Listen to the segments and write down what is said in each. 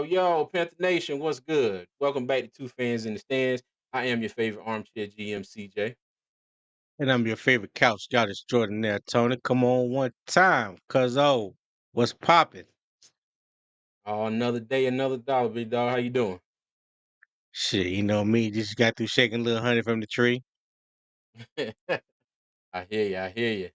Yo, Panther Nation, what's good? Welcome back to Two Fans in the Stands. I am your favorite armchair GM, CJ. And I'm your favorite couch goddess extraordinaire, Tony. Come on one time, cuz what's poppin'? Oh, another day, another dollar, big dog. How you doing? Shit, you know me, just got through shaking a little honey from the tree. I hear you. I hear you.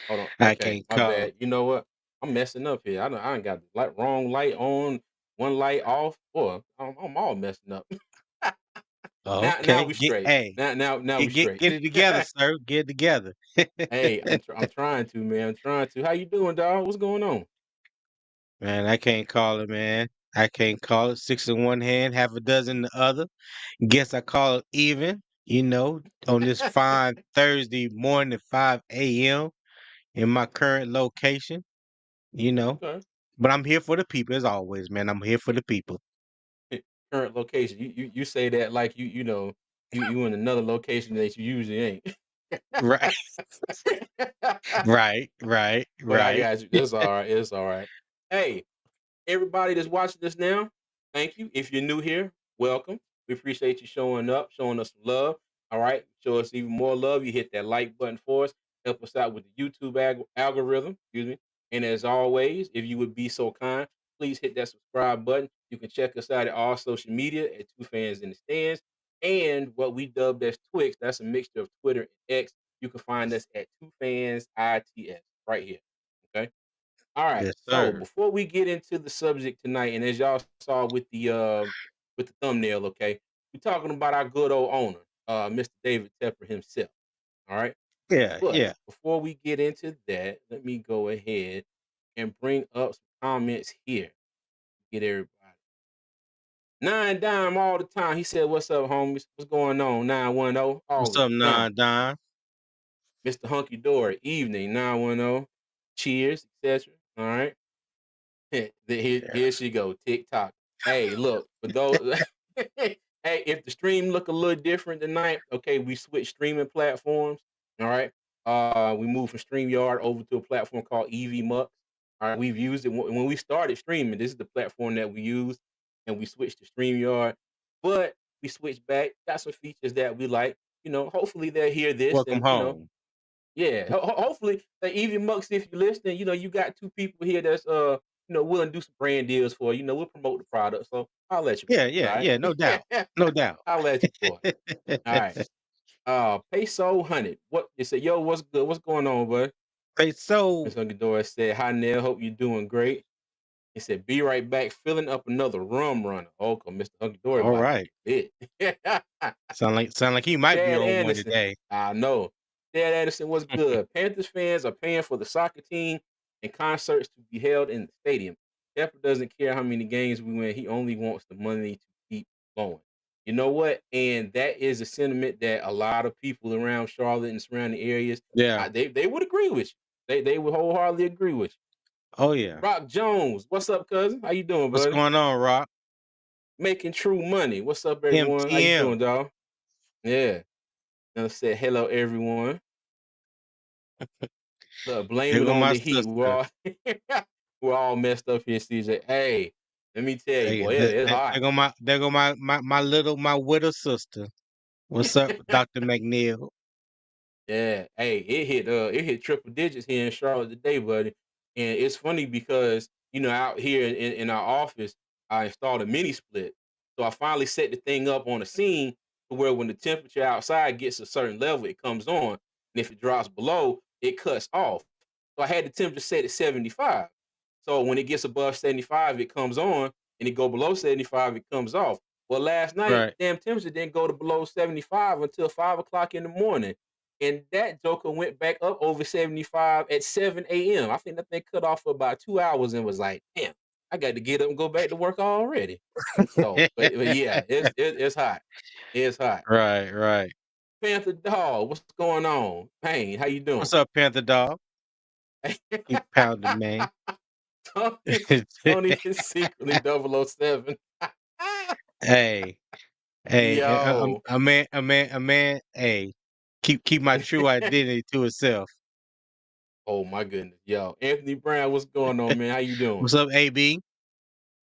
Hold on. I Okay, can't my call. bad. You know what? I'm messing up here. I ain't got the wrong light on, one light off. Boy, I'm all messing up. Now Okay, we straight. Now we straight. get it together, sir. Get it together. Hey, I'm trying to, man. I'm trying to. How you doing, dog? What's going on? Man, I can't call it, man. I can't call it. Six in one hand, half a dozen in the other. Guess I call it even, on this fine Thursday morning at 5 a.m. in my current location, you know. Okay. But I'm here for the people as always, man. I'm here for the people. Current location. You say that like you in another location that you usually ain't. Right. Right, right, But I right. got you. That's all right. It's all right. Hey, everybody that's watching this now, thank you. If you're new here, welcome. We appreciate you showing up, showing us some love. All right. Show us even more love. You hit that like button for us. Help us out with the YouTube algorithm. Excuse me. And as always, if you would be so kind, please hit that subscribe button. You can check us out at all social media at Two Fans in the Stands. And what we dubbed as Twix, that's a mixture of Twitter and X. You can find us at Two Fans ITS right here. Okay. All right. Yes, So sir. before we get into the subject tonight, and as y'all saw with the thumbnail, okay, we're talking about our good old owner, Mr. David Tepper himself. All right. Yeah, But yeah. before we get into that, let me go ahead and bring up some comments here. Get everybody. Nine Dime all the time. He said, "What's up, homies? What's going on?" 910 all What's the up, time. Nine Don? Mr. Hunky Dory, evening 910. Cheers, etc. All right. Yeah. Here she go, TikTok. Hey, look, for those hey, if the stream look a little different tonight, okay, we switched streaming platforms. All right. We moved from StreamYard over to a platform called EV All right, we've used it when we started streaming. This is the platform that we use, and we switched to StreamYard. But we switched back, got some features that we like. Hopefully they'll hear this Welcome and home. yeah, hopefully, even Mux, if you're listening, you got two people here that's willing to do some brand deals for you. We'll promote the product. So I'll let you Yeah, boys, yeah, all yeah, no doubt. right? No doubt. I'll let you boys. All right. Peso 100. What they said, yo, what's good? What's going on, bud? Hey, so Miss Hungadora said, hi Nell, hope you're doing great. He said, be right back, filling up another rum runner. Okay, Mr. Hungadora all about to right. get lit. Sound like he might be Chad on one Anderson. today. I know. Chad Anderson was good. Panthers fans are paying for the soccer team and concerts to be held in the stadium. Pepper doesn't care how many games we win. He only wants the money to keep going. You know what? And that is a sentiment that a lot of people around Charlotte and surrounding areas, Yeah. they would agree with you. They would wholeheartedly agree with you. Oh yeah. Rock Jones, what's up, cousin? How you doing, What's buddy? going on, Rock? Making true money. What's up, everyone? How you MTM. doing, dog? Yeah. And I said hello, everyone. Look, blame There it go on my the heat. We're sister. all we're all messed up here, CJ. Hey, let me tell you, Hey, boy, it's hot. there go my widow sister. What's up, Dr. McNeil? Yeah. Hey, it hit triple digits here in Charlotte today, buddy. And it's funny because out here in our office, I installed a mini split. So I finally set the thing up on a scene to where when the temperature outside gets a certain level, it comes on. And if it drops below, it cuts off. So I had the temperature set at 75. So when it gets above 75, it comes on, and it go below 75, it comes off. Well, last night, Right. damn temperature didn't go to below 75 until 5 o'clock in the morning. And that joker went back up over 75 at 7 a.m. I think that thing cut off for about 2 hours and was like, damn, I got to get up and go back to work already. So, but yeah, it's hot. It's hot. Right, right. Panther Dog, what's going on? Pain, how you doing? What's up, Panther Dog? Keep pounding, man. Tony, Tony is secretly 007. Hey, hey, Yo. a man. Hey, keep my true identity to itself. Oh my goodness. Yo. Anthony Brown, what's going on, man? How you doing? What's up, AB?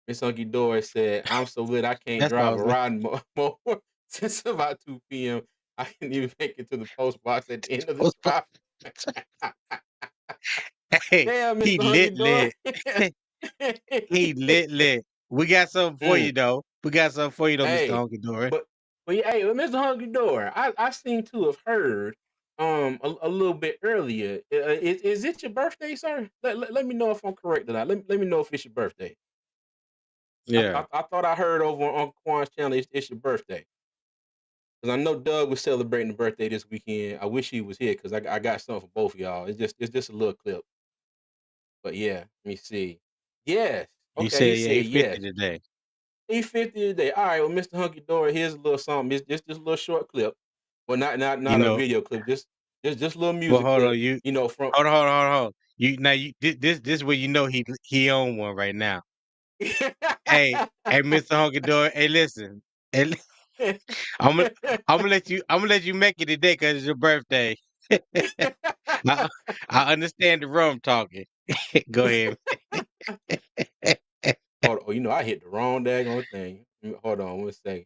Miss Hunky Dory said, "I'm so lit I can't That's what I drive was a like. ride more since about 2 p.m. I couldn't even make it to the post box at the end of the drive." Hey, Damn, he Mr. Hunky lit Dory. lit. He lit lit. We got something for Mm. you though. We got something for you though, Mr. Hey, Honky Dory. but yeah, hey, Mr. Hunky Dory, I seem to have heard a little bit earlier. Is it your birthday, sir? Let me know if I'm correct or not. Let me know if it's your birthday. Yeah. I thought I heard over on Uncle Quan's channel it's your birthday. Because I know Doug was celebrating the birthday this weekend. I wish he was here because I got something for both of y'all. It's just a little clip. But yeah, let me see. Yes. He Okay, he said, yeah, he said 50 yes. today. He 50 today. All right, well, Mr. Hunky Dory, here's a little something. It's just a little short clip. Well, You not a know, video clip, just a little well, music hold clip, on, you from hold on. You now you this where you know he on one right now. Hey, Mr. Honky Dory. Hey, listen. Hey, I'm gonna I'm gonna let you make it today because it's your birthday. I, I understand the rum talking. Go ahead. Hold on. Oh, I hit the wrong daggone thing. Hold on one second.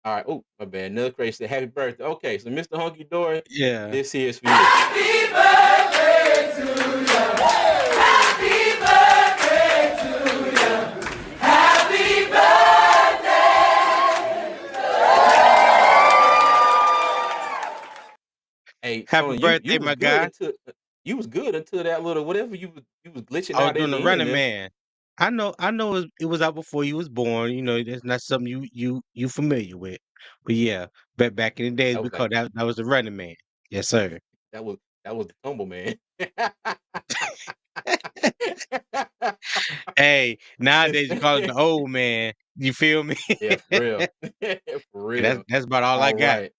All right. Oh, my bad. Another crazy said happy birthday. Okay, so Mr. Hunky Dory, Yeah. this here is for you. Happy birthday to you. Happy birthday to you. Happy birthday. Hey, Happy Tony, you birthday, was my good guy. until that little whatever you was glitching I was out doing at the the end Running there. Man. I know it was out before you was born. You know, that's not something you familiar with. But yeah, back in the days That we was like called that was the Running Man. Yes, sir. that was that was the tumble man. Hey, It's- nowadays you call it the old man. You feel me? yeah, for real. For And real. that's about all I All got right.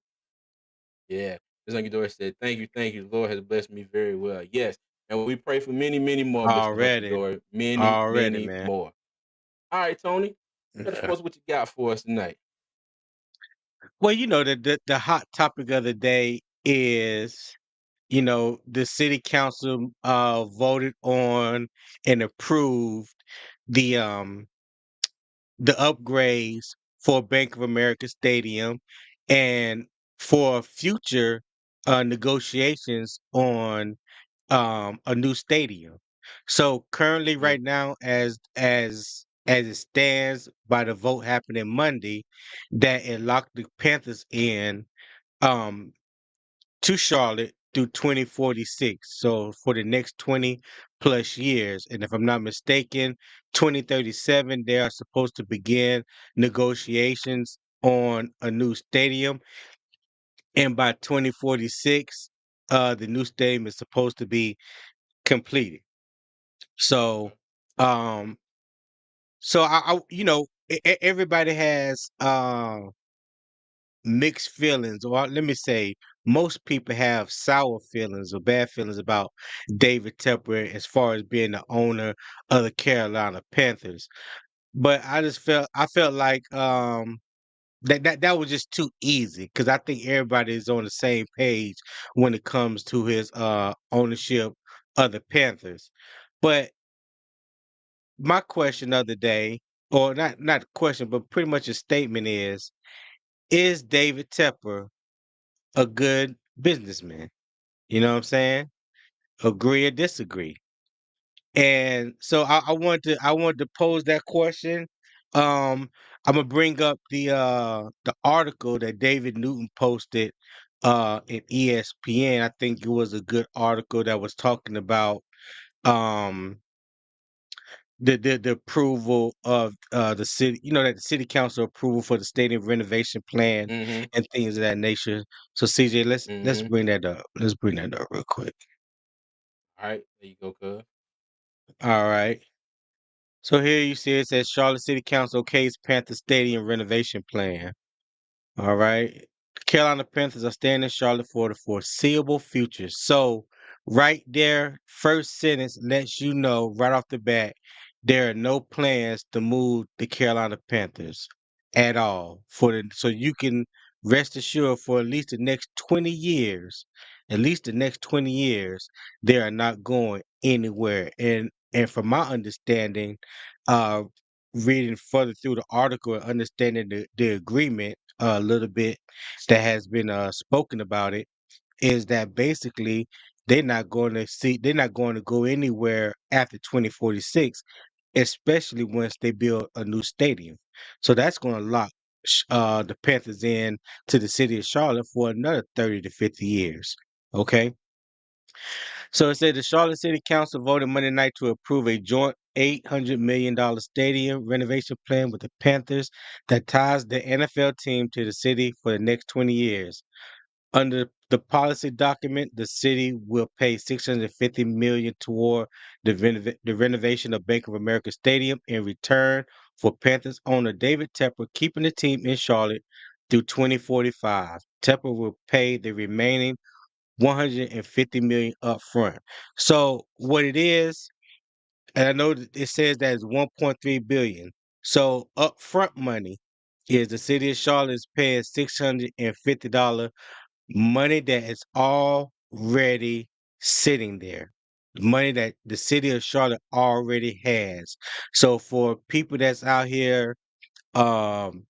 Yeah. Ms. Hunky Dory said, "Thank you, thank you. The Lord has blessed me very well." Yes. And we pray for many, many more, Mr. Hunky already. Dory. Many, Already, many man. more. All right, Tony. Tell us Yeah. what you got for us tonight. Well, you know, the hot topic of the day is, you know, the city council voted on and approved the um the upgrades for Bank of America Stadium and for future negotiations on a new stadium. So currently Mm, right now as it stands by the vote happening Monday that it locked the Panthers in um to Charlotte through 2046. So for the next 20 plus years. And if I'm not mistaken, 2037, they are supposed to begin negotiations on a new stadium. And by 2046, the new stadium is supposed to be completed. So, mm, um, so you know, everybody has, mixed feelings, or let me say, most people have sour feelings or bad feelings about David Tepper as far as being the owner of the Carolina Panthers. But I felt like that was just too easy because I think everybody is on the same page when it comes to his ownership of the Panthers. But my question of the day, or not a question, but pretty much a statement is David Tepper a good businessman? You know what I'm saying? Agree or disagree? And so I wanted to pose that question. I'm gonna bring up the article that David Newton posted in ESPN. I think it was a good article that was talking about um the approval of the city, you know, that the city council approval for the stadium renovation plan mm-hmm. and things of that nature. So CJ, let's Mm-hmm. bring that up. Let's bring that up real quick. All right. There you go, cuz. All right. So here you see it says Charlotte City Council okays Panther Stadium renovation plan. All right. Carolina Panthers are staying in Charlotte for the foreseeable future. So, right there, first sentence lets you know right off the bat there are no plans to move the Carolina Panthers at all. So you can rest assured for at least the next 20 years, at least the next 20 years, they are not going anywhere. And from my understanding, reading further through the article and understanding the agreement a little bit that has been spoken about it, is that basically they're not going to go anywhere after 2046, especially once they build a new stadium. So that's going to lock the Panthers in to the city of Charlotte for another 30 to 50 years. Okay. So it said the Charlotte City Council voted Monday night to approve a joint $800 million stadium renovation plan with the Panthers that ties the NFL team to the city for the next 20 years. Under the policy document, the city will pay $650 million toward the renovation of Bank of America Stadium in return for Panthers owner David Tepper keeping the team in Charlotte through 2045. Tepper will pay the remaining 150 million up front. So what it is, and I know that it says that it's 1.3 billion. So upfront money is the city of Charlotte is paying $650, money that is already sitting there, money that the city of Charlotte already has. So for people that's out here um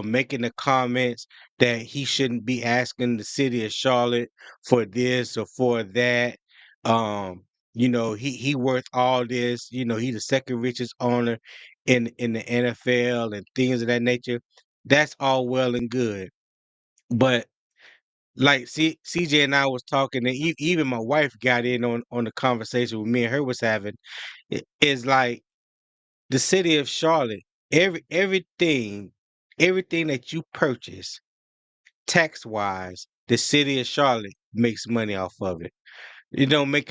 making the comments that he shouldn't be asking the city of Charlotte for this or for that. Um, he worth all this. He the second richest owner in the NFL and things of that nature. That's all well and good, but like CJ and I was talking, and even my wife got in on the conversation with me and her was having. Is like the city of Charlotte, everything that you purchase tax wise, the city of Charlotte makes money off of it. It don't make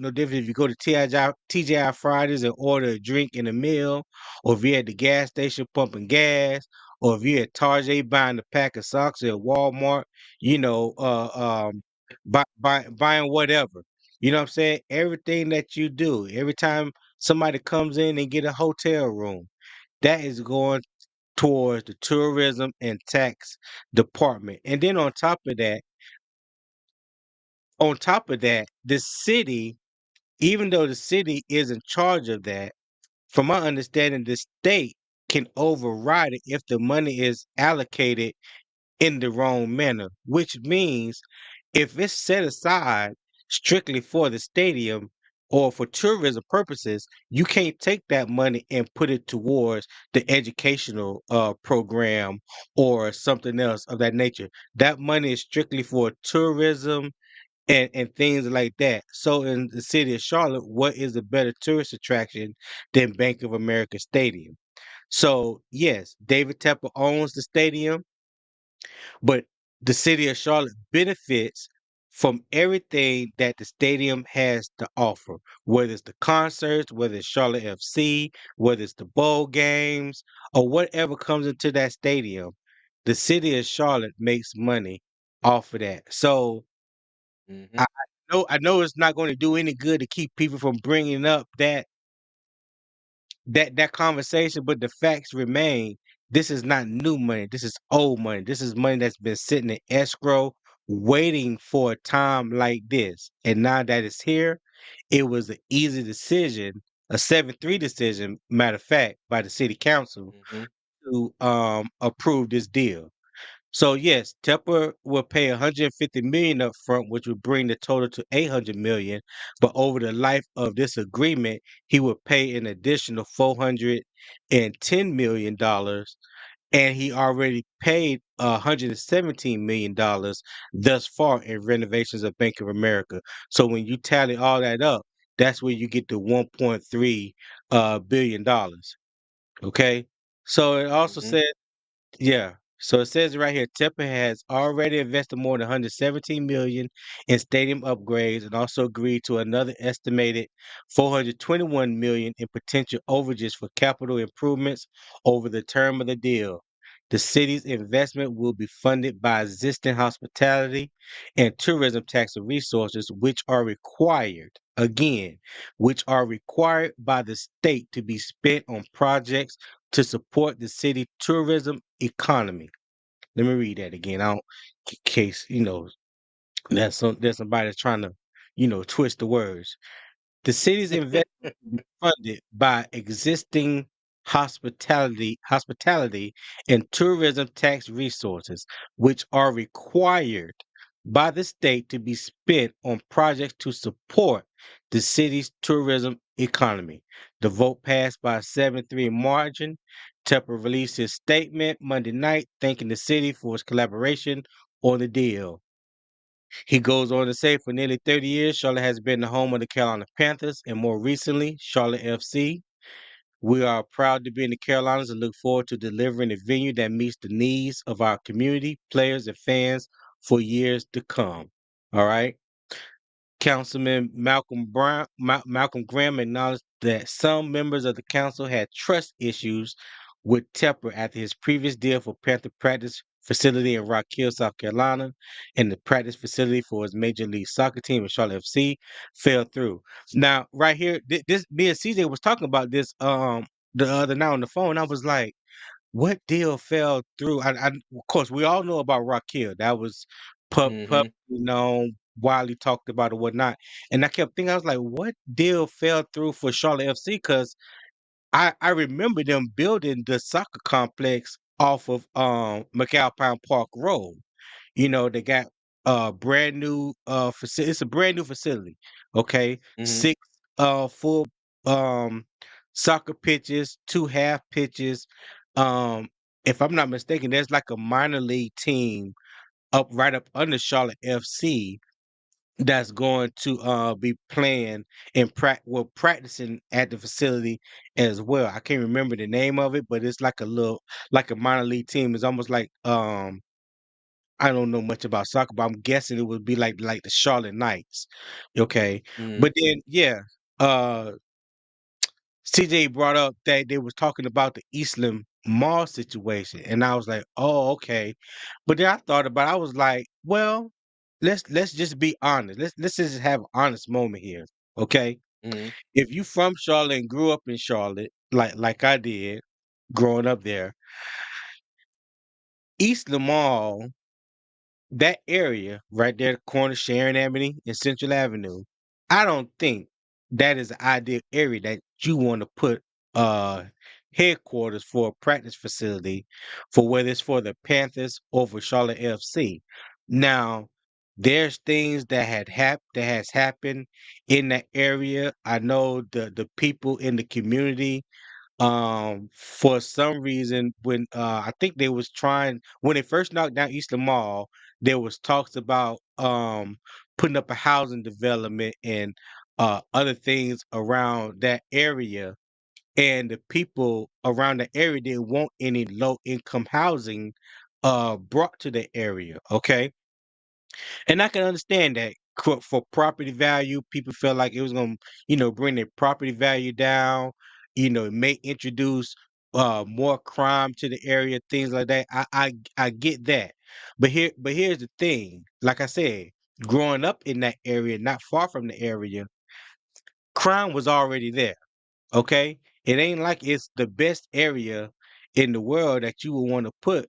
no difference if you go to TGI Fridays and order a drink and a meal, or if you're at the gas station pumping gas, or if you're at Target buying a pack of socks or at Walmart, you know, buying whatever. You know what I'm saying? Everything that you do, every time somebody comes in and get a hotel room, that is going towards the tourism and tax department. And then on top of that, the city, even though the city is in charge of that, from my understanding, the state can override it if the money is allocated in the wrong manner, which means if it's set aside strictly for the stadium or for tourism purposes, you can't take that money and put it towards the educational program or something else of that nature. That money is strictly for tourism and things like that. So in the city of Charlotte, what is a better tourist attraction than Bank of America Stadium? So yes, David Tepper owns the stadium, but the city of Charlotte benefits from everything that the stadium has to offer, whether it's the concerts, whether it's Charlotte FC, whether it's the bowl games, or whatever comes into that stadium. The city of Charlotte makes money off of that. So Hmm. I know it's not going to do any good to keep people from bringing up that conversation, but the facts remain. This is not new money. This is old money. This is money that's been sitting in escrow, waiting for a time like this. And now that it's here, it was an easy decision, a 7-3 decision, matter of fact, by the city council Hmm. to approve this deal. So yes, Tepper will pay 150 million up front, which would bring the total to 800 million. But over the life of this agreement, he will pay an additional 410 million dollars, and he already paid 117 million dollars thus far in renovations of Bank of America. So when you tally all that up, that's where you get the 1.3 billion dollars. Okay, so it also Hmm. said yeah. So it says right here, Tepper has already invested more than 117 million in stadium upgrades and also agreed to another estimated 421 million in potential overages for capital improvements over the term of the deal. The city's investment will be funded by existing hospitality and tourism tax resources, which are required, again, which are required by the state to be spent on projects to support the city tourism economy. Let me read that again. I don't in case there's somebody that's trying to twist the words. The city's investment will be funded by existing hospitality and tourism tax resources, which are required by the state to be spent on projects to support the city's tourism economy. The vote passed by a 7-3 margin. Tepper released his statement Monday night, thanking the city for its collaboration on the deal. He goes on to say, for nearly 30 years, Charlotte has been the home of the Carolina Panthers, and more recently, Charlotte FC. We are proud to be in the Carolinas and look forward to delivering a venue that meets the needs of our community, players, and fans for years to come. All right. Councilman Malcolm Graham acknowledged that some members of the council had trust issues with Tepper after his previous deal for Panther practice facility in Rock Hill, South Carolina, and the practice facility for his Major League Soccer team in Charlotte FC fell through. Now, right here, this me and CJ was talking about this the other night on the phone. I was like, what deal fell through? Of course, we all know about Raquel. That was publicly Mm-hmm. known, widely talked about, or whatnot. And I kept thinking, I was like, what deal fell through for Charlotte FC? Because I remember them building the soccer complex off of McAlpine Park Road. They got brand new facility. It's a brand new facility. Okay. Mm-hmm. Six full um soccer pitches, two half pitches. Um if I'm not mistaken, there's like a minor league team right up under Charlotte FC that's going to be playing and practicing at the facility as well. I can't remember the name of it, but it's like a minor league team. It's almost like I don't know much about soccer, but I'm guessing it would be like the Charlotte Knights. Okay. Mm-hmm. But then yeah, uh CJ brought up that they was talking about the Eastland Mall situation, and I was like, "Oh, okay." But then I thought about it, I was like, "Well, let's just be honest. Let's just have an honest moment here, okay? Mm-hmm. If you from Charlotte and grew up in Charlotte, like I did, growing up there, Eastland Mall, that area right there, the corner of Sharon Avenue and Central Avenue, I don't think that is the ideal area that you want to put uh headquarters for a practice facility for whether it's for the Panthers or for Charlotte FC. Now, there's things that has happened in that area. I know the people in the community for some reason when I think they was trying when they first knocked down Eastern Mall, there was talks about putting up a housing development and other things around that area, and the people around the area didn't want any low income housing brought to the area. Okay, and I can understand that for property value, people felt like it was going to, bring their property value down. It may introduce more crime to the area, things like that. I get that, but here's the thing. Like I said, growing up in that area, not far from the area, crime was already there. Okay, it ain't like it's the best area in the world that you would want to put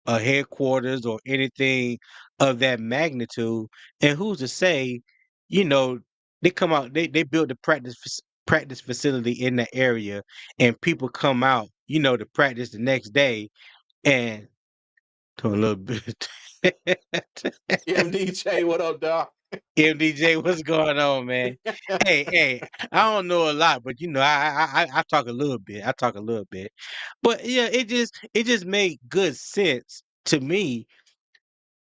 a headquarters or anything of that magnitude. And who's to say, you know, they come out, they build the practice facility in the area, and people come out, to practice the next day and to a little bit. MDJ, what up, dog? MDJ, what's going on, man? Hey, I don't know a lot, but I talk a little bit. I talk a little bit, but yeah, it just made good sense to me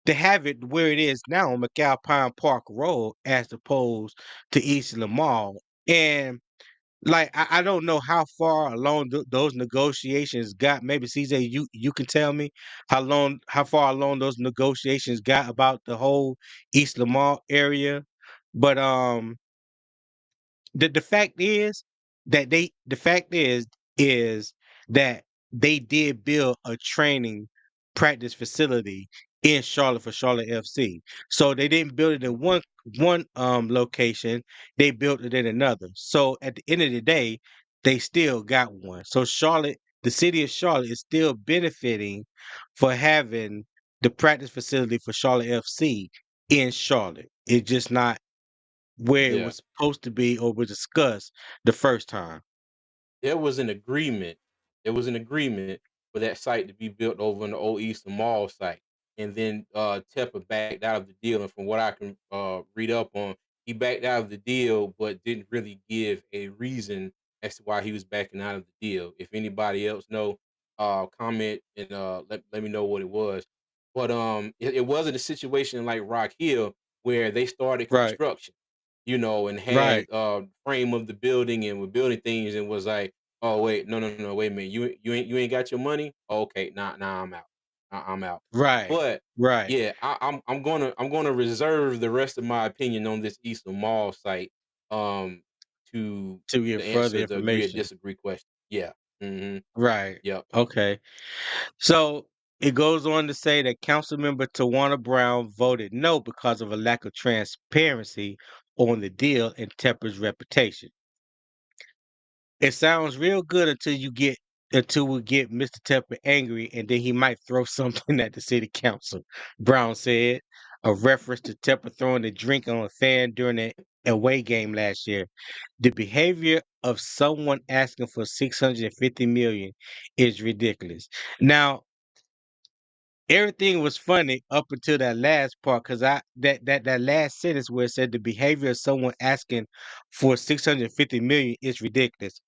to have it where it is now on McAlpine Park Road as opposed to East Lamar. And like I don't know how far along those negotiations got. Maybe CJ, you can tell me how far along those negotiations got about the whole East Lamar area. But the fact is the fact is that they did build a training practice facility in Charlotte for Charlotte FC. So they didn't build it in one location, they built it in another. So at the end of the day, they still got one. So the city of Charlotte is still benefiting for having the practice facility for Charlotte FC in Charlotte. It's just not where it Yeah. was supposed to be or was discussed the first time. There was an agreement. There was an agreement for that site to be built over in the old Eastern Mall site, and then Tepper backed out of the deal. And from what I can read up on, he backed out of the deal, but didn't really give a reason as to why he was backing out of the deal. If anybody else know, comment and let me know what it was. But it wasn't a situation like Rock Hill where they started Right, construction, and right, had frame of the building and were building things and was like, oh wait, no, no, no, wait a minute, you ain't got your money? Okay, nah, I'm out. I'm out. right, But right. yeah, I'm gonna reserve the rest of my opinion on this Eastern Mall site um to To get to further answer the agree or information. disagree question. Yeah. Right. Yep. Okay. So it goes on to say that Councilmember Tawana Brown voted no because of a lack of transparency on the deal and Tepper's reputation. It sounds real good until we get Mr. Tepper angry and then he might throw something at the city council, Brown said, a reference to Tepper throwing a drink on a fan during an away game last year. The behavior of someone asking for 650 million is ridiculous. Now, everything was funny up until that last part because that last sentence where it said the behavior of someone asking for 650 million is ridiculous.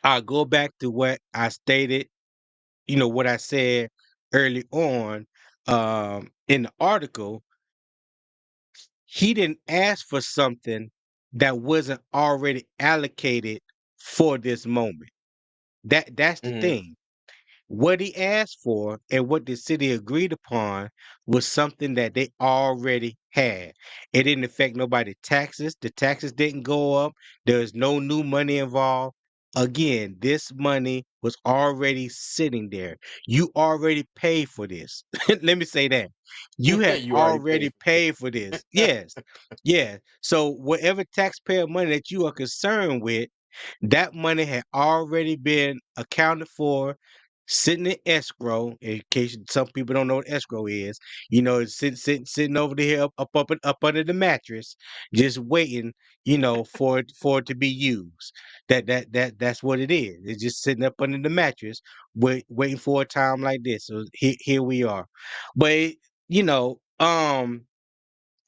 I'll go back to what I stated, what I said early on in the article. He didn't ask for something that wasn't already allocated for this moment. That's the Hmm. thing. What he asked for and what the city agreed upon was something that they already had. It didn't affect nobody's taxes. The taxes didn't go up. There's no new money involved. Again, this money was already sitting there. You already paid for this. Let me say that. You had You already already paid for paid for this. Yes. Yeah. So whatever taxpayer money that you are concerned with, that money had already been accounted for, sitting in escrow. In case some people don't know what escrow is, it's sitting over there up under the mattress, just waiting, for it to be used. That's what it is. It's just sitting up under the mattress, waiting for a time like this. So here we are, but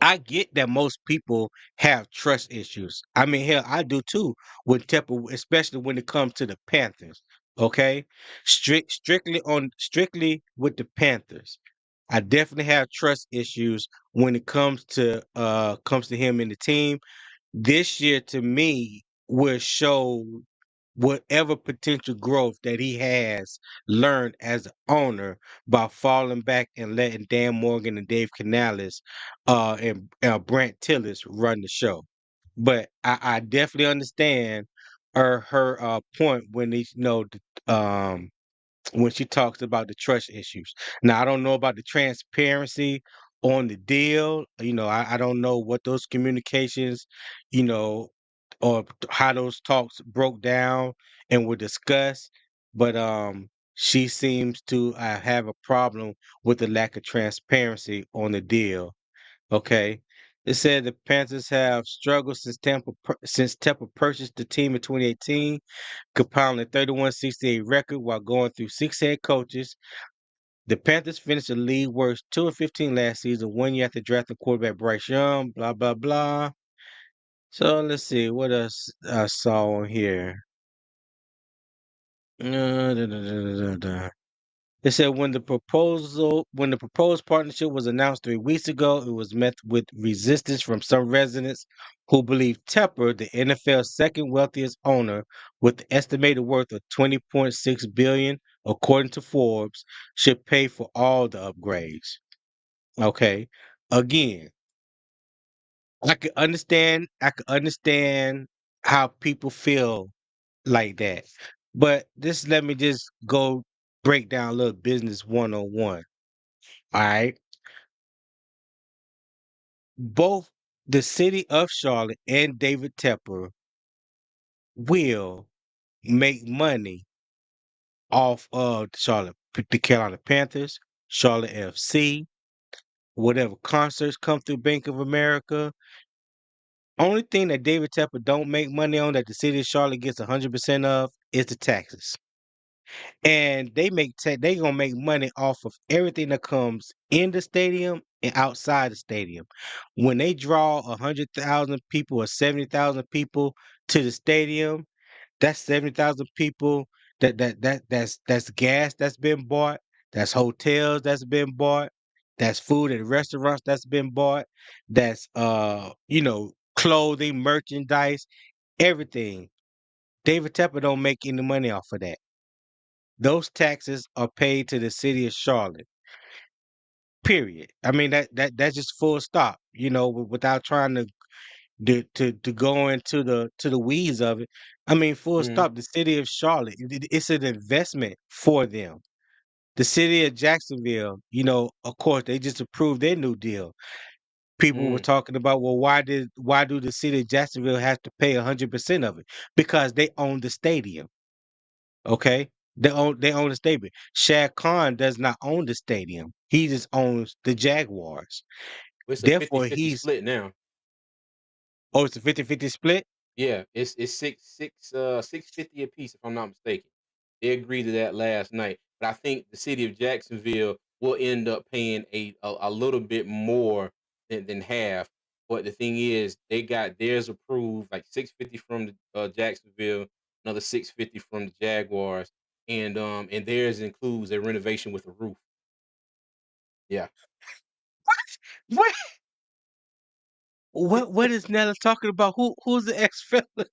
I get that most people have trust issues. I mean, hell, I do too with Tepper, especially when it comes to the Panthers. Okay, strictly with the Panthers. I definitely have trust issues when it comes to him and the team. This year, to me, will show whatever potential growth that he has learned as an owner by falling back and letting Dan Morgan and Dave Canales and Brant Tillis run the show. But I definitely understand her point when when she talks about the trust issues. Now, I don't know about the transparency on the deal. I don't know what those communications, you know, or how those talks broke down and were discussed. But she seems to have a problem with the lack of transparency on the deal. Okay. It said the Panthers have struggled since Tepper purchased the team in 2018, compiling a 31-68 record while going through six head coaches. The Panthers finished the league worst 2-15 last season, 1 year after drafting quarterback Bryce Young, blah, blah, blah. So let's see what else I saw on here. Da, da, da, da, da. It said when the proposed partnership was announced 3 weeks ago, it was met with resistance from some residents who believe Tepper, the NFL's second wealthiest owner, with the estimated worth of 20.6 billion, according to Forbes, should pay for all the upgrades. Okay. Again, I could understand how people feel like that. But this let me just go break down a little business 101. All right. Both the city of Charlotte and David Tepper will make money off of the Carolina Panthers, Charlotte FC, whatever concerts come through Bank of America. Only thing that David Tepper don't make money on that the city of Charlotte gets 100% of is the taxes. And they gonna make money off of everything that comes in the stadium and outside the stadium. When they draw 100,000 people or 70,000 people to the stadium, that's 70,000 people. That's gas that's been bought. That's hotels that's been bought. That's food at restaurants that's been bought. That's clothing, merchandise, everything. David Tepper don't make any money off of that. Those taxes are paid to the city of Charlotte. Period. I mean that's just full stop. Without trying to go into the weeds of it. I mean, full Mm, stop. The city of Charlotte, it's an investment for them. The city of Jacksonville, of course, they just approved their new deal. People were mm. talking about, well, why do the city of Jacksonville have to pay 100% of it? Because they own the stadium. Okay, they own the stadium. Shad Khan does not own the stadium. He just owns the Jaguars. It's a Therefore, 50-50 he's split now. it's a 50-50 split. Yeah, it's 650 apiece if I'm not mistaken. They agreed to that last night, but I think the city of Jacksonville will end up paying a little bit more than half. But the thing is, they got theirs approved, like 650 from the Jacksonville, another 650 from the Jaguars, and theirs includes a renovation with a roof. Yeah. What? What is Nella talking about? Who's the ex fella? The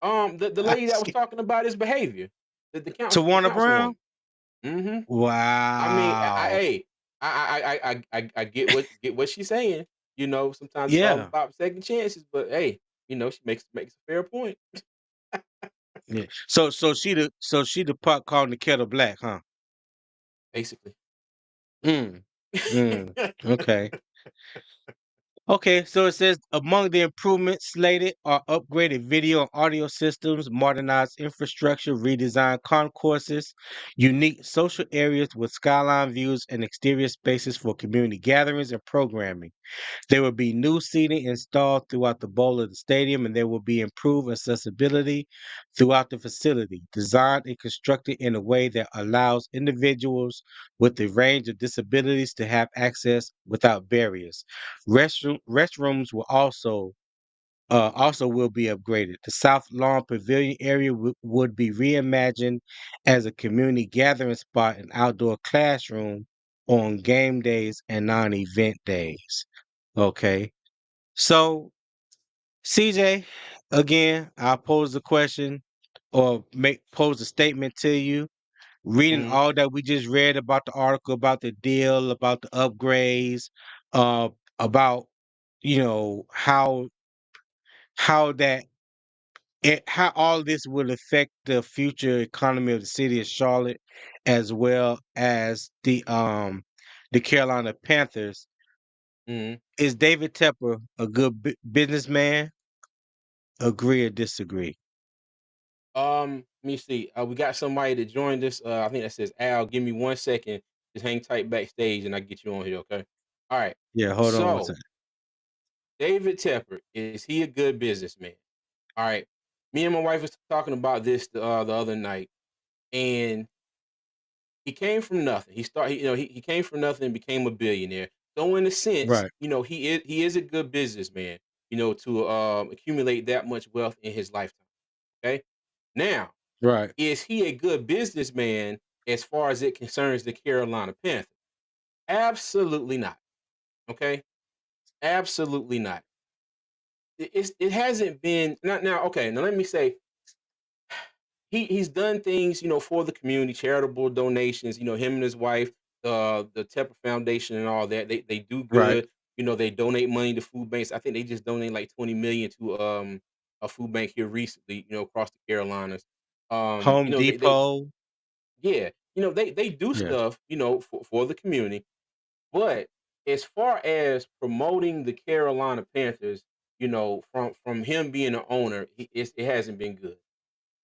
I lady that was see. talking about his behavior, the Tawana Brown? councilwoman. Mm-hmm. I mean, Wow. hey, I get what she's saying. Sometimes it's all Yeah. about second chances, but hey, she makes a fair point, Yeah. So she the pot calling the kettle black, huh? basically. Mm. Mm. Okay. Okay, so it says among the improvements slated are upgraded video and audio systems, modernized infrastructure, redesigned concourses, unique social areas with skyline views, and exterior spaces for community gatherings and programming. There will be new seating installed throughout the bowl of the stadium, and there will be improved accessibility throughout the facility, designed and constructed in a way that allows individuals with a range of disabilities to have access without barriers. Restrooms will also will be upgraded. The South Lawn Pavilion area would be reimagined as a community gathering spot and outdoor classroom on game days and non-event days. Okay. So, CJ, again, I'll pose the question or pose a statement to you. Reading Mhm. all that we just read about the article, about the deal, about the upgrades, uh, about how that how all this will affect the future economy of the city of Charlotte, as well as the Carolina Panthers. Mhm. Is David Tepper a good businessman? Agree or disagree? Let me see. We got somebody that joined us. I think that says Al. Give me 1 second. Just hang tight backstage, and I get you on here. Okay. All right. Yeah, hold on one So second. David Tepper, is he a good businessman? All right. Me and my wife was talking about this the other night, and he came from nothing. He came from nothing and became a billionaire. So in a sense, Right, he is a good businessman, to accumulate that much wealth in his lifetime. Okay. Now, right. is he a good businessman as far as it concerns the Carolina Panthers? Absolutely not. Okay. Absolutely not. It hasn't been not now. Okay, now let me say he's done things, for the community, charitable donations. Him and his wife, the Tepper Foundation and all that. They do Right. good. They donate money to food banks. I think they just donated like 20 million to a food bank here recently. Across the Carolinas. Home They Depot. yeah, they do Yeah. stuff, for the community. But as far as promoting the Carolina Panthers, from him being an owner, it hasn't been good.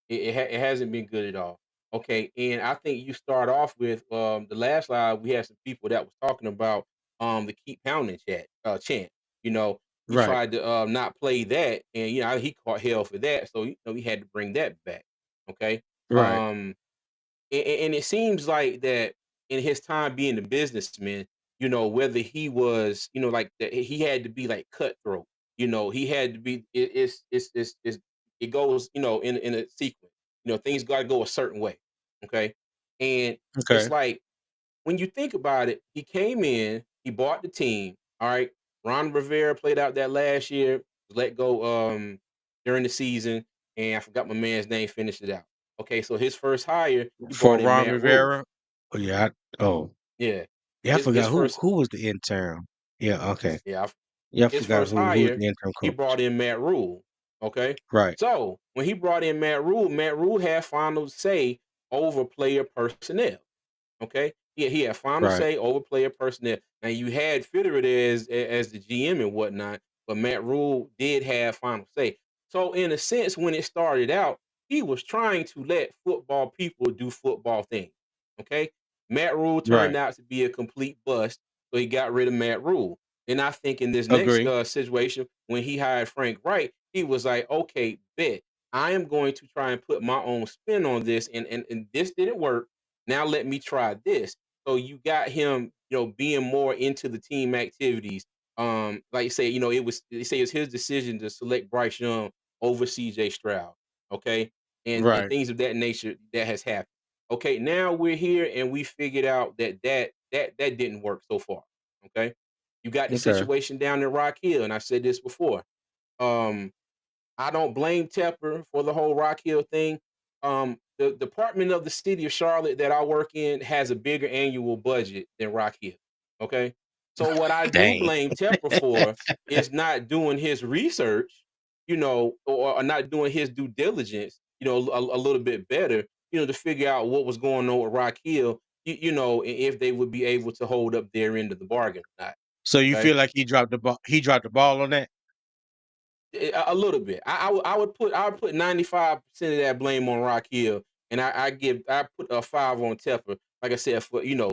It hasn't been good at all. Okay, and I think you start off with the last slide. We had some people that was talking about the keep pounding chant. he Right. tried to not play that, and he caught hell for that. So he had to bring that back. Okay. Right. Um, and it seems like that in his time being a businessman, whether he was, like that, he had to be like cutthroat. He had to be. It goes, in a sequence. Things got to go a certain way. Okay, and it's Okay. like when you think about it, he came in, he bought the team. All right, Ron Rivera played out that last year, was let go during the season, and I forgot my man's name. Finished it out. Okay, so his first hire, he For brought in Ron Matt Rule. Rivera. Oh yeah. Oh Yeah, yeah. I his forgot first who was the intern. Yeah. Okay. yeah Yeah. I his forgot first who was hire, the interim he coach. brought in Matt Rule. Okay, Right. so when he brought in Matt Rule had final say over player personnel. Okay. Yeah, he had final Right. say over player personnel. And you had Fitterer there as the GM and whatnot, but Matt Rule did have final say. So in a sense, when it started out, he was trying to let football people do football things. Okay. Matt Rule turned Right. out to be a complete bust, so he got rid of Matt Rule. And I think in this next Agree. situation, when he hired Frank Wright, he was like, okay, bet I am going to try and put my own spin on this. And this didn't work, now let me try this. So you got him, being more into the team activities. Like you say, they say it's his decision to select Bryce Young over CJ Stroud. Okay. And Right. things of that nature that has happened. Okay, now we're here and we figured out that didn't work so far. Okay. You got the Okay. situation down in Rock Hill, and I said this before. Um, I don't blame Tepper for the whole Rock Hill thing. The department of the city of Charlotte that I work in has a bigger annual budget than Rock Hill. Okay. So what I do Dang. blame Tepper for is not doing his research, or not doing his due diligence, a little bit better, to figure out what was going on with Rock Hill, if they would be able to hold up their end of the bargain or not. So you Okay. feel like he dropped the ball? He dropped the ball on that. A little bit. I would put 95% of that blame on Rock Hill, and I put a 5 on Tepper. Like I said, for uh,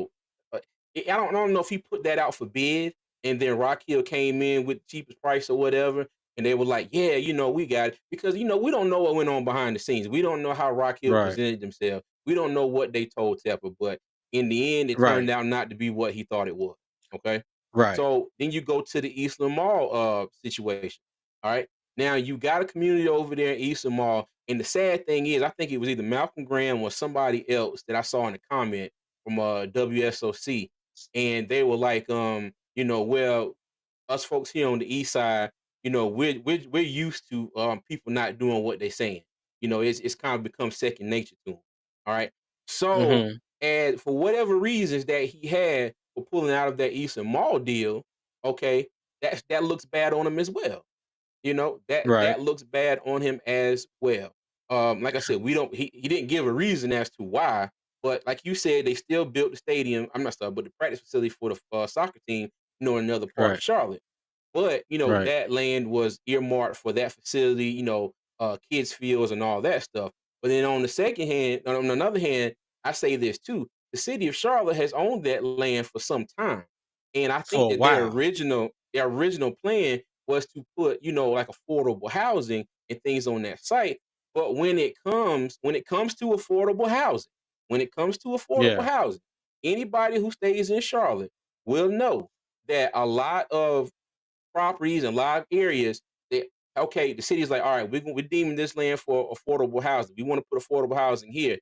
I don't know if he put that out for bid, and then Rock Hill came in with the cheapest price or whatever, and they were like, yeah, we got it, because we don't know what went on behind the scenes. We don't know how Rock Hill Right. presented themselves. We don't know what they told Tepper, but in the end, it turned Right. out not to be what he thought it was. Okay, Right. so then you go to the Eastland Mall situation. All right. Now you got a community over there in Eastern Mall, and the sad thing is, I think it was either Malcolm Graham or somebody else that I saw in a comment from WSOC, and they were like, well, us folks here on the East Side, we're used to people not doing what they're saying. It's kind of become second nature to them. All right, so Mhm. and for whatever reasons that he had for pulling out of that Eastern Mall deal, okay, that looks bad on him as well. That Right. looks bad on him as well. Like I said, we don't he didn't give a reason as to why, but like you said, they still built the stadium. I'm not sorry, but the practice facility for the soccer team, in another part of Right. Charlotte. But Right. that land was earmarked for that facility, kids fields and all that stuff. But then on another hand, I say this too: the city of Charlotte has owned that land for some time, and I think For a that their while. original plan was to put like affordable housing and things on that site. But when it comes to affordable housing, when it comes to affordable Yeah. housing, anybody who stays in Charlotte will know that a lot of properties and a lot of areas that, okay, the city is like, all right, we're deeming this land for affordable housing. We want to put affordable housing here.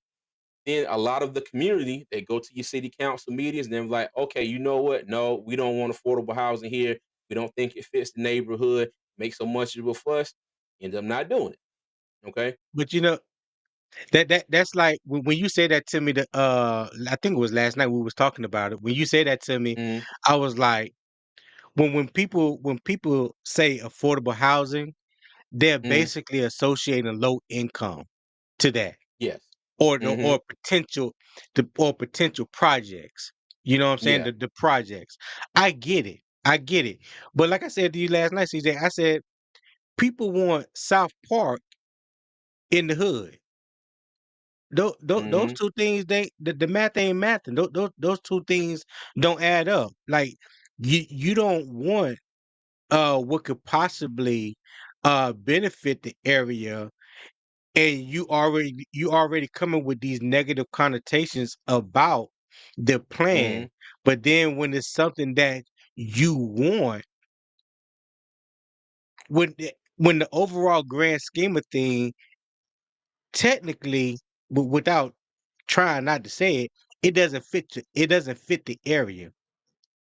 Then a lot of the community, they go to your city council meetings and they're like, okay, you know what? No, we don't want affordable housing here. We don't think it fits the neighborhood. Make so much of a fuss. End up not doing it. Okay. But that's like when you say that to me. I think it was last night we was talking about it. When you say that to me, Mhm. I was like, when people say affordable housing, they're Mhm. basically associating low income to that, Yes. or the Mhm. or potential projects. You know what I'm saying? Yeah. The projects. I get it. I get it. But like I said to you last night, CJ, I said people want South Park in the hood. Those Mhm. two things, the math ain't mathing. Those two things don't add up. Like you don't want. what could possibly benefit the area, and you already coming with these negative connotations about the plan. Mhm. But then when it's something that you want, when the overall grand scheme of thing, technically, without trying not to say it, it doesn't fit the area.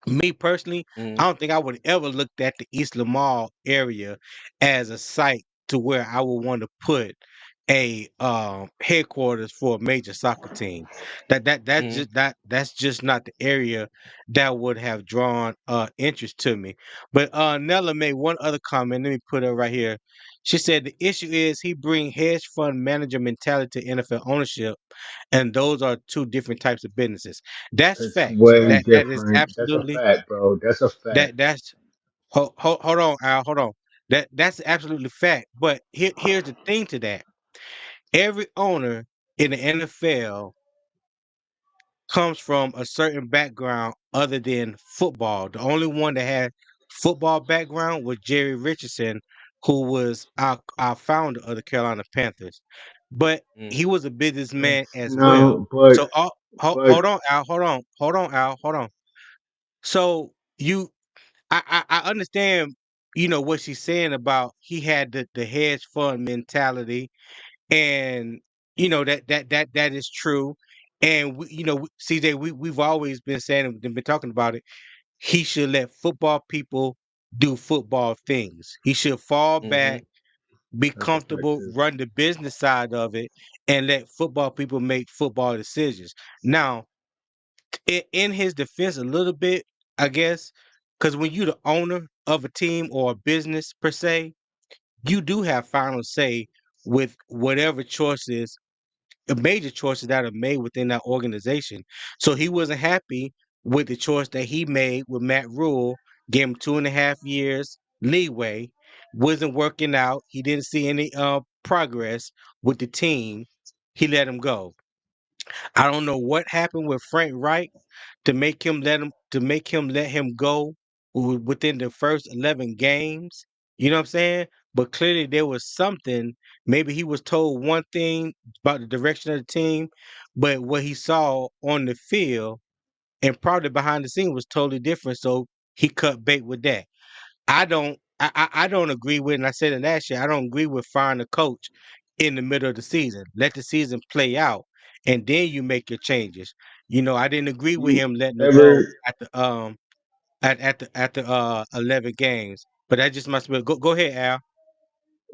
Me personally, I Mhm. don't think I would ever looked at the East Lamar area as a site to where I would want to put a headquarters for a major soccer team. Mhm. That's just not the area that would have drawn interest to me. But Nella made one other comment. Let me put her right here. She said the issue is he bring hedge fund manager mentality to NFL ownership, and those are two different types of businesses. That's It's facts. way That is different. That's a absolutely fact, bro. That's a fact. that's hold on, Al, hold on. That's absolutely fact. But here's the thing to that. Every owner in the NFL comes from a certain background other than football. The only one that had football background was Jerry Richardson, who was our founder of the Carolina Panthers. But he Mhm. was a businessman as well. No, but So but hold on, Al, Al, hold on. So I understand, what she's saying about he had the hedge fund mentality, and that is true. And CJ, we've always been saying and been talking about it. He should let football people do football things. He should fall back, Mhm. be that's a fact comfortable, too. run the business side of it, and let football people make football decisions. Now, in his defense, a little bit, I guess, because when you're the owner of a team or a business per se, you do have final say with whatever choices, major choices that are made within that organization. So he wasn't happy with the choice that he made with Matt Rule, gave him 2.5 years leeway, wasn't working out. He didn't see any progress with the team. He let him go. I don't know what happened with Frank Wright to make him let him go within the first 11 games. You know what I'm saying? But clearly there was something. Maybe he was told one thing about the direction of the team, but what he saw on the field and probably behind the scene was totally different. So he cut bait with that. I don't agree with, and I said it last year, I don't agree with firing a coach in the middle of the season. Let the season play out, and then you make your changes. I didn't agree with You him letting her go ever at the 11 games. But that's just my spiel. Go ahead, Al.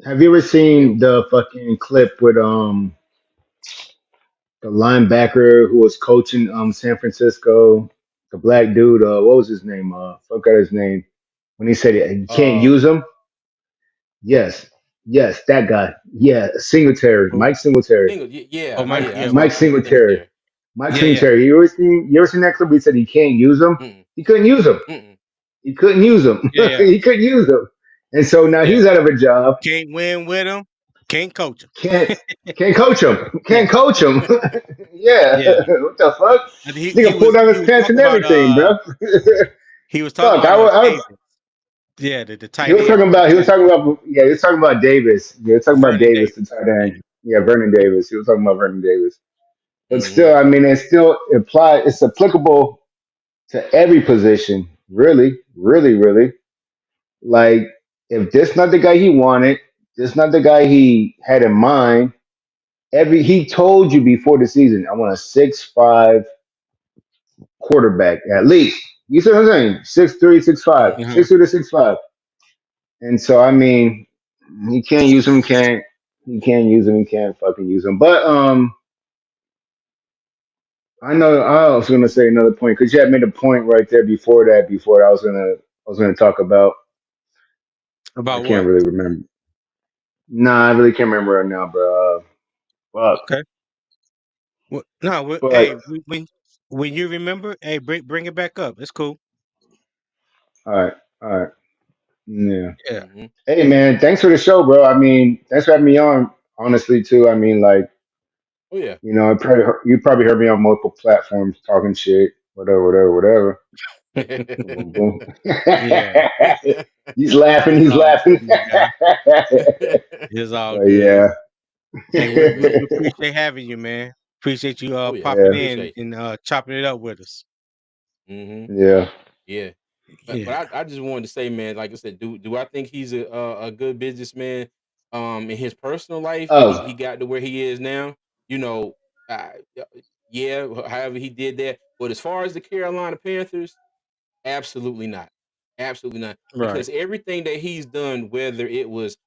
have you ever Yeah. seen the fucking clip with the linebacker who was coaching San Francisco, the black dude, what was his name? Forgot his name. When he said you can't Uh. use him. Yes, yes, that guy. Yeah, Singletary, Who? Mike Singletary. Oh, Yeah. Mike. Yeah. I Yeah, Mike Mike. Mike Singletary. Singletary. Mike Yeah, yeah, Singletary. You ever seen that clip? He said he can't use him. Mm. He couldn't use him. Mm. He couldn't use him. yeah, yeah, He couldn't use him. And so now yeah. he's out of a job. Can't win with him. Can't coach him. Can't can't coach him. Yeah, Can't coach him. Yeah. yeah. What the fuck? I think he Nigga pulled was down he his was pants talking and about everything, bro. he was talking Fuck. about I Davis. Yeah, the he tight was end talking for the about he was Panthers. talking about yeah, he was talking about Davis. Yeah, he was talking about Vernon Davis, Davis. the tight Yeah. end. Yeah, Vernon Davis. He was talking about Vernon Davis. But still, Mhm. I mean, it's applicable to every position, really, really, really. Like, if this not the guy he wanted, this not the guy he had in mind. He told you before the season, I want a 6'5" quarterback at least. You see what I'm saying? 6'3", 6'5", Mhm. Uh-huh. 6'2" to 6'5". And so I mean, he can't use him, can't he can't use him, he can't fucking use him. But I know I was gonna say another point because you had made a point right there before that I was gonna talk about. I About can't what? really remember. Nah, I really can't remember right now, bro. Fuck. Okay. Well, no. But Hey, when you remember, hey, bring it back up. It's cool. all right, all right, yeah. Yeah. Mhm. Hey man, thanks for the show, bro. I mean, thanks for having me on. Honestly, too. I mean, like Oh yeah. you probably heard me on multiple platforms talking shit. whatever, whatever, whatever. Boom, boom, boom. Yeah, He's laughing. it's He's all laughing. good, my guy. It's all But good. yeah, Hey, we appreciate having you, man. Appreciate you Oh yeah, popping yeah, in appreciate and chopping it up with us. you. yeah. Yeah. Yeah, But I just wanted to say, man, like I said, do I think he's a good businessman? In his personal life, he Oh, got to where he is now. You know, uh, yeah, however he did that. But as far as the Carolina Panthers, absolutely not. Absolutely not. right, Because everything that he's done, whether it was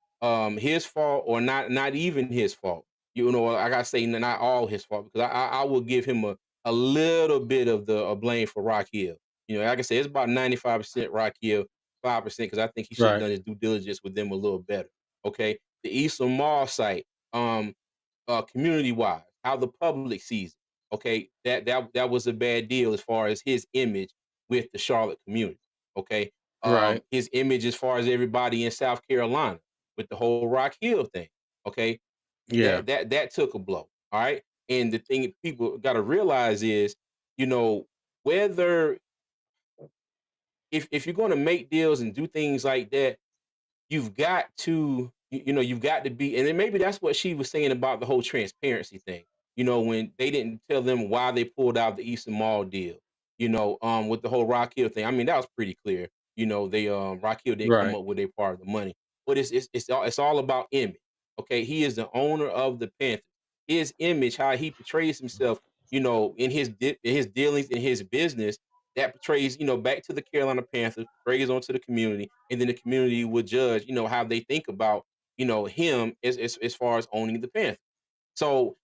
his fault or not even his fault, you know, I gotta say not all his fault because I will give him a little bit of the blame for Rock Hill. You know, like I said, it's about 95% Rock Hill, 5% because I think he should have right, done his due diligence with them a little better. Okay. The Eastern Mall site, um, community wise, how the public sees it. Okay, that was a bad deal as far as his image with the Charlotte community. Okay, right. his image as far as everybody in South Carolina with the whole Rock Hill thing. Okay, Yeah, that took a blow. All right, and the thing people got to realize is, you know, whether if you're going to make deals and do things like that, you've got to you know you've got to be and then maybe that's what she was saying about the whole transparency thing, you know, when they didn't tell them why they pulled out the Eastern Mall deal, you know, with the whole Rock Hill thing. I mean, that was pretty clear, you know, they Rock Hill didn't come right, up with a part of the money, but it's all about image. Okay, he is the owner of the Panthers. His image, how he portrays himself, you know, in in his dealings in his business, that portrays, you know, back to the Carolina Panthers, portrays onto the community, and then the community would judge, you know, how they think about, you know, him as far as owning the Panthers. So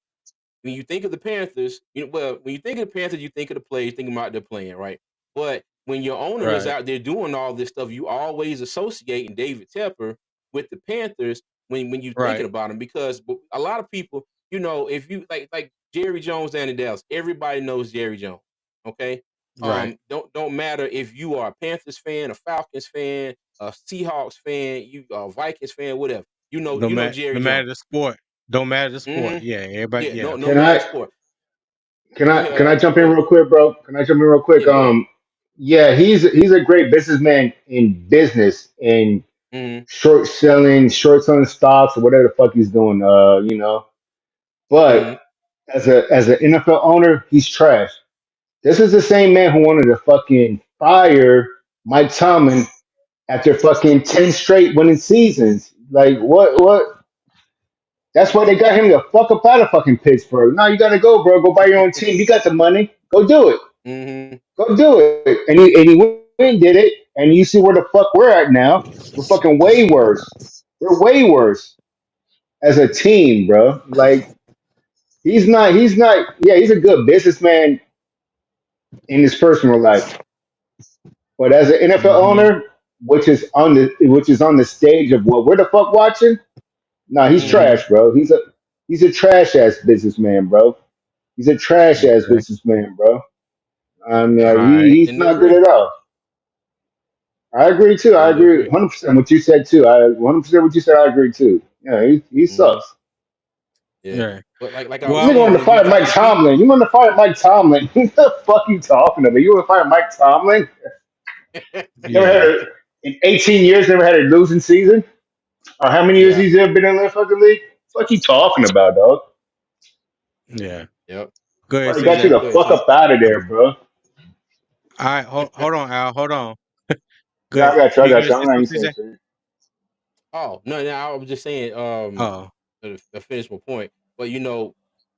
when you think of the Panthers, you know, well, when you think of the Panthers, you think of the players, think about their playing, right? But when your owner is right, out there doing all this stuff, you always associating David Tepper with the Panthers when you thinking right, about him, because a lot of people, you know, if you like Jerry Jones down in Dallas, everybody knows Jerry Jones. Okay. right. Don't matter if you are a Panthers fan, a Falcons fan, a Seahawks fan, you a Vikings fan, whatever. You know No Jerry matter Jones. the sport. Don't matter the sport. Hmm. Yeah, everybody. Yeah, Yeah, no can matter I sport. can Go I ahead, can I Al. jump Go in ahead. real quick, bro? Can I jump in real quick? Yeah, go ahead. Yeah, he's a great businessman in business and Mhm, short selling stocks or whatever the fuck he's doing. But mhm, as an NFL owner, he's trash. This is the same man who wanted to fucking fire Mike Tomlin after fucking 10 straight winning seasons. Like, what? That's why they got him the fuck up out of fucking Pittsburgh. No, you gotta go, bro. Go buy your own team. You got the money. Go do it. mhm, Go do it. And he went and did it. And you see where the fuck we're at now. We're fucking way worse. We're way worse as a team, bro. Like, yeah, he's a good businessman in his personal life. But as an NFL hmm, owner, which is on the stage of what we're the fuck watching, nah, he's mhm. hmm. trash, bro. He's a trash ass businessman, bro. He's a trash ass Okay. businessman, bro. Yeah, All right. He's tend to not good agree. at all. I agree too. I Tend to agree agree. 100% what you said too. I 100% what you said. I agree too. Yeah, he Mhm, sucks. yeah. Yeah. But like I You was Well, nigga saying, want to when you fire got Mike the people, Tomlin. You want to fire Mike Tomlin. What the fuck you talking about? You want to fire Mike Tomlin? Never had yeah, in 18 years. Never had a losing season. Or how many years yeah, he's ever been in the fucking league? What you talking about, dog? yeah. yep. Go ahead, Probably got you CJ. the Go ahead, fuck T. up out of there, bro. All right. Hold on, Al. Hold on. Go Yeah, I ahead. got you. I You got gonna you. I'm say not even something, saying CJ? shit. Oh no, no, I was just saying, Oh, to finish my point. But you know,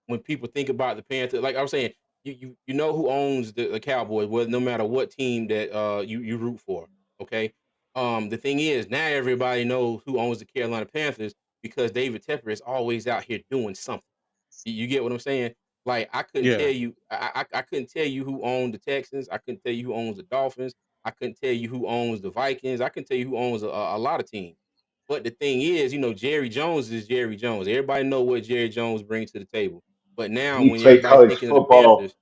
when people think about the Panthers, like I was saying, you know who owns the Cowboys, well, no matter what team that you root for. Okay. The thing is, now everybody knows who owns the Carolina Panthers because David Tepper is always out here doing something. You get what I'm saying? Like I couldn't tell yeah. you, I couldn't tell you who owned the Texans. I couldn't tell you who owns the Dolphins. I couldn't tell you who owns the Vikings. I can tell you who owns a lot of teams. But the thing is, you know, Jerry Jones is Jerry Jones. Everybody know what Jerry Jones brings to the table. But now, He when played everybody's college thinking of the football. Panthers,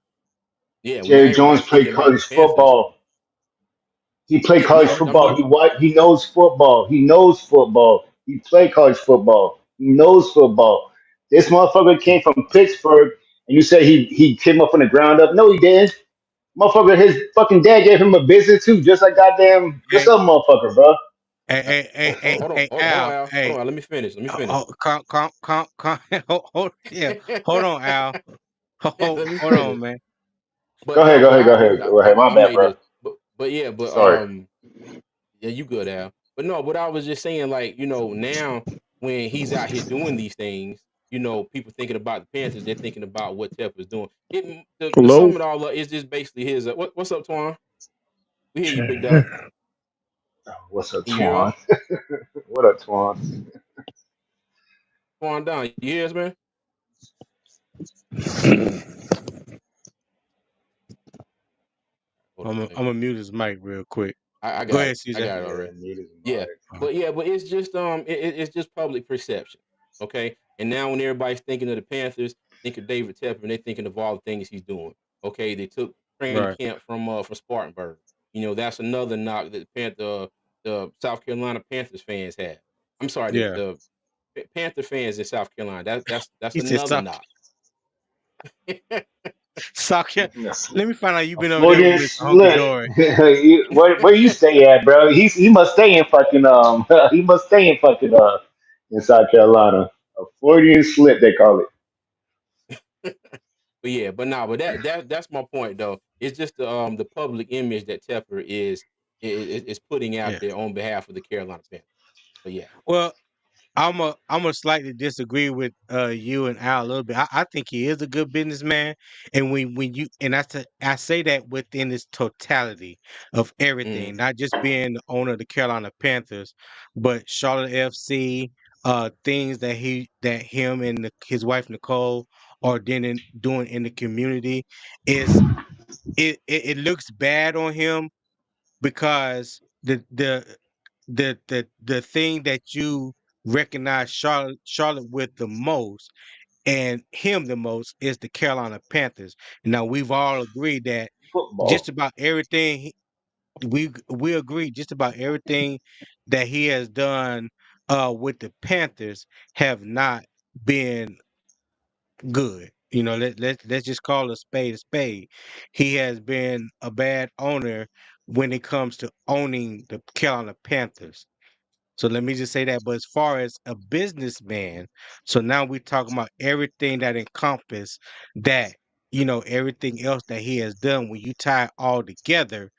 yeah, when now Jerry Jones everybody's played thinking about the college Panthers, football. He played yeah, college no, I'm football. talking. He knows football. He knows football. He played college football. He knows football. This motherfucker came from Pittsburgh, and you say he came up from the ground up. No, he didn't. Motherfucker, his fucking dad gave him a business too, just like goddamn this Hey, other motherfucker, bro. Hold on, Al. Al. Hold Hey, on, Al. Let me finish. Let me finish. yeah. Hold on, Al. Let me Hold finish. on, man. Go But ahead, no, go but ahead, go ahead, go ahead. My you bad, made bro. this. But yeah, but Sorry. yeah, you good, Al. But no, but I was just saying, like, now when he's out here doing these things, people thinking about the Panthers, they're thinking about what Tepper's doing. To Hello. sum it all up, it's just basically his. What's up, Twan? We hear you, big dog. What's up, Can you hear us? Twan? What up, Twan? Twan down. You hear us, man? Hold on, I'm let me. gonna mute his mic real quick. I Go got ahead, it. I CJ. got it Yeah, already. need his Yeah, mic. but it's just it's just public perception, okay. And now when everybody's thinking of the Panthers, think of David Tepper, and they're thinking of all the things he's doing. Okay, they took training Right. camp from Spartanburg. That's another knock that the South Carolina Panthers fans have. I'm sorry, Yeah. the Panther fans in South Carolina. That's He said another sock. knock. Sock. Yes. Let me find out you A been over there with Freudian Mr. Hunky slip. Dory. Where you stay at, bro? He must stay in fucking he must stay in fucking in South Carolina. A Freudian slip they call it. But yeah, but nah, but that's my point though. It's just the public image that Tepper is putting out Yeah. there on behalf of the Carolina Panthers. But yeah, Well, I'm a slightly disagree with you and Al a little bit. I think he is a good businessman, and I say that within its totality of mm, everything, not just being the owner of the Carolina Panthers, but Charlotte FC, things that him and his wife Nicole are doing in the community is it looks bad on him because the thing that you recognize Charlotte with the most and him the most is the Carolina Panthers. Now we've all agreed that just Football. about everything we agree just about everything that he has done with the Panthers have not been good. Let's just call a spade a spade. He has been a bad owner when it comes to owning the Carolina Panthers. So let me just say that. But as far as a businessman, so now we're talking about everything that encompass that, everything else that he has done. When you tie it all together,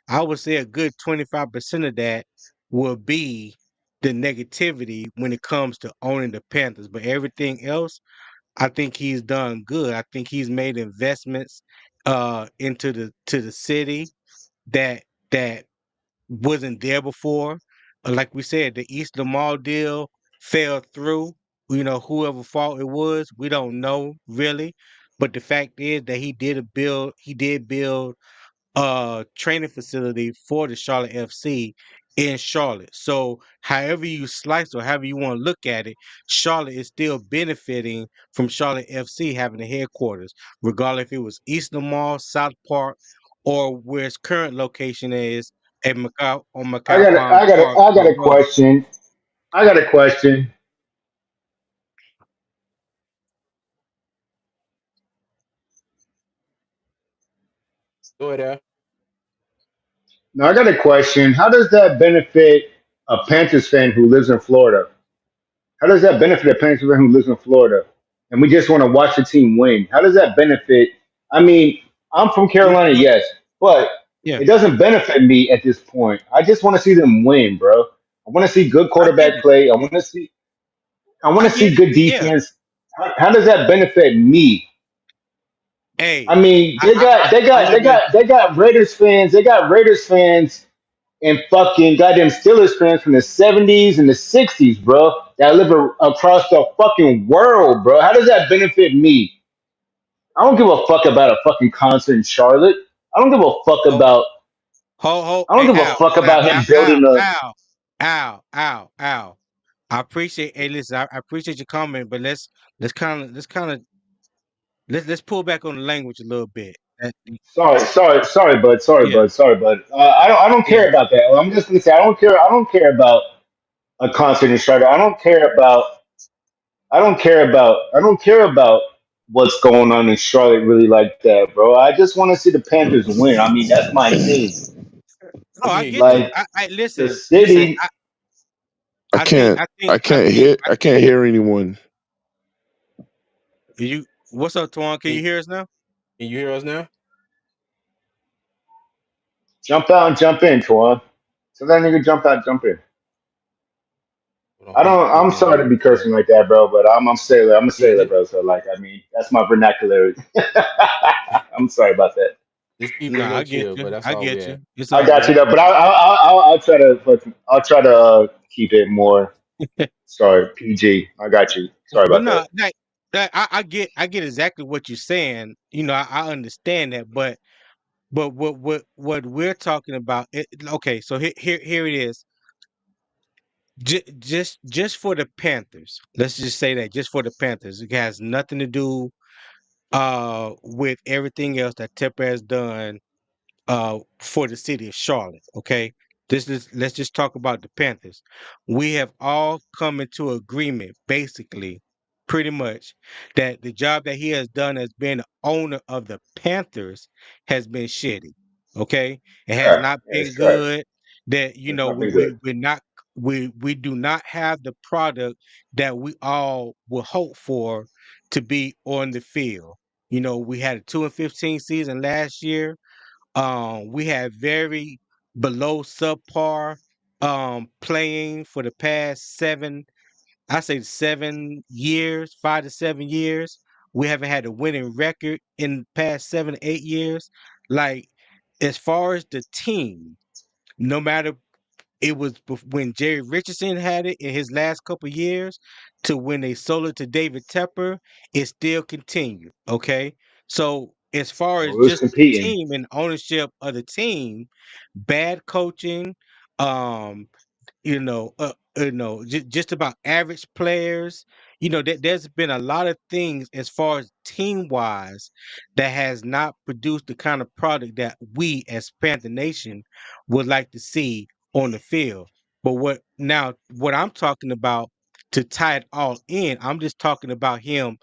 I would say a good 25% of that will be the negativity when it comes to owning the Panthers. But everything else, I think he's done good. I think he's made investments into the city that that wasn't there before. Like we said, the Eastern Mall deal fell through. Whoever fault it was, we don't know really. But the fact is that he did build training facility for the Charlotte FC in Charlotte. So however you slice or however you want to look at it, Charlotte is still benefiting from Charlotte FC having the headquarters, regardless if it was Eastern Mall, South Park, or where its current location is at I Macau got a, Farm I got a, Park I got on a Broad. question. I got a question. go ahead, Al. Now I got a question. How does that benefit a Panthers fan who lives in Florida? How does that benefit a Panthers fan who lives in Florida? And we just want to watch the team win. How does that benefit? I mean, I'm from We, Carolina, we, yes, but yeah, it doesn't benefit me at this point. I just want to see them win, bro. I want to see good I get quarterback it. play. I want to I see get it. good Yeah. defense. How does that benefit me? I Hey, mean, I, I, I I live in. they got Raiders fans. They got Raiders fans and fucking goddamn Steelers fans from the 70s and the 60s, bro. That live across the fucking world, bro. How does that benefit me? I don't give a fuck about a fucking concert in Charlotte. I don't give a fuck Ho about. ho. I don't Hey, give a Al, fuck Al, about Al, him Al, building a. Al, Al, Al, Al. I appreciate. Hey, listen, I appreciate your comment, but let's pull back on the language a little bit. Sorry, Yeah, bud. Sorry, bud. I don't yeah. care about that. I'm just gonna say I don't care. I don't care about a concert in Charlotte. I don't care about. I don't care about. what's going on in Charlotte really like that, bro. I just want to see the Panthers win. I mean, that's my team. Oh, I Yeah, get yeah. you. Like I the listen. city. I can't. I can't hear anyone. You. What's up, Twan? Can Can, you hear us now? can you hear us now? Jump out and jump in, Twan. So that nigga jump out, jump in. Hold on, I he don't. maybe I'm he on sorry to mute. be Yeah, cursing like that, bro. But I'm sailor. I'm a yeah. sailor, bro. So like, I mean, that's my vernacular. I'm sorry about that. Just keep it a Nah, little I get chill, you. but that's I all we get had. you. It's I all got you good. though, but I'll try to I'll try to keep it more. Sorry, PG. I got you. Sorry But about no, that. I get exactly what you're saying. I understand that, but what we're talking about, okay, so here it is. Just for the Panthers. Let's just say that just for the Panthers. It has nothing to do with everything else that Tepper has done for the city of Charlotte. Okay, this is let's just talk about the Panthers. We have all come into agreement, basically, pretty much, that the job that he has done as being the owner of the Panthers has been shitty. Okay, it has Yeah, not yeah, been it's trash. good. That It's not been good. we're not we do not have the product that we all would hope for to be on the field. We had a 2-15 season last year. We had very below subpar playing for the past I say 7 years, 5 to 7 years. We haven't had a winning record in the past 7 to 8 years. Like, as far as the team, no matter it was when Jerry Richardson had it in his last couple years to when they sold it to David Tepper, it still continued. Okay. So as far We as was just the competing. team and ownership of the team, bad coaching, um, just about average players. There's been a lot of things as far as team wise that has not produced the kind of product that we as Panther Nation would like to see on the field. But what I'm talking about to tie it all in, I'm just talking about him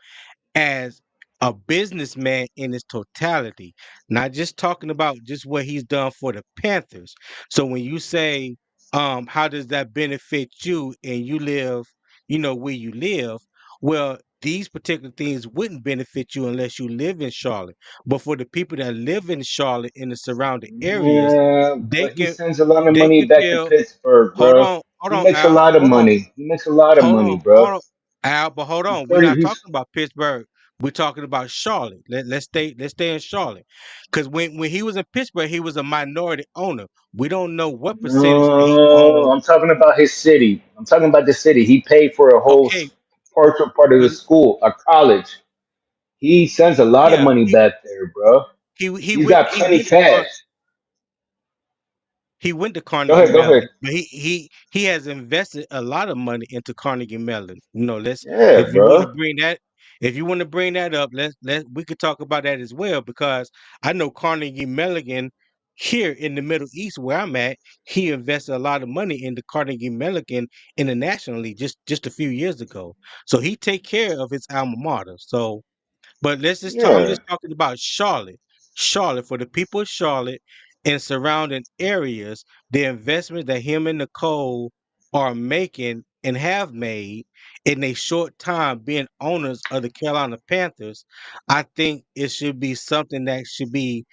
as a businessman in its totality, not just talking about just what he's done for the Panthers. So when you say, how does that benefit you and you live, where you live? Well, these particular things wouldn't benefit you unless you live in Charlotte. But for the people that live in Charlotte in the surrounding areas, Yeah, they but he can sends a lot of they money can back to feel. Pittsburgh, bro. Hold He on, makes a Al. lot of money. He makes a lot of money, bro. Hold on, Al. But hold He's on, we're 30. not He's talking about Pittsburgh. We're talking about Charlotte. Let's stay in Charlotte, because when he was in Pittsburgh, he was a minority owner. We don't know what percentage he no. owned. I'm talking about his city. I'm talking about the city. He paid for a whole Okay, part of the but school, a college. He sends a lot of yeah, money back there, bro. He's got he plenty went to cash. He went to Go Carnegie ahead, go ahead. Mellon, but he has invested a lot of money into Carnegie Mellon. Let's Yeah, if you want to bro. bring that if you want to bring that up, let we could talk about that as well, because I know Carnegie Mellon here in the Middle East where I'm at, he invested a lot of money into Carnegie Mellon internationally just a few years ago. So he take care of his alma mater. So but let's just talk. I'm Yeah. just talking about Charlotte. Charlotte, for the people of Charlotte and surrounding areas, the investment that him and Nicole are making and have made in a short time being owners of the Carolina Panthers, I think it should be something that should be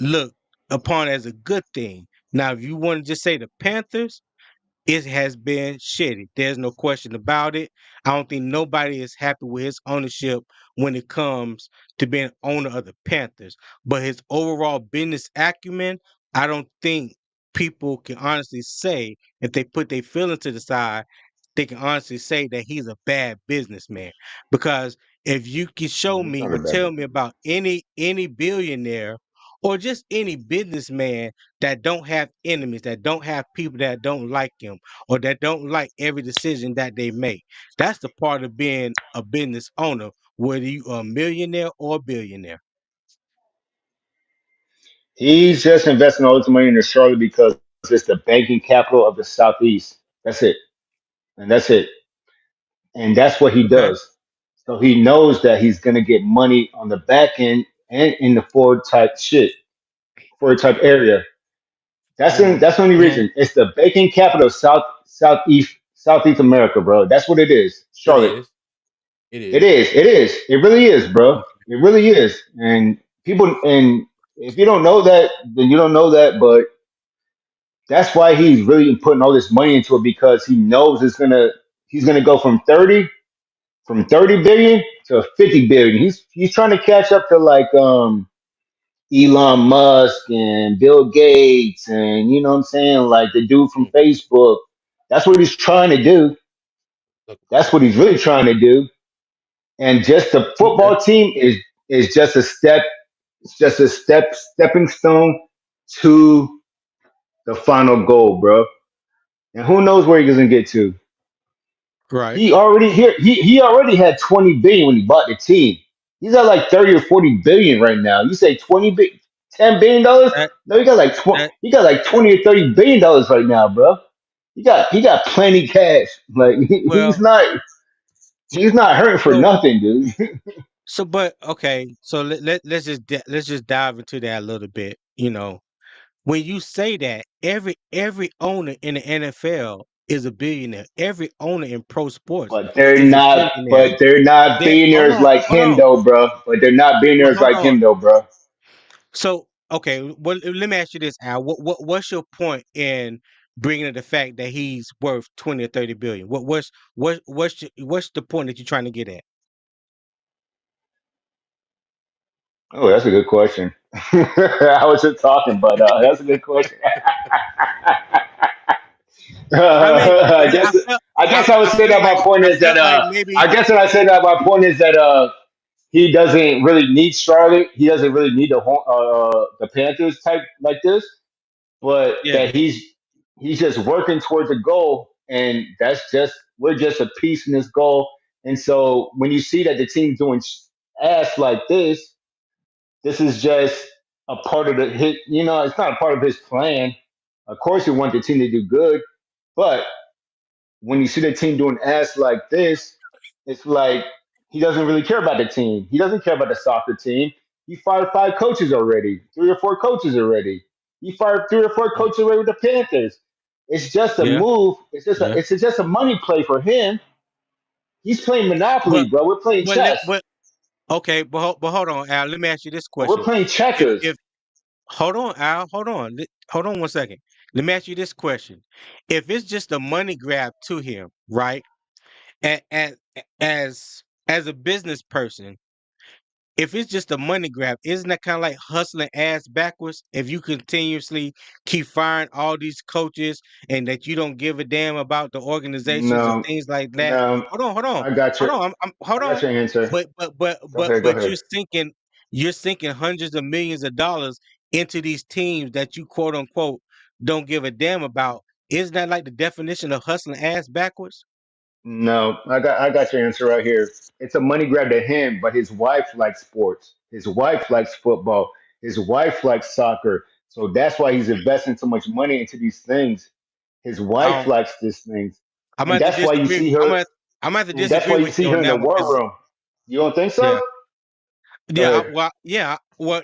looked upon as a good thing. Now, if you want to just say the Panthers, it has been shitty. There's no question about it. I don't think nobody is happy with his ownership when it comes to being owner of the Panthers. But his overall business acumen, I don't think people can honestly say, if they put their feelings to the side, they can honestly say that he's a bad businessman. Because if you can show He's me not a or bad tell me businessman. about any billionaire or just any businessman that don't have enemies, that don't have people that don't like him, or that don't like every decision that they make. That's the part of being a business owner, whether you are a millionaire or a billionaire. He's just investing all his money into Charlotte because it's the banking capital of the Southeast. That's it. And that's it. And that's what he Okay. does. So he knows that he's gonna get money on the back end and in the forward type shit, forward type area. That's the only Man, reason. It's the baking capital of Southeast America, bro. That's what it is. It Charlotte. is. It It is. is. It is. It really is, bro. okay, It really is. And people, and if you don't know that, then you don't know that. But that's why he's really putting all this money into it because he knows he's gonna go from 30 billion to 50 billion. He's trying to catch up to like Elon Musk and Bill Gates and you know what I'm saying, like the dude from Mm. Facebook. That's what he's trying to do. Look, That's what he's really trying to do. And just the okay, football team is just a step. It's just a stepping stone to the final goal, bro. And who knows where he's gonna get to? right. He already had 20 billion when he bought the team. He's at like 30 or 40 billion right now. You say 10 billion dollars? That No, that he got like 20 or 30 billion dollars right now, bro. He got plenty cash. Like well, he's not hurting for so nothing, dude. but okay, so let's just dive into that a little bit. When you say that, every owner in the NFL is a billionaire. Every owner in pro sports But they're is a not. billionaire. But they're not That hold billionaires on, like hold him, on, though, bro. But they're not but billionaires hold like on. him, though, bro. So okay, well, let me ask you this, Al. What's your point in bringing up the fact that he's worth 20 or 30 billion? What's the point that you're trying to get at? Oh, that's a good question. I was just talking, but that's a good question. I mean, I guess I guess I would I say felt that my like point is that I maybe guess when I say that my point is that he doesn't really need Charlotte. He doesn't really need the Panthers type like this, but yeah. that he's just working towards a goal, and that's just we're just a piece in this goal. And so when you see that the team's doing ass like this is just a part of the hit. You know, it's not a part of his plan. Of course, you want the team to do good, but when you see the team doing ass like this, it's like he doesn't really care about the team. He doesn't care about the soccer team. He fired 5 coaches already, 3 or 4 coaches already. He fired 3 or 4 coaches already with the Panthers. It's just a Yeah, move. yeah. It's just a money play for him. He's playing Monopoly, But bro. We're playing chess. but okay, but hold on, Al. Let me ask you this We're question. playing checkers. If hold on, Al, hold on, hold on 1 second. Let me ask you this question: if it's just a money grab to him, right? As as a business person, if it's just a money grab, isn't that kind of like hustling ass backwards? If you continuously keep firing all these coaches and that you don't give a damn about the organizations and No, things like that. no. Hold on, I got hold your on. Hold I got on. your answer. Go ahead. Go But ahead. you're sinking hundreds of millions of dollars into these teams that you quote unquote don't give a damn about. Isn't that like the definition of hustling ass backwards? No, I got your answer right here. It's a money grab to him, but his wife likes sports. His wife likes football. His wife likes soccer. So that's why he's investing so much money into these things. His wife Um, likes these things. I'm And gonna have to that's why you disagree. see her I'm gonna have to and that's disagree why you with see you her on in the that one war because room. You don't think yeah. so? Go ahead. Yeah. Well,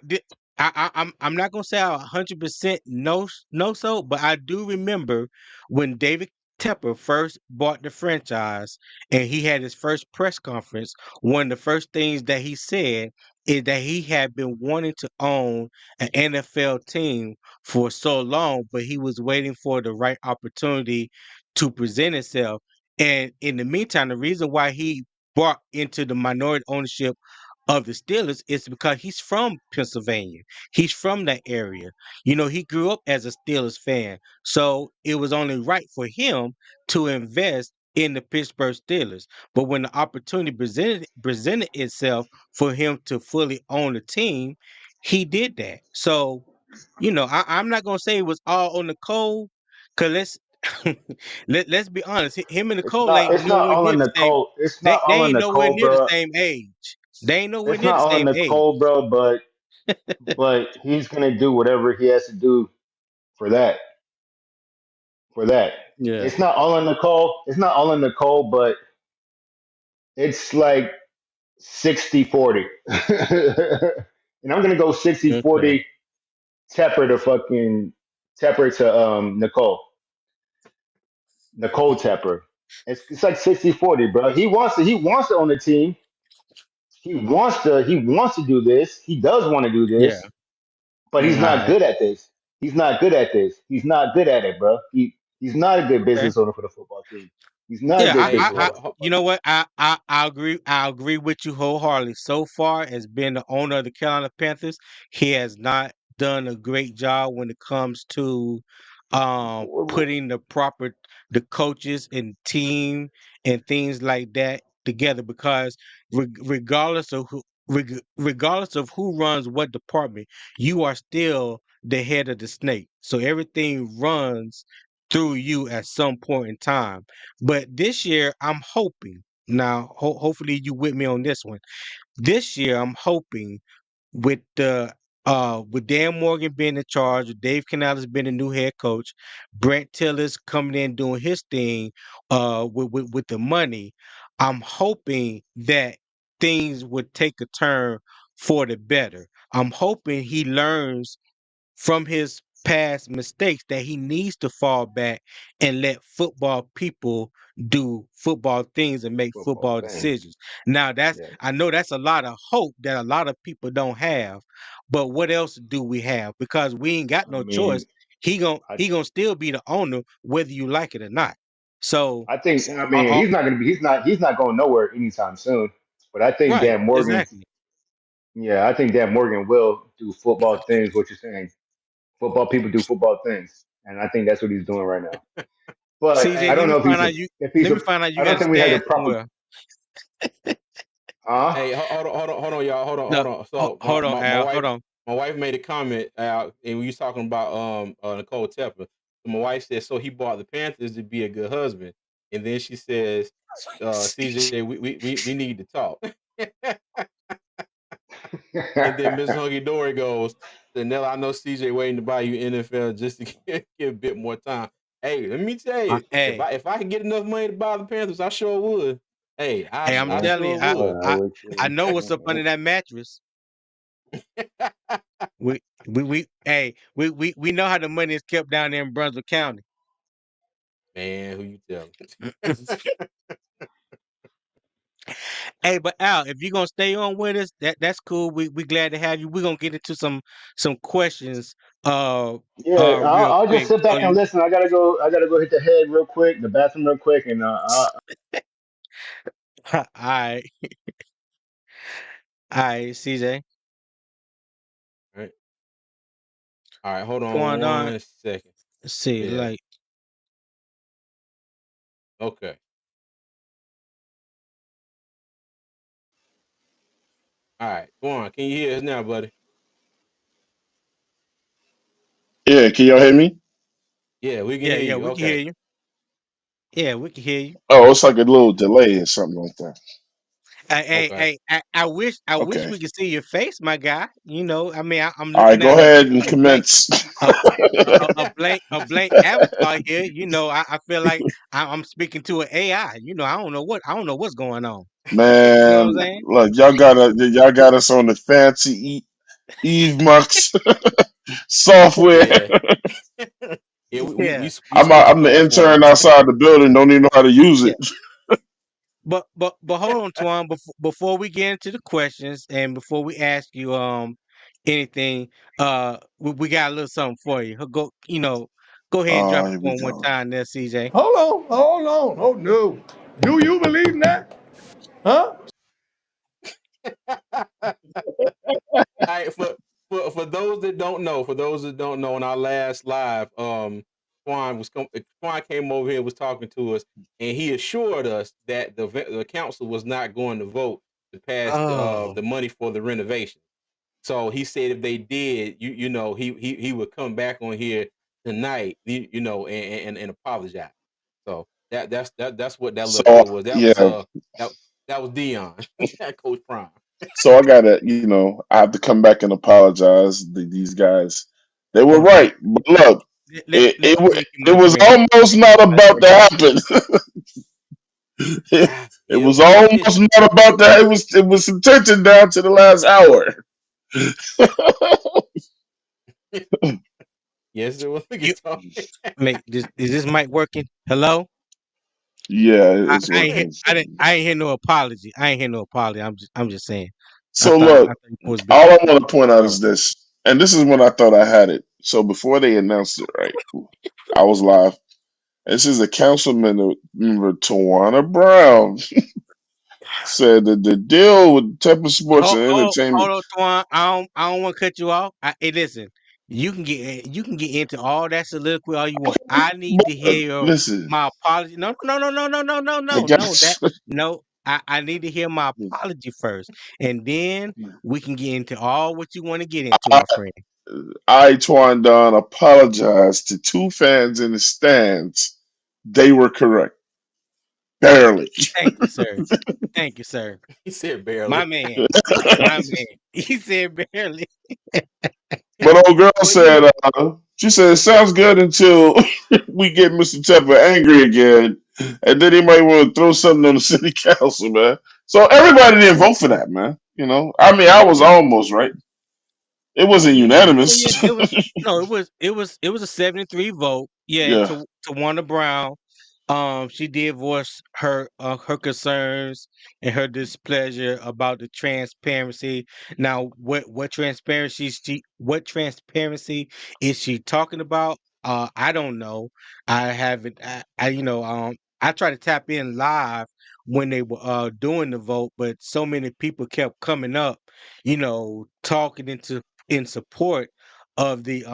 I'm not gonna say I 100% know so, but I do remember when David Tepper first bought the franchise and he had his first press conference. One of the first things that he said is that he had been wanting to own an NFL team for so long, but he was waiting for the right opportunity to present itself. And in the meantime, the reason why he bought into the minority ownership of the Steelers is because he's from Pennsylvania. He's from that area. He grew up as a Steelers fan. So it was only right for him to invest in the Pittsburgh Steelers. But when the opportunity presented itself for him to fully own the team, he did that. So, I'm not gonna say it was all on the Cole, cause let's be honest. Him and Nicole ain't It's not nowhere all near in the the same. cold. It's They not they all in ain't the nowhere cold, near the bro. same age. They ain't nowhere It's near not the all in same the age. cold, bro, but he's gonna do whatever he has to do for that. For that. Yeah. It's not all in the cold. It's not all in the cold, but it's like 60-40. And I'm gonna go 60 Okay. 40 Tepper to fucking Tepper to Nicole Tepper. It's like 60 40, bro. He wants to own the team. He wants to do this. He does want to do Yeah. this, but he's Mm. not Alright. good at this. He's not good at this. He's not good at it, bro. He's not a good Okay. business owner for the football team. He's not a Yeah, good Hey, business I owner. you know what? I agree. I agree with you wholeheartedly. So far, as being the owner of the Carolina Panthers, he has not done a great job when it comes to putting the coaches and team and things like that together. Because regardless of regardless of who runs what department, you are still the head of the snake. So everything runs through you at some point in time. But this year, I'm hoping. Now, hopefully, you with me on this one. This year, I'm hoping with Dan Morgan being in charge, with Dave Canales being the new head coach, Brent Tillis coming in doing his thing, with the money. I'm hoping that things would take a turn for the better. I'm hoping he learns from his past mistakes that he needs to fall back and let football people do football things and make Football football thing. decisions. Now Yeah. I know that's a lot of hope that a lot of people don't have, but what else do we have? Because we ain't got I no choice. mean, I He gonna still be the owner whether you like it or not. So, I think I mean uh, he's not going nowhere anytime soon. But I think right, Dan Morgan, exactly. yeah, I think Dan Morgan will do football things. What you're saying, football people do football things, and I think that's what he's doing right now. But CJ, I Hey, don't know if he's let a. me find out you I got don't to think we had the stand proper. somewhere. Huh? hey, hold on, y'all, No, hold on. So hold on, my Al. wife, Hold on. made a comment out, and we was talking about Nicole Tepper. So my wife said, so he bought the Panthers to be a good husband, and then she says, CJ, we need to talk. And then Miss Hunky Dory goes, Nella, I know CJ waiting to buy you NFL just to get a bit more time. Hey, let me tell you, Hey, if I could get enough money to buy the Panthers, I sure would. Hey, hey, I'm I Yeah. telling you, sure would. Well, I would I too. know what's up under that mattress. We know how the money is kept down there in Brunswick County. Man, who you telling? Hey, but Al, if you're gonna stay on with us, that's cool. We glad to have you. We're gonna get into some questions Yeah, real I'll just quick. sit So back and you listen. I gotta go. I gotta go hit the head real quick, the bathroom real quick, and all right, CJ. Right. All right, hold on Going on. one second. Let's see, Yeah. like Okay. All right. Go on. Can you hear us now, buddy? Yeah, can y'all hear me? Yeah, we can yeah, hear yeah, you. we can hear Okay. you. Yeah, we can hear you. Oh, it's like a little delay or something like that. Okay. I wish Okay. we could see your face, my guy. You know, I mean, I'm All right, looking go at ahead and a blank commence. a, a blank avatar here. You know, I feel like I'm speaking to an AI. You know, I don't know what's going on. You know what I'm Man, saying? look, y'all got us on the fancy Eve Mux software. Yeah. Yeah, Yeah, we switched I'm it the up for intern you. outside the building, don't even know how to use yeah. it. But hold on, Twan. Before we get into the questions and before we ask you anything, we got a little something for you. Go, go ahead and drop Oh, it here we one go. time there, CJ. Hold on, hold on. Oh no. Do you believe in that? Huh? All right, for those that don't know, on our last live, Quan came over here and was talking to us, and he assured us that the council was not going to vote to pass Oh, the money for the renovation. So he said if they did, he would come back on here tonight, and apologize. So that's what that little So clip was. That was yeah, that that was Dion, Coach Prime. so I gotta, I have to come back and apologize. These guys, they were okay. right, but look, Let me make him it was moderate. almost not about to happen. It, it Yeah, was we pitched. almost not about that. It was some tension down to the last hour. Yes, it was the You guitar. make this is this mic working? Hello? Yeah, I, it's I ain't hear working. I ain't hear no apology. I ain't hear no apology. I'm just saying. So look, I thought you supposed to be all I want to point out oh. is this, and this is when I thought I had it. So before they announced it, right, I was live. This is a councilman member, Tawana Brown, said that the deal with Tepper Sports and Hold Entertainment. on, Twan. I don't want to cut you off. Hey, listen. You can get into all that soliloquy all you want. I need to But hear listen, my apology. I No. guess No. I need to hear my apology first, and then we can get into all what you want to get into, I, my friend. Twan Don, apologized to two fans in the stands. They were correct, barely. Thank you, sir. Thank you, sir. He said My barely. man. My man. He said barely. But old girl But said, she said, it sounds good until we get Mr. Tepper angry again. And then he might want to throw something on the city council, man. So everybody didn't vote for that, man. I mean, I was Yeah, almost right. It wasn't yeah. Oh unanimous. yeah, it was no, it was a 73 vote. Yeah, Yeah. to Warner Brown. She did voice her concerns and her displeasure about the transparency. Now, what transparency is she talking about? I don't know. I haven't. I tried to tap in live when they were doing the vote, but so many people kept coming up, talking in support of the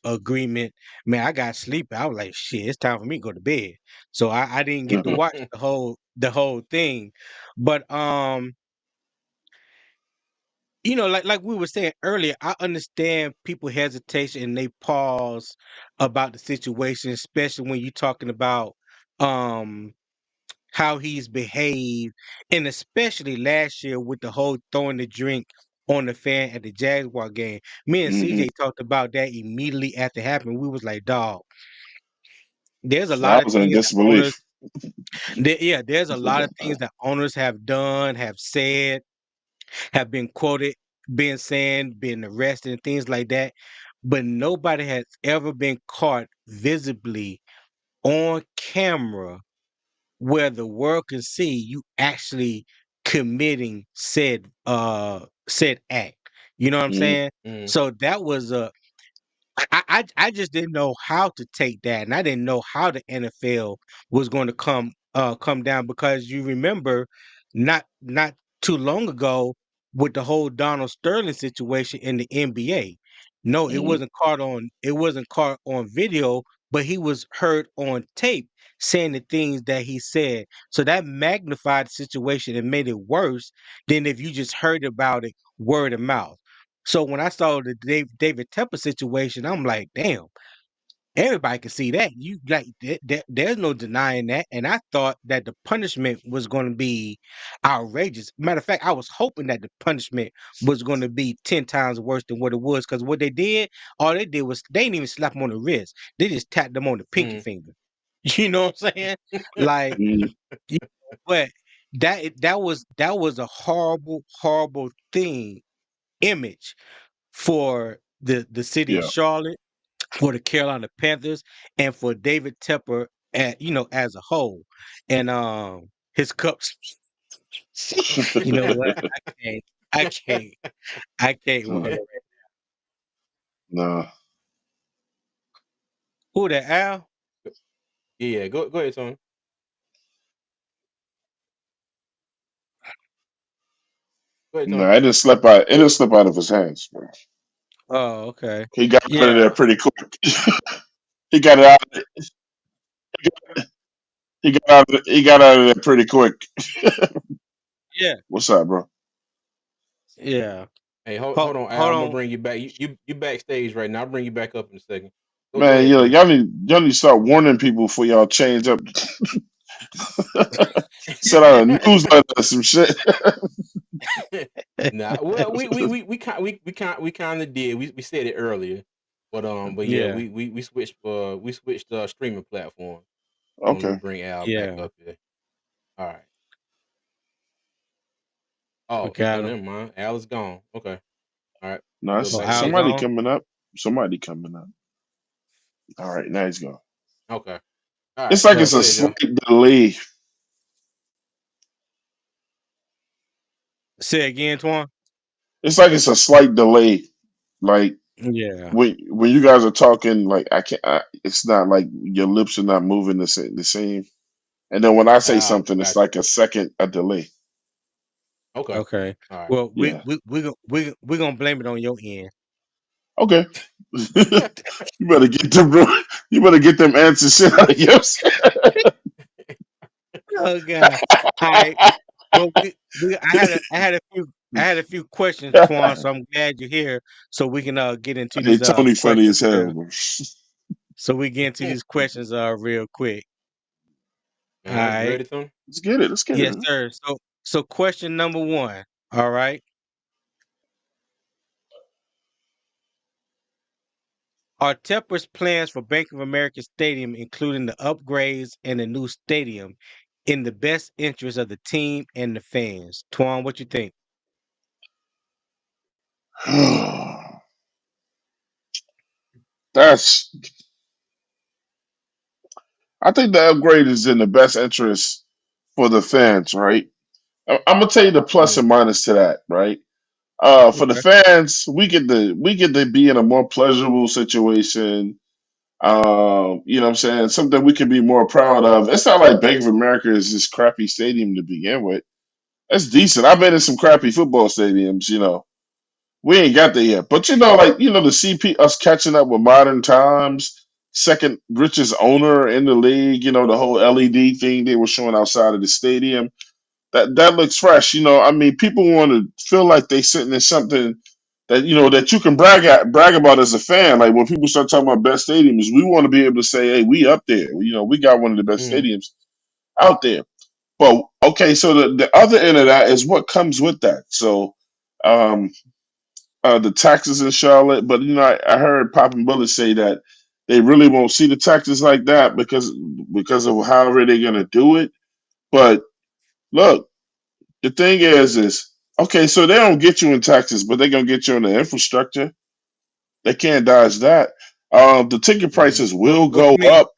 agreement. Man, I got sleepy. I was like, shit, it's time for me to go to bed. So I didn't get to watch the whole thing. But like we were saying earlier, I understand people hesitation and they pause about the situation, especially when you're talking about um how he's behaved, and especially last year with the whole throwing the drink on the fan at the Jaguar game. Me and Hmm. CJ talked about that immediately after it happened. We was like, dog, there's a So lot I of was in things that owners, disbelief. there's a lot of things that owners have done, have said, have been quoted, been saying, been arrested, and things like that. But nobody has ever been caught visibly on camera where the world can see you actually committing said act. You know what I'm Hmm. saying? Mm. So that was I just didn't know how to take that, and I didn't know how the NFL was going to come down, because you remember not too long ago with the whole Donald Sterling situation in the NBA. No, Hmm. it wasn't caught on video, but he was heard on tape saying the things that he said. So that magnified the situation and made it worse than if you just heard about it word of mouth. So when I saw the David Tepper situation, I'm like, damn, everybody can see that. You like, there's no denying that. And I thought that the punishment was going to be outrageous. Matter of fact, I was hoping that the punishment was going to be 10 times worse than what it was, because what they did, all they did was they didn't even slap him on the wrist. They just tapped them on the pinky Mm. finger. You know what I'm saying? Like, Hmm. you but that was a horrible, horrible thing, image for the city of Yeah. Charlotte, for the Carolina Panthers, and for David Tepper, as a whole. And his cups. You know what? Can't. I can't. I can't with her. Nah. Who the Al? Yeah, go ahead, Tony. Go ahead, Tony. Nah, it didn't slip out. It didn't slip out of his hands, bro. Oh, okay. He got out of Yeah, there pretty quick. He got it out. He got out of there pretty quick. yeah, What's up, bro? yeah. Hey, hold Hold, on, Al. hold I'm gonna on. bring you back. You backstage right now. I'll bring you back up in a second. Go Man, ahead, Tony. y'all need to start warning people before y'all change up. Set out a newsletter or some shit. Nah, well, we kind of did. We said it earlier, but yeah, Yeah, we switched streaming platform when we Okay. bring Al back yeah. up here. All right. Oh, We got him. never mind. Al is gone. Okay. All right. No, Go Oh, back to Al David. somebody gone. coming up. Somebody coming up. All right, now he's gone. Okay. All It's right. like So it's Go a ahead, Joe. slight delay. say again, Twan. It's like it's a slight delay. Like Yeah. when you guys are talking, like I can't. It's not like your lips are not moving the same. And then when I say Ah, something, it's got you. like a second a delay. Okay. Okay. All right. Well, we Yeah. we we gon- we gonna blame it on your end. Okay. You better get them. You better get them answers shit out of yours. Oh God. All right. Well, I had a few questions, Twan. So I'm glad you're here, so we can get into Hey, these Tony, funny questions as hell. real. Man. So we get into these questions real quick. All All right. You right. ready, Tony? Let's get it. Let's get it. Yes, Man. sir. So question number one. All right. Are Tepper's plans for Bank of America Stadium, including the upgrades and the new stadium, in the best interest of the team and the fans? Twan, what you think? That's. I think the upgrade is in the best interest for the fans, right? I'm gonna tell you the plus Mm, and minus to that, right? For the okay. fans, we get to be in a more pleasurable situation. You know what I'm saying? Something we can be more proud of. It's not like Bank of America is this crappy stadium to begin with. That's decent. I've been in some crappy football stadiums, you know. We ain't got there yet. But like, the CP us catching up with modern times, second richest owner in the league, the whole LED thing they were showing outside of the stadium. That looks fresh. I mean, people want to feel like they sitting in something that you can brag about as a fan. Like when people start talking about best stadiums, we want to be able to say, "Hey, we up there. We got one of the best Mm-hmm. stadiums out there." But okay, so the other end of that is what comes with that. So, um, the taxes in Charlotte, but I heard Pop and Bullet say that they really won't see the taxes like that because of however they're gonna do it. But look, the thing is okay, so they don't get you in taxes, but they're gonna get you in the infrastructure. They can't dodge that. The ticket Mm-hmm. prices What will what go you mean? up.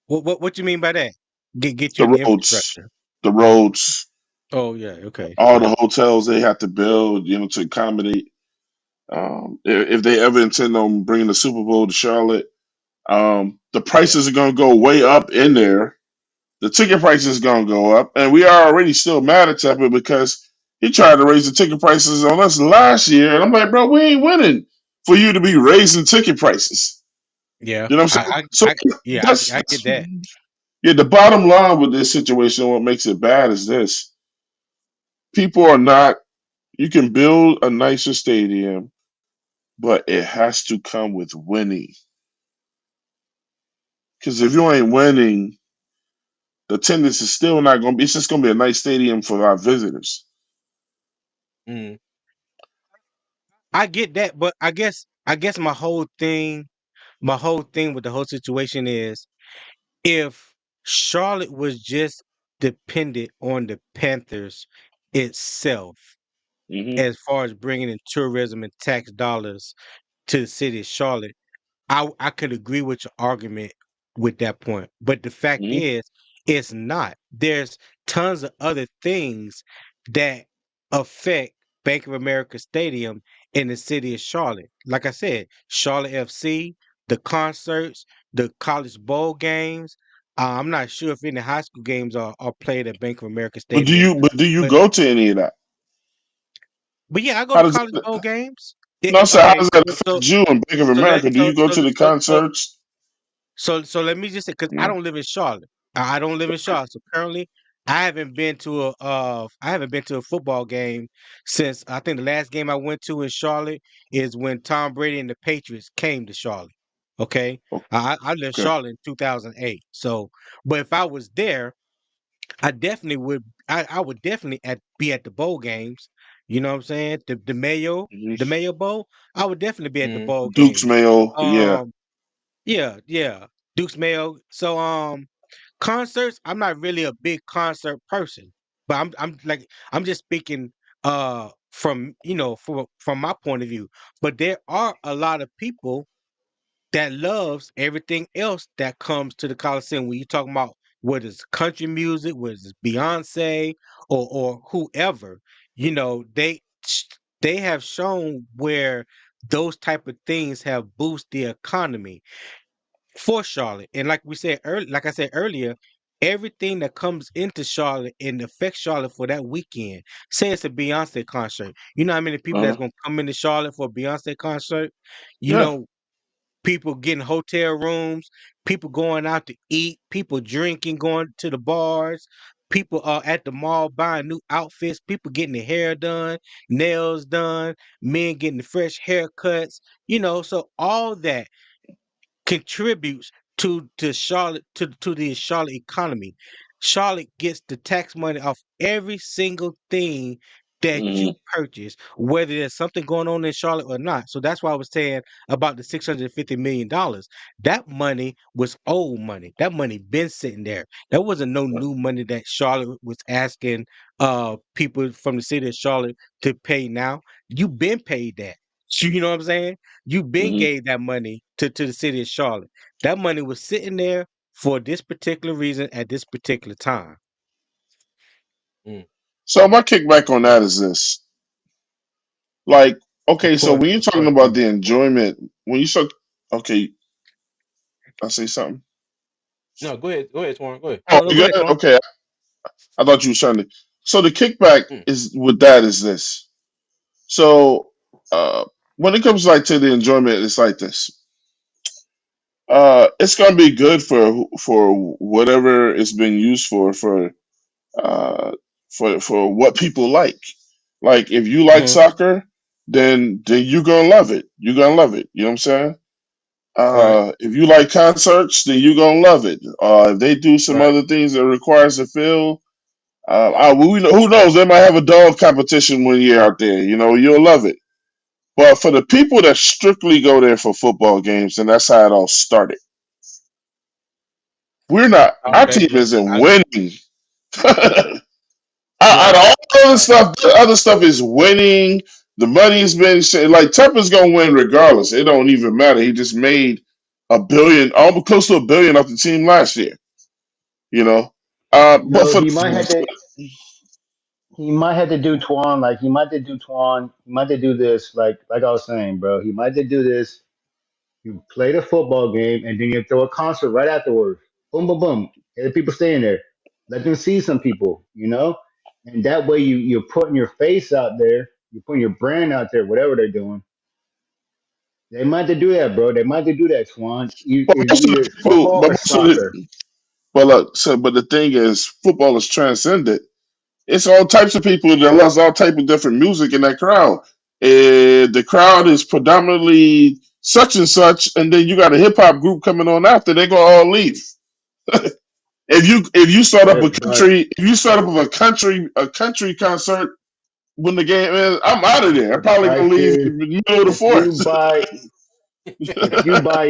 What you mean by that? Get you The in the roads, infrastructure. the roads, Oh yeah. Okay. all Yeah. the hotels they have to build, to accommodate. If they ever intend on bringing the Super Bowl to Charlotte, the Yeah. prices are gonna go way up in there. The ticket prices is gonna go up, and we are already still mad at Tepper because he tried to raise the ticket prices on us last year, and I'm like, bro, we ain't winning for you to be raising ticket prices. Yeah. You know what I'm saying? So I that's get that. yeah. The bottom line with this situation, what makes it bad is this: people are not. You can build a nicer stadium, but it has to come with winning. Because if you ain't winning, the attendance is still not going to be. It's just going to be a nice stadium for our visitors. Mm-hmm. I get that, but I guess my whole thing with the whole situation is if Charlotte was just dependent on the Panthers itself Hmm. as far as bringing in tourism and tax dollars to the city of Charlotte, I could agree with your argument with that point. But the fact Hmm. is, it's not. There's tons of other things that affect Bank of America Stadium in the city of Charlotte. Like I said, Charlotte FC, the concerts, the college bowl games. I'm not sure if any high school games are played at Bank of America But do Stadium, you? But do you but go to any of that? yeah, I go How to does college bowl that? games. No, so how Okay, does that so affect you in Bank of so let America? Do you go to the concerts? so let me just say, because I No. don't live in Charlotte. I don't live in Charlotte. So currently, I haven't been to a football game since I think the last game I went to in Charlotte is when Tom Brady and the Patriots came to Charlotte. Okay, I left Okay. Charlotte in 2008. So, but if I was there, I definitely would. I would definitely be at the bowl games. You know what I'm saying? The Mhm. Mayo Bowl. I would definitely be at the Mm-hmm. bowl Duke's games. Mayo. Yeah. Um, yeah, yeah. Duke's Mayo. So concerts, I'm not really a big concert person, but I'm just speaking from from my point of view. But there are a lot of people that loves everything else that comes to the Coliseum. When you talking about whether it's country music, whether it's Beyonce or whoever, you know, they have shown where those type of things have boosted the economy for Charlotte. And like I said earlier, everything that comes into Charlotte and affects Charlotte for that weekend. Say it's a Beyonce concert. You know how many people that's Uh-huh. gonna come into Charlotte for a Beyonce concert? You Yeah. know, people getting hotel rooms, people going out to eat, people drinking, going to the bars, people are at the mall buying new outfits, people getting their hair done, nails done, men getting the fresh haircuts, so all that contributes to Charlotte to the Charlotte economy. Charlotte gets the tax money off every single thing that Hmm. you purchase, whether there's something going on in Charlotte or not. So that's why I was saying about the $650 million. That money was old money. That money been sitting there. That wasn't no new money that Charlotte was asking people from the city of Charlotte to pay now. You been paid that. You know what I'm saying? You been Hmm. gave that money to the city of Charlotte. That money was sitting there for this particular reason at this particular time. Mm. So my kickback on that is this. Like, okay, so when you're Of talking course, about the enjoyment, when you start, okay, I say something. No, go ahead, Twan. Go ahead. Oh, no, no, you go got ahead, it? Twan. Okay. I thought you were trying to. So the kickback Mm. is with that is this. So when it comes like to the enjoyment, it's like this. It's gonna be good for whatever it's been used uh for what people like. Like if you like Hmm. soccer, then you're gonna love it. You're gonna love it. You know what I'm saying? Right, If you like concerts, then you're gonna love it. If they do some right. other things that requires a fill, who knows? They might have a dog competition one year out there. You know, you'll love it. But for the people that strictly go there for football games, and that's how it all started. We're not. Our Okay. team isn't I, winning. Out of right, all the other right, stuff, the other stuff is winning. The money's been like Tepper's gonna win regardless. It don't even matter. He just made a billion, almost close to a billion off the team last year. You know, but No, for he might have to. He might have to do Twan like he might have to do Twan. He might have to do this like I was saying, bro. He might have to do this. You play the football game and then you throw a concert right afterwards. Boom, boom, boom. Get the people staying there. Let them see some people, and that way you're putting your face out there. You're putting your brand out there. Whatever they're doing, they might have to do that, bro. They might have to do that, Twan. but most of Either the it's people, football but or most of the, soccer. but look, so but the thing is, football is transcended. It's all types of people that loves all type of different music in that crowd. The crowd is predominantly such and such, and then you got a hip hop group coming on after. They're gonna all leave. If you start up Yeah, a but country, if you start up a country concert when the game is, I'm out of there. I'm the probably gonna fact leave is, in the middle of the if you fourth. buy if you buy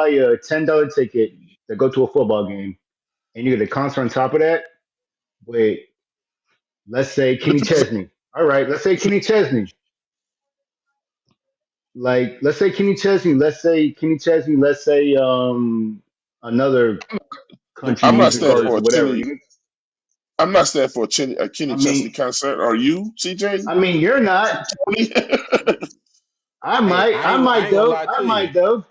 a $10 ticket to go to a football game and you get a concert on top of that, wait, let's say Kenny Chesney. All right, let's say Kenny Chesney. Like let's say let's say another country I'm not music standing artist for or a whatever. Kenny. I'm not standing for a I Kenny Chesney mean concert. Are you, CJ? I mean you're not. Tony? I Hey, might. I I might ain't gonna though. lie I to you. might though.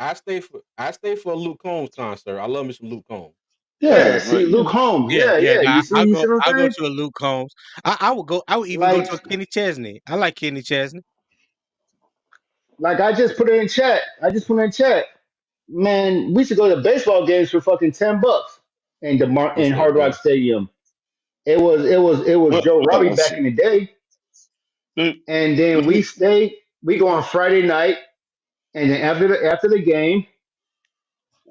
I stay for a Luke Combs concert. I love me some Luke Combs. Yeah, Yeah, see but Luke Holmes. yeah, Yeah, yeah. yeah. Nah, You see what I'm I'll go saying? to a Luke Combs. I would go. I would even go Like to a Kenny Chesney. I like Kenny Chesney. like I just put it in chat. I just put it in chat. Man, we should go to baseball games for fucking $10 You in say Hard Rock what? Stadium. It was Joe Robbie well, back in the day, let and then we me, stayed. We go on Friday night, and then after the game,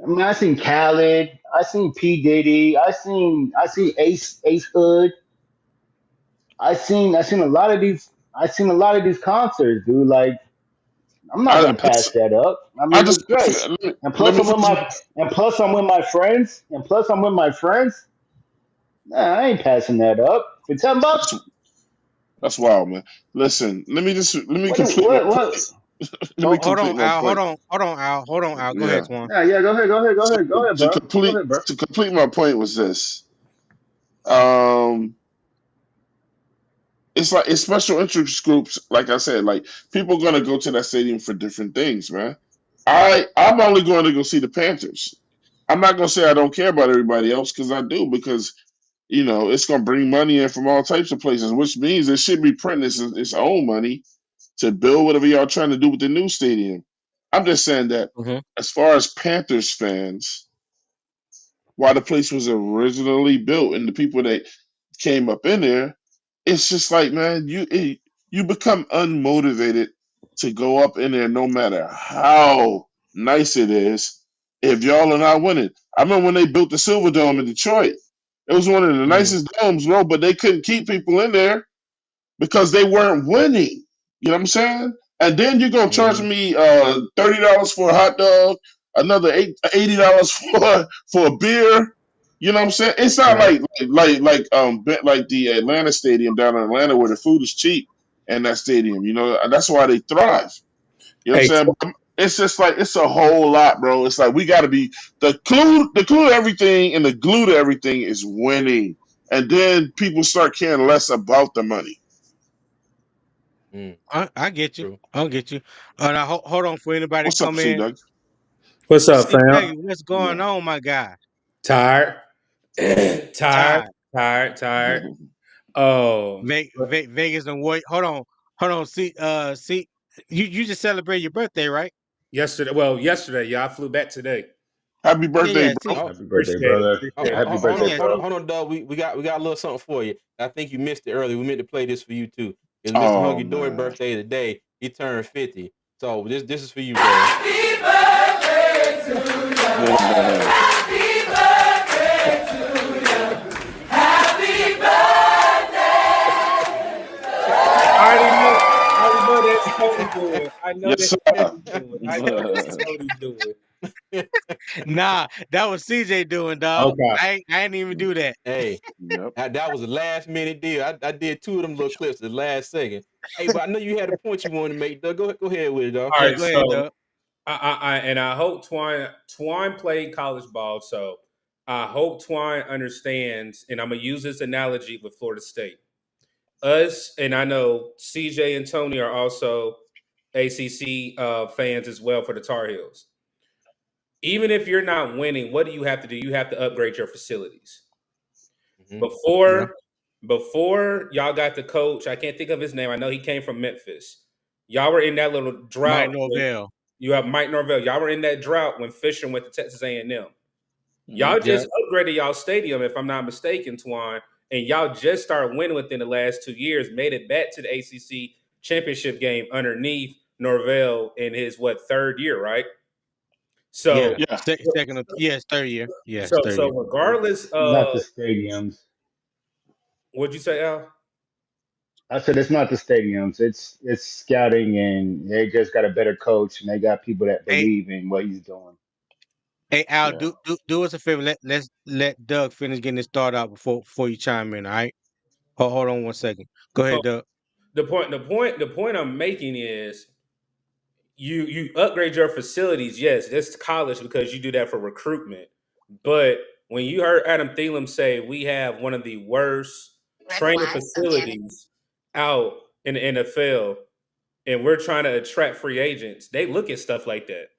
I mean, I seen Khaled, I seen P Diddy, I seen Ace Hood, I seen a lot of these concerts, dude. Like I'm not I, gonna pass that up. I I mean, just it's great. And let plus, me I'm with finish. my friends. And plus, I'm with my friends. Nah, I ain't passing that up for $10. That's, that's wild, man. Listen, let me What? complete my What? let me Hold complete on, my Al. point. Hold on, Al. Go Yeah. ahead, Twan. Nah, yeah. Go ahead. Go ahead. Go So ahead. Go ahead, bro. Go ahead, bro. to complete my point was this. Um, it's like it's special interest groups. Like I said, like people are gonna go to that stadium for different things, man. I'm only going to go see the Panthers. I'm not gonna say I don't care about everybody else because I do because it's gonna bring money in from all types of places, which means it should be printing its own money to build whatever y'all trying to do with the new stadium. I'm just saying that Hmm. as far as Panthers fans, why the place was originally built and the people that came up in there, it's just like, man, you become unmotivated to go up in there no matter how nice it is if y'all are not winning. I remember when they built the Silver Dome in Detroit. It was one of the Hmm. nicest domes, bro, but they couldn't keep people in there because they weren't winning. You know what I'm saying? And then you're gonna charge Mm-hmm. me $30 for a hot dog, another $80 for a beer. You know what I'm saying? It's not Right. like the Atlanta Stadium down in Atlanta where the food is cheap and that stadium. That's why they thrive. You know what Hey, I'm saying? But it's just like it's a whole lot, bro. It's like we got to be the clue to everything and the glue to everything is winning, and then people start caring less about the money. Mm, I get you. true. I'll get you. Now, hold on for anybody What's up, come C in. Doug? what's up, See, fam? Vegas, what's going Yeah. on, my guy? Tired, tired, Tired. tired. Oh, Vegas and wait. Hold on. See, you just celebrated your birthday, right? yesterday. Well, yesterday, yeah, I flew back today. Happy Yeah, birthday, yeah. bro. See, Oh, Happy birthday, Appreciate it. brother. Appreciate oh, it. Happy hold birthday, on, yeah. hold on, bro. hold on, Doug. We got a little something for you. I think you missed it earlier. We meant to play this for you too. It's Mr. Oh Hunky Dory man. birthday today. He turned 50. So this is for you, brother. I already know. I already know that's Cody doing. I know Yes, that's sir. Cody doing. I know that's Cody doing. Nah, that was CJ doing, dog. Okay. I ain't even do that. Hey, Yep. that was a last minute deal. I did two of them little clips at the last second. Hey, but I know you had a point you wanted to make, Doug. Go ahead with it, dog. All Yeah, right. go ahead, So Doug. I hope Twine played college ball. So I hope Twine understands. And I'm gonna use this analogy with Florida State. Us and I know CJ and Tony are also ACC fans as well for the Tar Heels. Even if you're not winning, what do you have to do? You have to upgrade your facilities. Hmm. Yeah, Before y'all got the coach, I can't think of his name. I know he came from Memphis. Y'all were in that little Mike drought. Norvell. You have Mike Norvell. Y'all were in that drought when Fisher went to Texas A&M. Mhm. Y'all Yeah, just upgraded y'all stadium, if I'm not mistaken, Twan, and y'all just started winning within the last 2 years. Made it back to the ACC championship game underneath Norvell in his third year, right? yeah. So, Yeah. Second, yes, third year. Yes, so, third so year. regardless It's not of the stadiums. what'd you say, Al? I said it's not the stadiums. It's scouting, and they just got a better coach, and they got people that Hey, believe in what he's doing. hey, Al, Yeah. do us a favor. Let's let Doug finish getting his thought out before you chime in. All right. Hold on 1 second. Go ahead, Doug. The point I'm making is you upgrade your facilities. Yes, that's college because you do that for recruitment. But when you heard Adam Thielen say we have one of the worst training facilities out in the NFL, and we're trying to attract free agents, they look at stuff like that.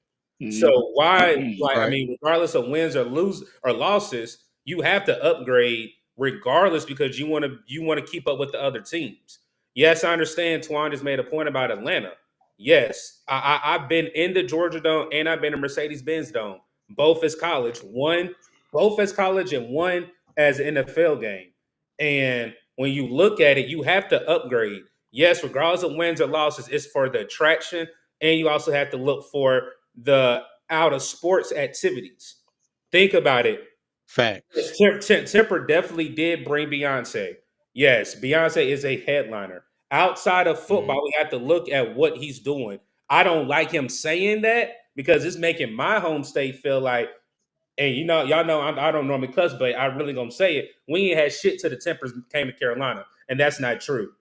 So Mhm. why, like, I Right. mean, regardless of wins or losses, you have to upgrade regardless because you want to keep up with the other teams. Yes, I understand. Twan just made a point about Atlanta. Yes, I've been in the Georgia Dome and I've been in Mercedes Benz Dome, both as college. Both as college and one as an NFL game. And when you look at it, you have to upgrade. Yes, regardless of wins or losses, it's for the attraction, and you also have to look for the out of sports activities. Think about it. Facts. Temper definitely did bring Beyonce. Yes, Beyonce is a headliner. Outside of Hmm. football, we have to look at what he's doing. I don't like him saying that because it's making my home state feel like, and y'all know I don't normally cuss, but I really gonna say it. We ain't had shit till the Tempers came to Carolina, and that's not true.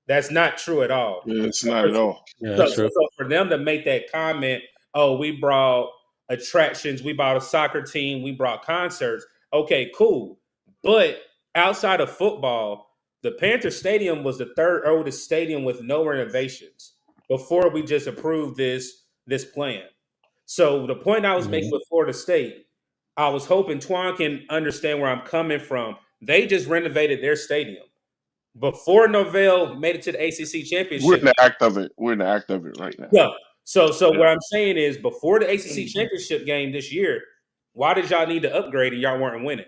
That's not true at all. Yeah, it's not at all. Yeah, So, that's so, true. so for them to make that comment, oh, we brought attractions, we brought a soccer team, we brought concerts. Okay, cool. But outside of football, the Panther Stadium was the third oldest stadium with no renovations before we just approved this plan. So the point I was making Mhm. with Florida State, I was hoping Twan can understand where I'm coming from. They just renovated their stadium before Norvell made it to the ACC We're in championship. the act of it. We're in the act of it right now. Yeah. So Yeah. what I'm saying is, before the ACC championship game this year, why did y'all need to upgrade and y'all weren't winning?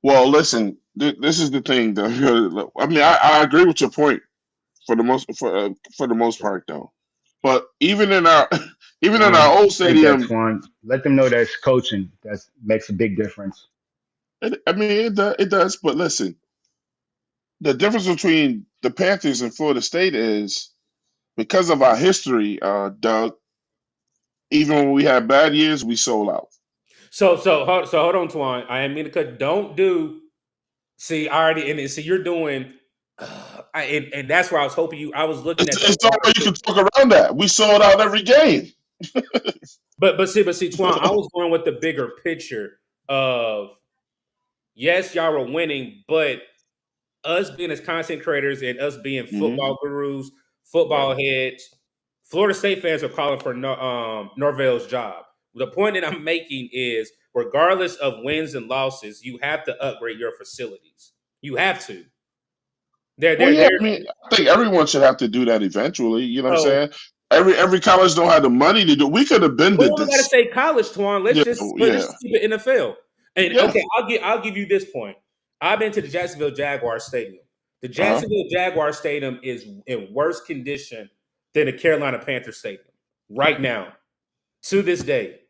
Well, listen, this is the thing. Though. I mean, I agree with your point for the most part, though. But even in our even in Twan, our old take that, stadium, Twan. Let them know that's coaching. That makes a big difference. I mean, it does. But listen, the difference between the Panthers and Florida State is because of our history, Doug. Even when we had bad years, we sold out. So hold on, Twan. I am mean to cut. Don't do. See, I already and see you're doing. And that's where I was hoping you. I was looking at the It's no way you broader. can talk around that. We sold out every game. But see, Twan. I was going with the bigger picture of yes, y'all were winning, but us being as content creators and us being Hmm. football gurus, Right. football heads, Florida State fans are calling for Norvell's job. The point that I'm making is, regardless of wins and losses, you have to upgrade your facilities. You have to. They're Well, they're yeah. they're I mean, I think everyone should have to do that eventually. You know what I'm so saying? Every college don't have the money to do. We could have been we did only got to this. say college, Twan. Let's Yeah. just let's Yeah. just keep it NFL. And Yeah. okay, I'll give you this point. I've been to the Jacksonville Jaguar Stadium. The Uh huh. Jacksonville Jaguar Stadium is in worse condition than the Carolina Panthers Stadium right now, to this day.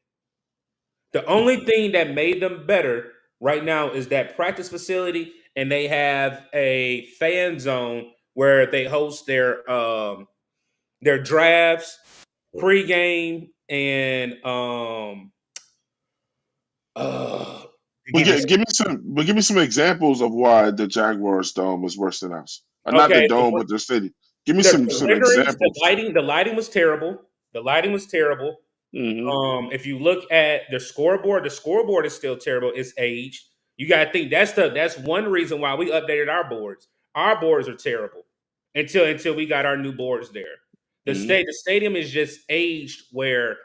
The only thing that made them better right now is that practice facility, and they have a fan zone where they host their drafts, pregame, and uh, They give you Give me some examples of why the Jaguars dome is worse than us. Not the okay. dome, but the stadium. Give me The some renderings, examples. the lighting was terrible. The lighting was terrible. Hmm. If you look at the scoreboard is still terrible. It's aged. You got to think that's one reason why we updated our boards. Our boards are terrible until we got our new boards there. Hmm. The stadium is just aged where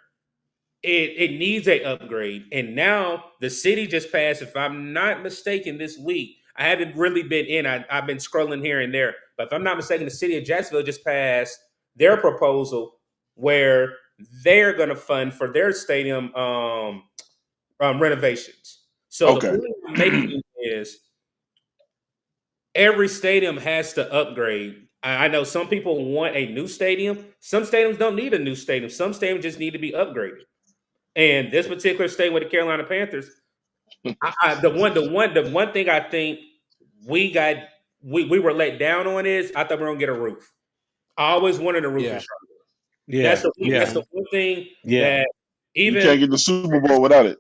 it needs a upgrade. And now the city just passed, if I'm not mistaken, this week. I haven't really been in. I've been scrolling here and there, but if I'm not mistaken, the city of Jacksonville just passed their proposal where they're going to fund for their stadium renovations. So the Okay. point I'm making is every stadium has to upgrade. I know some people want a new stadium. Some stadiums don't need a new stadium. Some stadiums just need to be upgraded. And this particular stadium with the Carolina Panthers, the one thing I think we got we were let down on is I thought we were gonna get a roof. I always wanted a roof in Yeah. Charlotte. Yeah, That's yeah, the one thing yeah. that You even can't get the Super Bowl without it.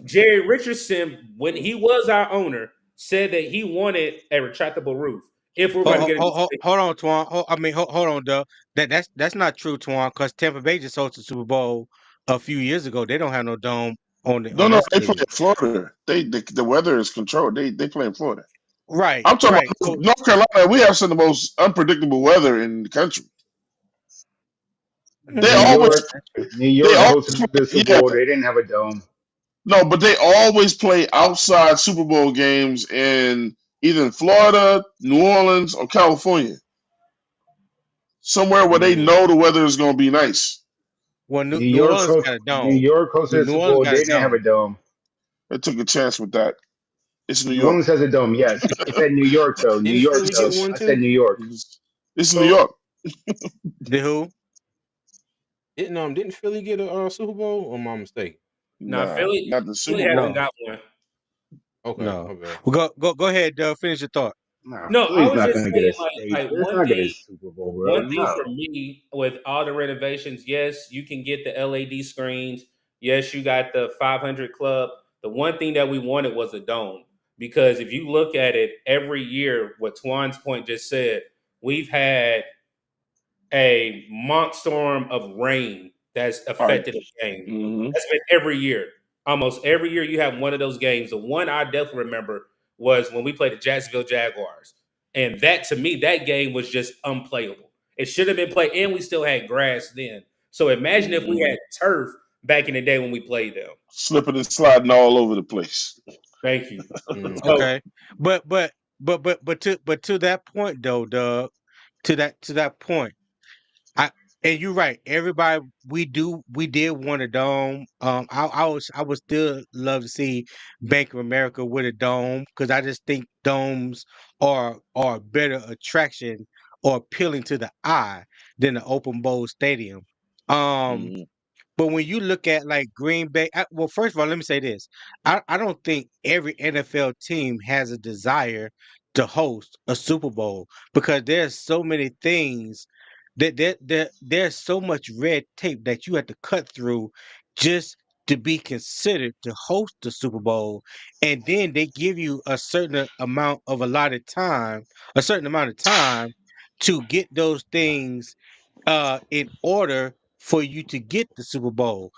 Jerry Richardson, when he was our owner, said that he wanted a retractable roof if we're going to get a new stadium. Hold on, Twan. Hold on, Doug. That's not true, Twan. Because Tampa Bay just hosted the Super Bowl a few years ago. They don't have no dome No, on no, their they play stadium. in Florida. The weather is controlled. They play in Florida. Right, I'm talking right. about North Carolina. We have some of the most unpredictable weather in the country. They New Yeah, always York, that's true. New they York always hosted play, the Super yeah. Bowl. They didn't have a dome. No, but they always play outside Super Bowl games in either in Florida, New Orleans, or California. Somewhere where they Mm. know the weather is going to be nice. Well, New New York, Orleans got a New dome. York hosted the New Super Orleans Bowl. got They a didn't have a dome. dome. They took a chance with that. It's New New York. Orleans has a dome. Yes, I said New York though. New Didn't York Philly get though. one I said too? New York. It's New So York. The who? Didn't Philly get a Super Bowl? Or am I mistaken? now Nah, not the Philly Super hasn't Bowl. No, got one. Okay, no. my bad. Well, go ahead, Doug. Finish your thought. Nah, No, I Philly's was not just gonna get a saying state. like Philly's one not gonna get a thing. Super Bowl, bro. One thing for No. me with all the renovations, yes, you can get the LED screens. Yes, you got the 500 club. The one thing that we wanted was a dome because if you look at it every year, what Twan's point just said, we've had a monster of rain that's Right. affected the game. Mm-hmm. That's been every year. Almost every year you have one of those games. The one I definitely remember was when we played the Jacksonville Jaguars. And that to me, that game was just unplayable. It should have been played, and we still had grass then. So imagine if we Mm-hmm. had turf back in the day when we played them. Slipping and sliding all over the place. Thank you. Mhm. So Okay, but to that point though, Doug, to that point. I and you're right. Everybody, we did want a dome. I would still love to see Bank of America with a dome because I just think domes are a better attraction or appealing to the eye than the open bowl stadium. Um, Mm-hmm. but when you look at like Green Bay, well, first of all, let me say this: I don't think every NFL team has a desire to host a Super Bowl because there's so many things there's so much red tape that you have to cut through just to be considered to host the Super Bowl, and then they give you a certain amount of allotted time, a certain amount of time to get those things in order for you to get the Super Bowl.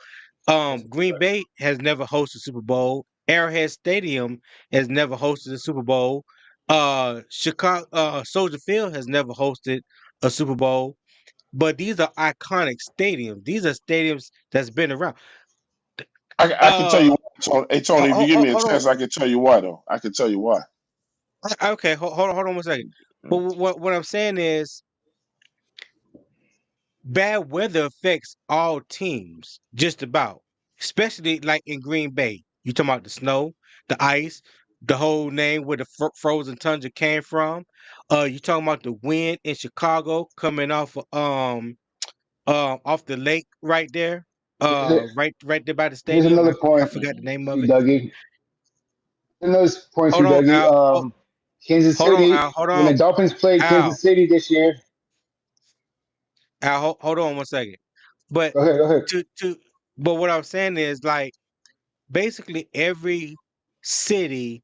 Green Bay has never hosted a Super Bowl. Arrowhead Stadium has never hosted a Super Bowl. Chicago Soldier Field has never hosted a Super Bowl. But these are iconic stadiums. These are stadiums that's been around. I can tell Uh, you why, Tony. Hey, Tony, if you give me a hold on. chance, I can tell you why, though. I can tell you why. Okay, hold on 1 second. But what I'm saying is, bad weather affects all teams, just about. Especially like in Green Bay. You talking about the snow, the ice, the whole name where the frozen tundra came from. You talking about the wind in Chicago coming off the lake right there. Here's, a, Right there by the here's stadium. another I point, forgot the name of see it. Dougie. Another point, see Hold on, Dougie. Al. Kansas Hold on, City. Al. Hold When on, the Dolphins played Al. Kansas City this year, Al. Hold on 1 second. But go ahead, go ahead. to but what I'm saying is like basically every city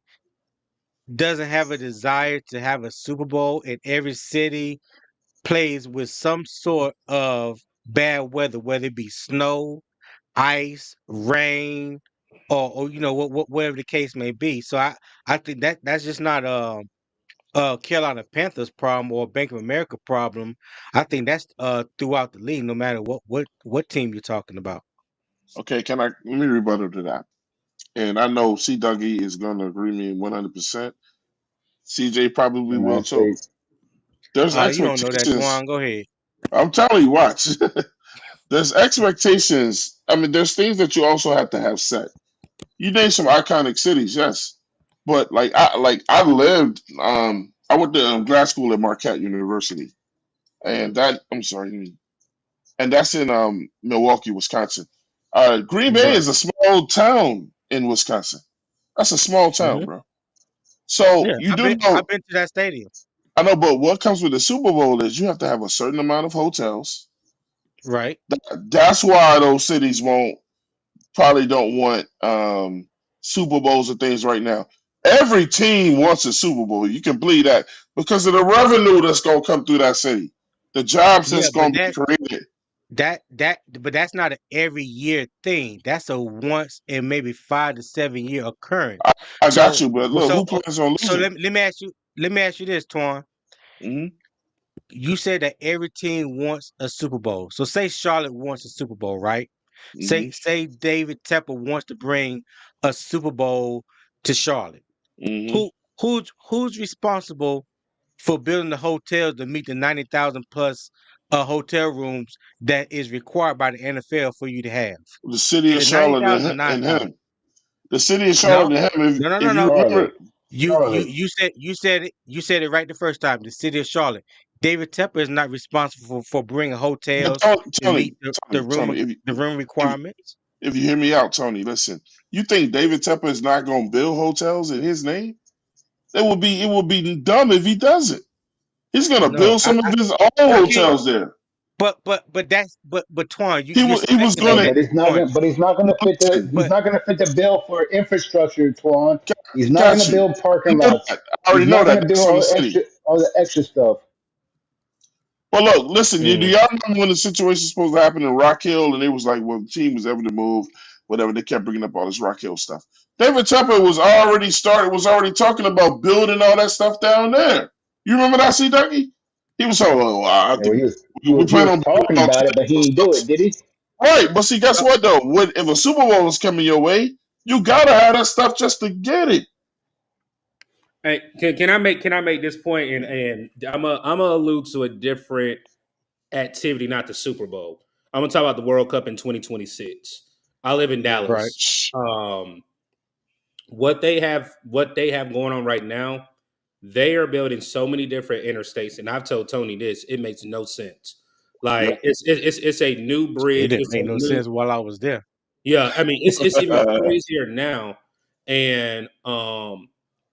doesn't have a desire to have a Super Bowl, and every city plays with some sort of bad weather, whether it be snow, ice, rain, or whatever the case may be. So I think that's just not Carolina Panthers problem or Bank of America problem. I think that's throughout the league, no matter what team you're talking about. Okay, let me rebuttal to that. And I know C. Dougie is going to agree with me 100%. CJ probably Listen, will man, too. say There's You don't know that, expectations. Twan. Go ahead. I'm telling you, watch. There's expectations. I mean, there's things that you also have to have set. You name some iconic cities, yes, but I lived. I went to grad school at Marquette University, and that I'm sorry, and that's in Milwaukee, Wisconsin. Green Bay Right. is a small town in Wisconsin. That's a small town, Hmm. bro. So Yeah, you I've do been know, I've been to that stadium. I know, but what comes with the Super Bowl is you have to have a certain amount of hotels. Right. That's why those cities won't probably don't want Super Bowls and things right now. Every team wants a Super Bowl. You can believe that because of the revenue that's going to come through that city, the jobs Yeah, that's but going to be created. but that's not an every year thing. That's a once in maybe 5 to 7 year occurrence. I, I got So you, but well, look, so who plans on so losing? let me ask you this, Twan. Hmm. You said that every team wants a Super Bowl. So say Charlotte wants a Super Bowl, right? Hmm. Say David Tepper wants to bring a Super Bowl to Charlotte. Hmm. Who's responsible for building the hotels to meet the 90,000 plus hotel rooms that is required by the NFL for you to have? The city Is of it Charlotte 90,000 or and 9,000? him. The city of No, Charlotte and him. no, no, no, If you no. remember, Charlotte, You Charlotte. you said it right the first time. The city of Charlotte. David Tepper is not responsible for bringing but hotels to Tony, meet the, the Tony, room Tony, the room if requirements. if you hear me out, Tony, listen. You think David Tepper is not going to build hotels in his name? It would be dumb if he doesn't. He's gonna No, build some of his own I can't. hotels there. But Twan, He you're was he was Hey, speculating gonna at but this he's not point. gonna. But he's not gonna fit the. He's But not gonna fit the bill for infrastructure, Twan. He's not got gonna you. build I parking know lots. that. I He's already know not that. gonna build That's on the city. all the extra stuff. Well, look, listen. Do Mm. y'all remember when the situation was supposed to happen in Rock Hill, and it was like, well, the team was able to move, whatever. They kept bringing up all this Rock Hill stuff. David Tepper was already talking about building all that stuff down there. You remember that, C. Dougie? He was saying, well, I Yeah, well, think we he plan was on building talking about about it, but he didn't do it, did he? right. But see, guess uh, what though? If a Super Bowl is coming your way, you gotta have that stuff just to get it. Hey, can I make this point and I'm gonna allude to a different activity, not the Super Bowl. I'm gonna talk about the World Cup in 2026. I live in Mm. right. Dallas. Um, what they have going on right now, they are building so many different interstates, and I've told Tony this, it makes no sense. Like it's a new It bridge, didn't it's a make no new sense while I was there. yeah. I mean, it's even crazier now, and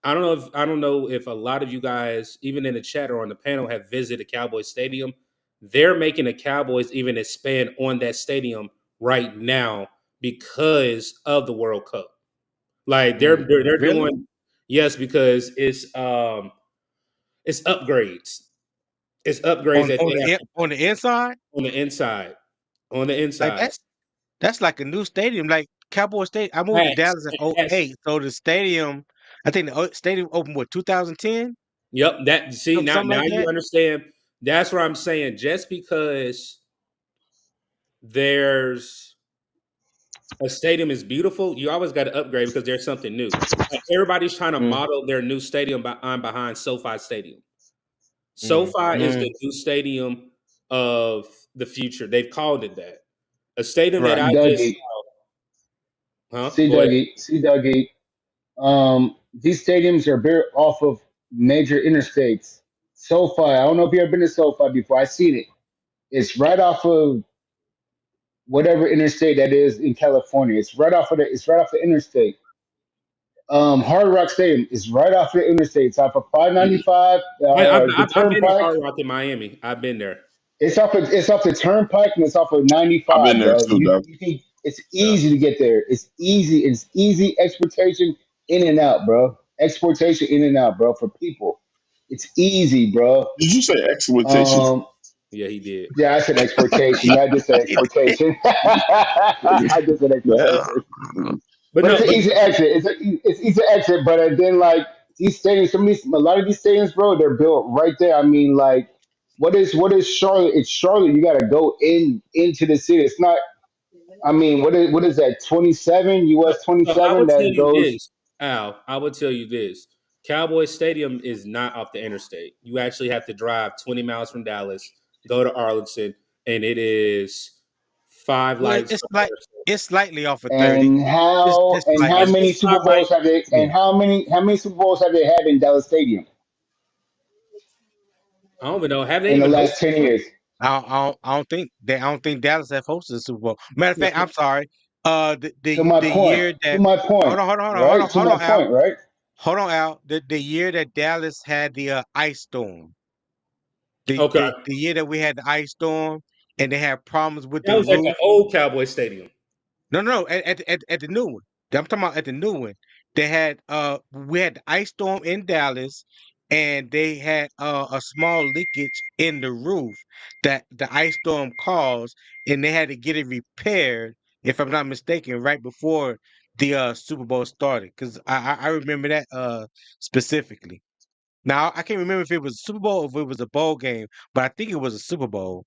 I don't know if a lot of you guys, even in the chat or on the panel, have visited Cowboys Stadium. They're making the Cowboys even expand on that stadium right now because of the World Cup. Like they're Mm. they're, they're Really? doing yes because it's upgrades. It's upgrades On that they have on the inside? on the inside. On the Like inside. that's like a new stadium. Like Cowboy Stadium. I moved to Hats. Dallas in Hats. '08, so the stadium. I think the stadium opened what 2010, Yep. That see now something now like you that. understand. That's what I'm saying. Just because there's a stadium is beautiful, you always got to upgrade because there's something new. Like everybody's trying to Mm. model their new stadium behind SoFi Stadium. Mm. SoFi is Mm, the new stadium of the future. They've called it that. A stadium that right. I just Dougie, go ahead. See Dougie. These stadiums are built off of major interstates. SoFi, I don't know if you ever been to SoFi before. I seen it. It's right off of whatever interstate that is in California. It's right off the interstate. Hard Rock Stadium is right off the interstate. It's off of Yeah. 595, the I've been to Turnpike. Hard Rock in Miami. I've been there. It's off the Turnpike and it's off of I've been 95, there bro. too, Doug. You can it's Yeah. easy to get there. It's easy. It's easy exportation in and out, bro. Exportation in and out, bro. For people, it's easy, bro. Did you say exploitation? Um, Yeah, he did. yeah, I said exportation. Yeah, I just said exportation. I just said Yeah. exportation. But But it's no, an but easy exit. It's easy exit. But then like these stadiums, a lot of these stadiums, bro, they're built right there. I mean, like what is Charlotte? It's Charlotte. You got to go into the city. It's not. I mean, what is that? 27 US so I 27 would tell that you goes. this, Al. I would tell you this. Cowboy Stadium is not off the interstate. You actually have to drive 20 miles from Dallas, go to Arlington, and it is five Well, lights from the interstate. it's slightly off of 30. And how Just and how It's, slightly. many it's Super five Bowls lights. have they? Yeah. And how many Super Bowls have they had in Dallas Stadium I don't even know. Have they in the even last hosted 10 one? years? I don't think Dallas have hosted the Super Bowl. Matter of Yeah. fact, I'm sorry. To my The point. year To that my point. Right. To hold my on, Al. point. Right. Hold on, Al. The year that Dallas had the ice storm, Okay. the year that we had the ice storm, and they had problems with That the was at the roof. old Cowboy Stadium. No, at the new one. I'm talking about at the new one. They had we had the ice storm in Dallas, and they had a small leakage in the roof that the ice storm caused, and they had to get it repaired, if I'm not mistaken, right before the Super Bowl started. Because I remember that specifically. Now I can't remember if it was a Super Bowl or if it was a bowl game, but I think it was a Super Bowl.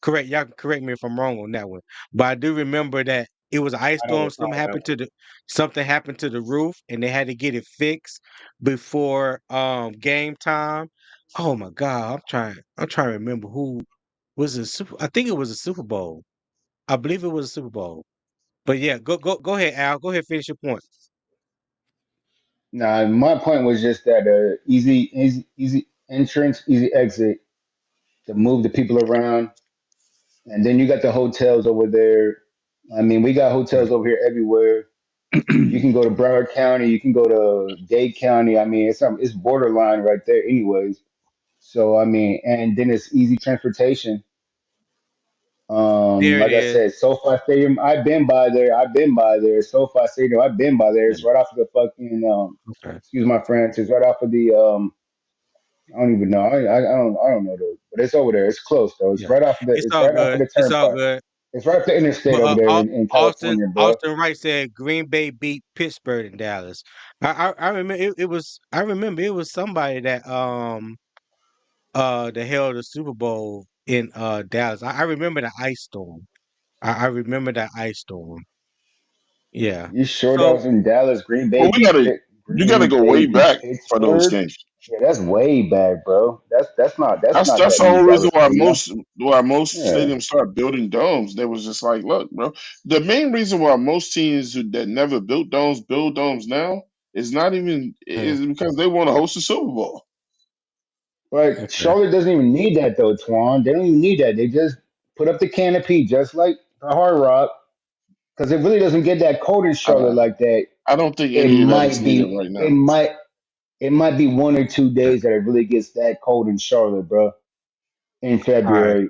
Correct. Y'all can correct me if I'm wrong on that one. But I do remember that it was an ice I don't storm. recall that one. Something happened to the roof, and they had to get it fixed before game time. Oh my God, I'm trying to remember who was a super. I think it was a Super Bowl. I believe it was a Super Bowl. But yeah, go ahead, Al. Go ahead, finish your point. Nah, my point was just that easy entrance, easy exit to move the people around, and then you got the hotels over there. I mean, we got hotels Right. over here everywhere. You can go to Broward County, you can go to Dade County. I mean, it's borderline right there, anyways. So I mean, and then it's easy transportation. There it Like I is. said, SoFi Stadium. I've been by there. I've been by there. SoFi Stadium. I've been by there. Yeah. It's right off of the fucking. Okay. Excuse my French. It's right off of the. I don't even know. I don't know though. But it's over there. It's close though. It's Yeah. right off of the. It's It's all right off of good. the It's all turnpike. good. It's right off the interstate But over there in Austin California, bro. Austin Wright said Green Bay beat Pittsburgh and Dallas. I remember it was I remember it was somebody that held a Super Bowl in Dallas. I remember the ice storm. I remember that ice storm. Yeah. You sure that So was in Dallas? Green Well, Bay beat you gotta Green go Bay way beat back for those Pittsburgh. games. Yeah, that's way back, bro. That's not That's that the new whole reason Dallas Stadium. why most Yeah, stadiums start building domes. They was just like, look, bro. The main reason why most teams that never built domes build domes now is not even mm, is because they want to host a Super Bowl. but okay. Charlotte doesn't even need that though, Twan. They don't even need that. They just put up the canopy just like the Hard Rock because it really doesn't get that cold in I Charlotte don't, like that. I don't think It any of that is might needed be. right It now. might. It might be 1 or 2 days Okay. that it really gets that cold in Charlotte, bro. In All right. February,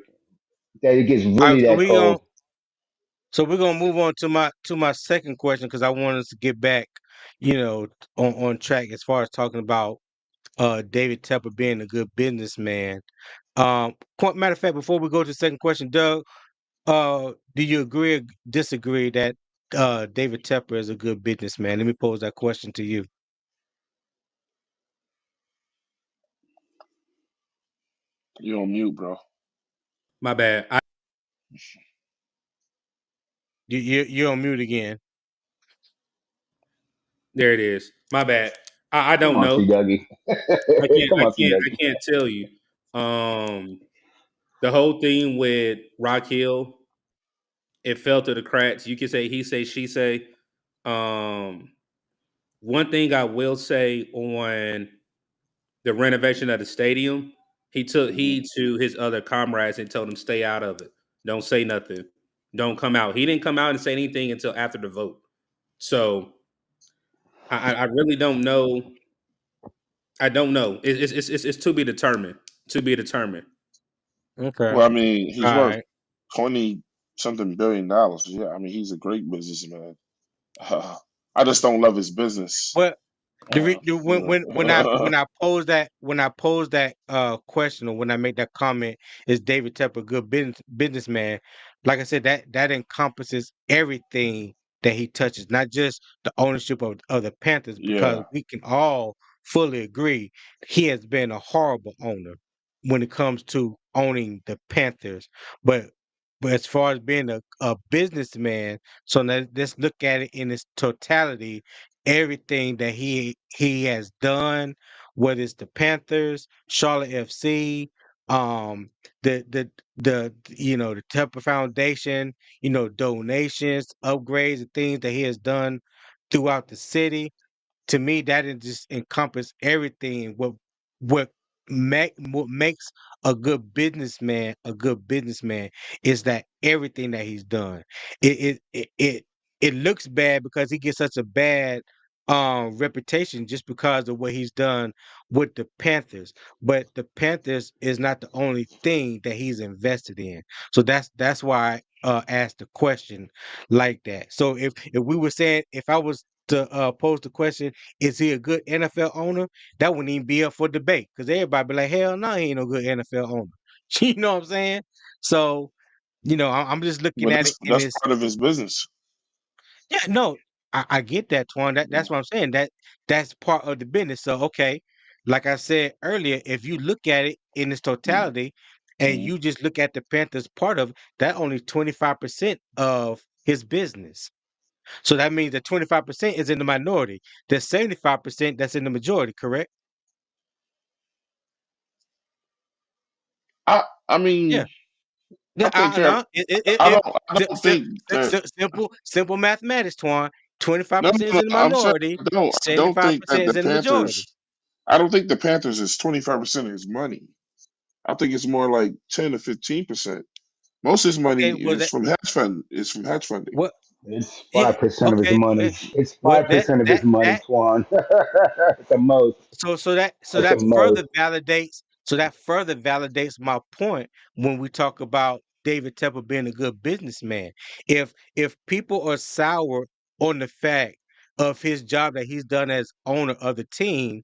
that it gets All right. really So that cold. we're gonna move on to my second question because I want us to get back, you know, on track as far as talking about David Tepper being a good businessman. Matter of fact, before we go to the second question, Doug, do you agree or disagree that David Tepper is a good businessman? Let me pose that question to you. You're on mute, bro. My bad. You're on mute again. There it is. My bad. I Come don't on, C know. Dougie. I can't. Come I on, C can't. I Dougie. can't tell you. Um, the whole thing with Rock Hill, it fell through the cracks. You can say he say she say. Um, one thing I will say on the renovation of the stadium, he took Hmm. heed to his other comrades and told them stay out of it. Don't say nothing. Don't come out. He didn't come out and say anything until after the vote. So I really don't know. I don't know. It's to be determined. To be determined. Okay. Well, I mean, All he's worth right. 20 something $billion. Yeah, I mean, he's a great businessman. I just don't love his business. Well, Uh, when I pose that question or when I make that comment, is David Tepper a good businessman? Like I said, that encompasses everything that he touches, not just the ownership of the Panthers, because yeah, we can all fully agree he has been a horrible owner when it comes to owning the Panthers. But as far as being a businessman, so let's look at it in its totality, everything that he has done, whether it's the Panthers, Charlotte FC, um, the the Tepper Foundation, donations, upgrades, and things that he has done throughout the city. To me, that is just encompass everything. What makes a good businessman is that everything that he's done. It looks bad because he gets such a bad reputation just because of what he's done with the Panthers. But the Panthers is not the only thing that he's invested in. So that's why I asked the question like that. So if we were saying, if I was to pose the question, is he a good NFL owner? That wouldn't even be up for debate because everybody be like, hell no, he ain't no good NFL owner. You know what I'm saying? So, I'm just looking but at it in that's this. part of his business. Yeah, no, I get that, Twan. That's what I'm saying. That's part of the business. So, okay, like I said earlier, if you look at it in its totality, and Mhm. you just look at the Panthers part of that, only 25% of his business. So that means that 25% is in the minority. There's 75% that's in the majority, correct? I Yeah. mean, Yeah, I think no, I don't think that simple mathematics, Twan. no, 25% is no, in the no, I'm saying minority, I don't think 75% that is in the majority. I don't think the Panthers is 25% of his money. I think it's more like 10 to 15%. Most of his money Okay, is from hedge funding. what? It's Yeah, 5% of his okay. money. It's Well, five percent of his money, that Twan. At the most. so At the that further most. validates my point when we talk about David Tepper being a good businessman. If people are sour on the fact of his job that he's done as owner of the team,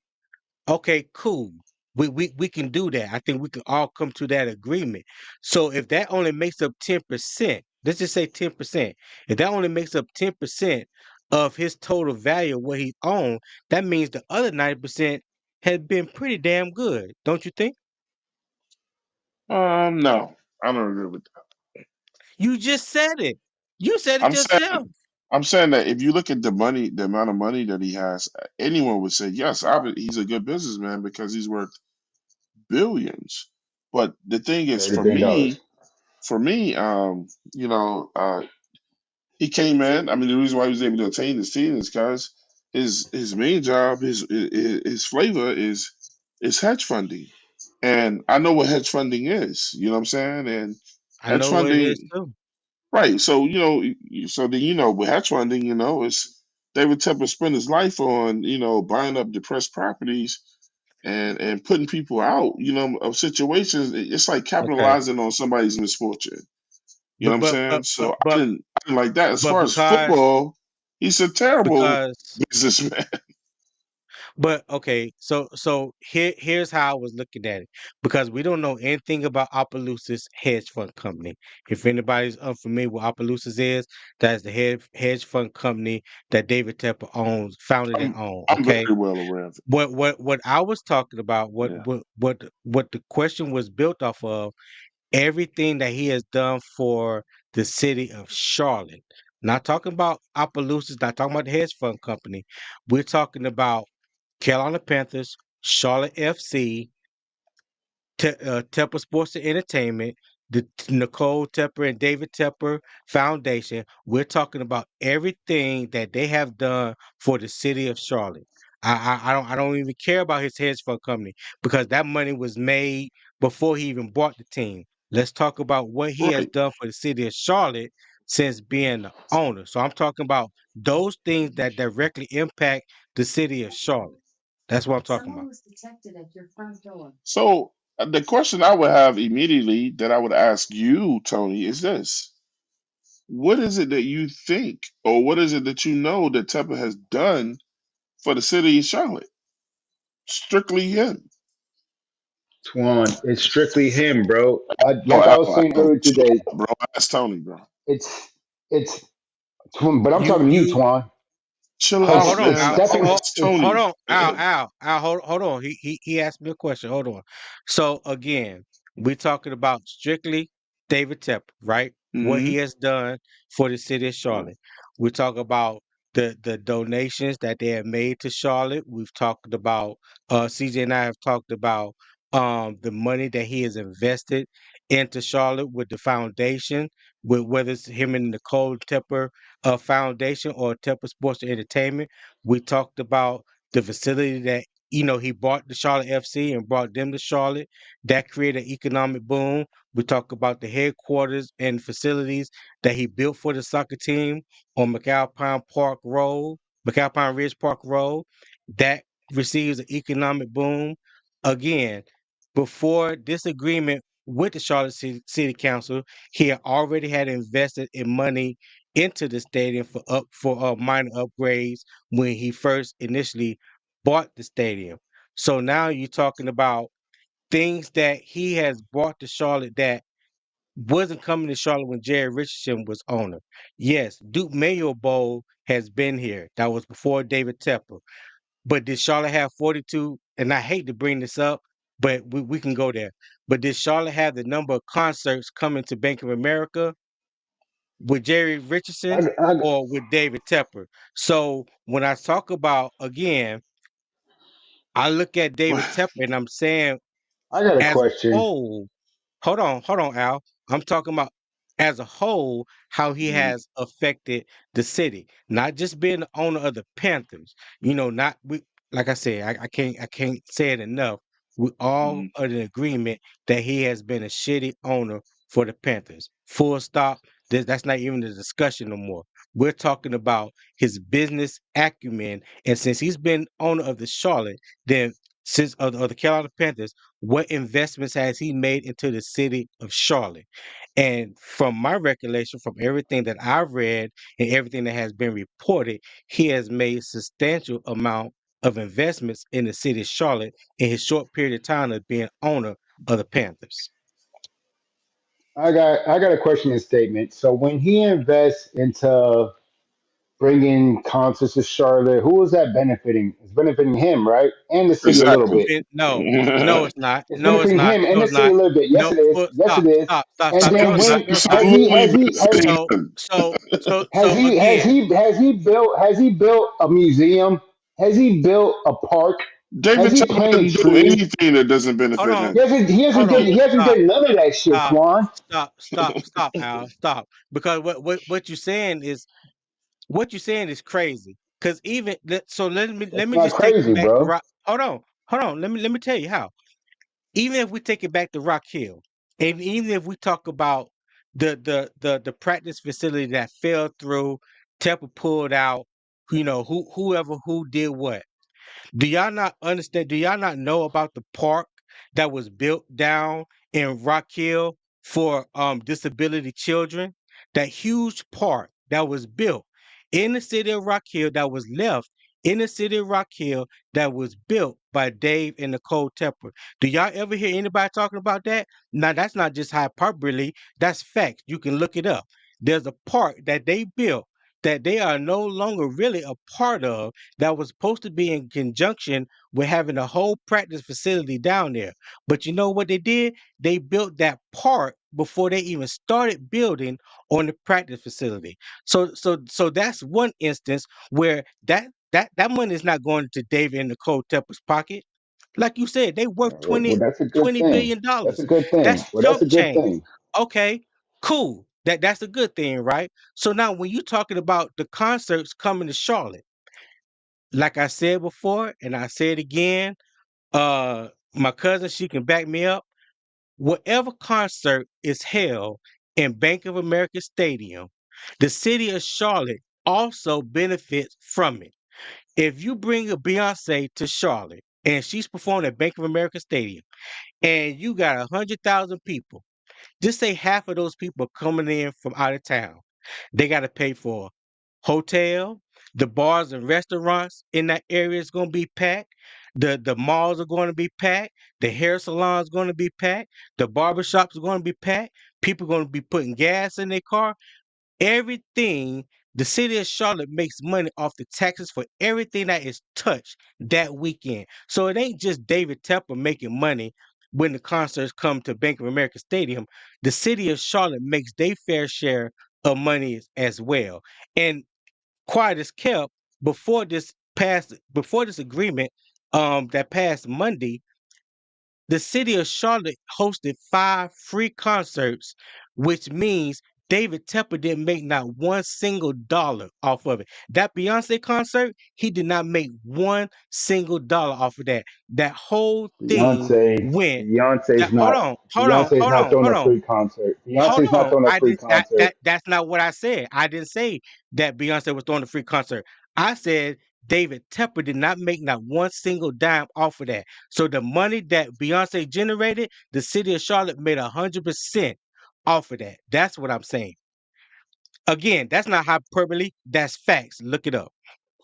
okay, cool. We can do that. I think we can all come to that agreement. So if that only makes up 10%, let's just say 10%. If that only makes up 10% of his total value of what he owned, that means the other 90% has been pretty damn good, don't you think? No, I don't agree with that. You just said it. You said it I'm saying, yourself. I'm saying that if you look at the money, the amount of money that he has, anyone would say yes. He's a good businessman because he's worth billions. But the thing is, $30 billion. for me, he came in. I mean, the reason why he was able to attain this team is because his main job, his flavor is hedge funding, and I know what hedge funding is. You know what I'm saying? And I hedge know what it is funding, too. right? So so then with hedge funding, it's David Tepper spent his life on buying up depressed properties and putting people out, of situations. It's like Okay. capitalizing on somebody's misfortune. You know what But I'm but saying? but but So but I didn't like that. As but far as football, he's a terrible because businessman. But okay, so here's how I was looking at it because we don't know anything about Opelousas hedge fund company. If anybody's unfamiliar with Opelousas is, that's the hedge fund company that David Tepper owns, founded and I'm owned. I'm Okay, very well aware of it. what I was talking about, Yeah. what the question was built off of, everything that he has done for the city of Charlotte. Not talking about Opelousas, not talking about the hedge fund company. We're talking about Carolina Panthers, Charlotte FC, Tepper Sports and Entertainment, the Nicole Tepper and David Tepper Foundation. We're talking about everything that they have done for the city of Charlotte. I don't even care about his hedge fund company because that money was made before he even bought the team. Let's talk about what he has Right. done for the city of Charlotte since being the owner. So I'm talking about those things that directly impact the city of Charlotte. That's what I'm talking about. So the question I would have immediately that I would ask you, Tony, is this: what is it that you think, or what is it that you know that Tepper has done for the city of Charlotte? Strictly him. Twan, it's strictly him, bro. Oh, Like I was saying earlier chill today, out, bro. Ask Tony, bro. it's it's but I'm You talking to you, you Twan. Chill Hold out, on, It's Al. man. definitely Ask it's Hold Tony. on, Al. Hold on. He asked me a question. Hold on. So again, we're talking about strictly David Tepper, right? What he Mm-hmm. has done for the city of Charlotte. We talk about the donations that they have made to Charlotte. We've talked about CJ and I have talked about the money that he has invested into Charlotte with the foundation, with whether it's him and Nicole Tepper foundation or Tepper Sports and Entertainment. We talked about the facility that he bought the Charlotte FC and brought them to Charlotte. That created an economic boom. We talk about the headquarters and facilities that he built for the soccer team on McAlpine Ridge Park Road. That receives an economic boom. Again, before this agreement with the Charlotte City Council, he already had invested in money into the stadium for minor upgrades when he first initially bought the stadium. So now you're talking about things that he has brought to Charlotte that wasn't coming to Charlotte when Jerry Richardson was owner. Yes, Duke Mayo Bowl has been here. That was before David Tepper. But did Charlotte have 42? And I hate to bring this up, but we can go there. But did Charlotte have the number of concerts coming to Bank of America with Jerry I, Richardson I, or with David Tepper? So when I talk about again, I look at David Tepper and I'm saying I got a as a question. whole, hold on, Al. I'm talking about as a whole, how he has affected the city, not just being the owner of the Panthers. Not we like I said, I can't say it enough. We all Mm-hmm. are in agreement that he has been a shitty owner for the Panthers. Full stop. That's not even a discussion no more. We're talking about his business acumen. And since he's been owner of the Charlotte, then since of the Carolina Panthers, what investments has he made into the city of Charlotte? And from my recollection, from everything that I've read and everything that has been reported, he has made substantial amount of investments in the city of Charlotte in his short period of time of being owner of the Panthers. I got a question and statement. So when he invests into bringing concerts to Charlotte, who is that benefiting? It's benefiting him, right? And the city a little Exactly. bit. No, no, it's not. It's No, it's benefiting not. him and No, the it's city not. a little bit. Yes, No, it is. full Yes, it stop, is. stop, stop, And stop. then No, it's not. when No, it's not. has he Absolutely has he has benefiting So, he him. so again, has he built a museum? Has he built a park? Has David he Tepper planted didn't do trees? anything that doesn't hold benefit on, him. hold on, He hasn't stop, done none of that shit, stop, Twan. stop, Al, stop. Because what you're saying is crazy. Because so let That's me not just take it crazy, back to bro. rock. Hold on. Let me tell you how. Even if we take it back to Rock Hill, and even if we talk about the practice facility that fell through, Temple pulled out, whoever who did what. Do y'all not understand? Do y'all not know about the park that was built down in Rock Hill for disability children? That huge park that was built in the city of Rock Hill that was left in the city of Rock Hill that was built by Dave and Nicole Tepper. Do y'all ever hear anybody talking about that? Now that's not just hyperbole, that's facts. You can look it up. There's a park that they built that they are no longer really a part of that was supposed to be in conjunction with having a whole practice facility down there. But you know what they did? They built that part before they even started building on the practice facility. So that's one instance where that money is not going to David and Nicole Tepper's pocket. Like you said, they worth Well, 20 that's a good twenty thing. billion That's a dollars. good thing. That's Well, that's chump a good change. thing. Okay, cool. That's a good thing, right? So now when you're talking about the concerts coming to Charlotte, like I said before, and I say it again, my cousin, she can back me up. Whatever concert is held in Bank of America Stadium, the city of Charlotte also benefits from it. If you bring a Beyonce to Charlotte and she's performing at Bank of America Stadium, and you got 100,000 people, just say half of those people are coming in from out of town. They got to pay for hotel, the bars and restaurants in that area is going to be packed. The malls are going to be packed. The hair salons going to be packed. The barbershops are going to be packed. People are going to be putting gas in their car. Everything, the city of Charlotte makes money off the taxes for everything that is touched that weekend. So it ain't just David Tepper making money when the concerts come to Bank of America Stadium. The city of Charlotte makes their fair share of money as well. And quiet as kept before this agreement that passed Monday, the city of Charlotte hosted 5 free concerts, which means David Tepper didn't make not one single dollar off of it. That Beyonce concert, he did not make one single dollar off of that. That whole thing Beyonce, went. Beyonce's That not, hold on, hold on, Beyonce's hold not on, throwing hold a on. free concert. Hold Beyonce's not on. throwing a I free did concert. that's not what I said. I didn't say that Beyonce was throwing a free concert. I said David Tepper did not make not one single dime off of that. So the money that Beyonce generated, the city of Charlotte made 100% off of that. That's what I'm saying. Again, that's not hyperbole. That's facts. Look it up.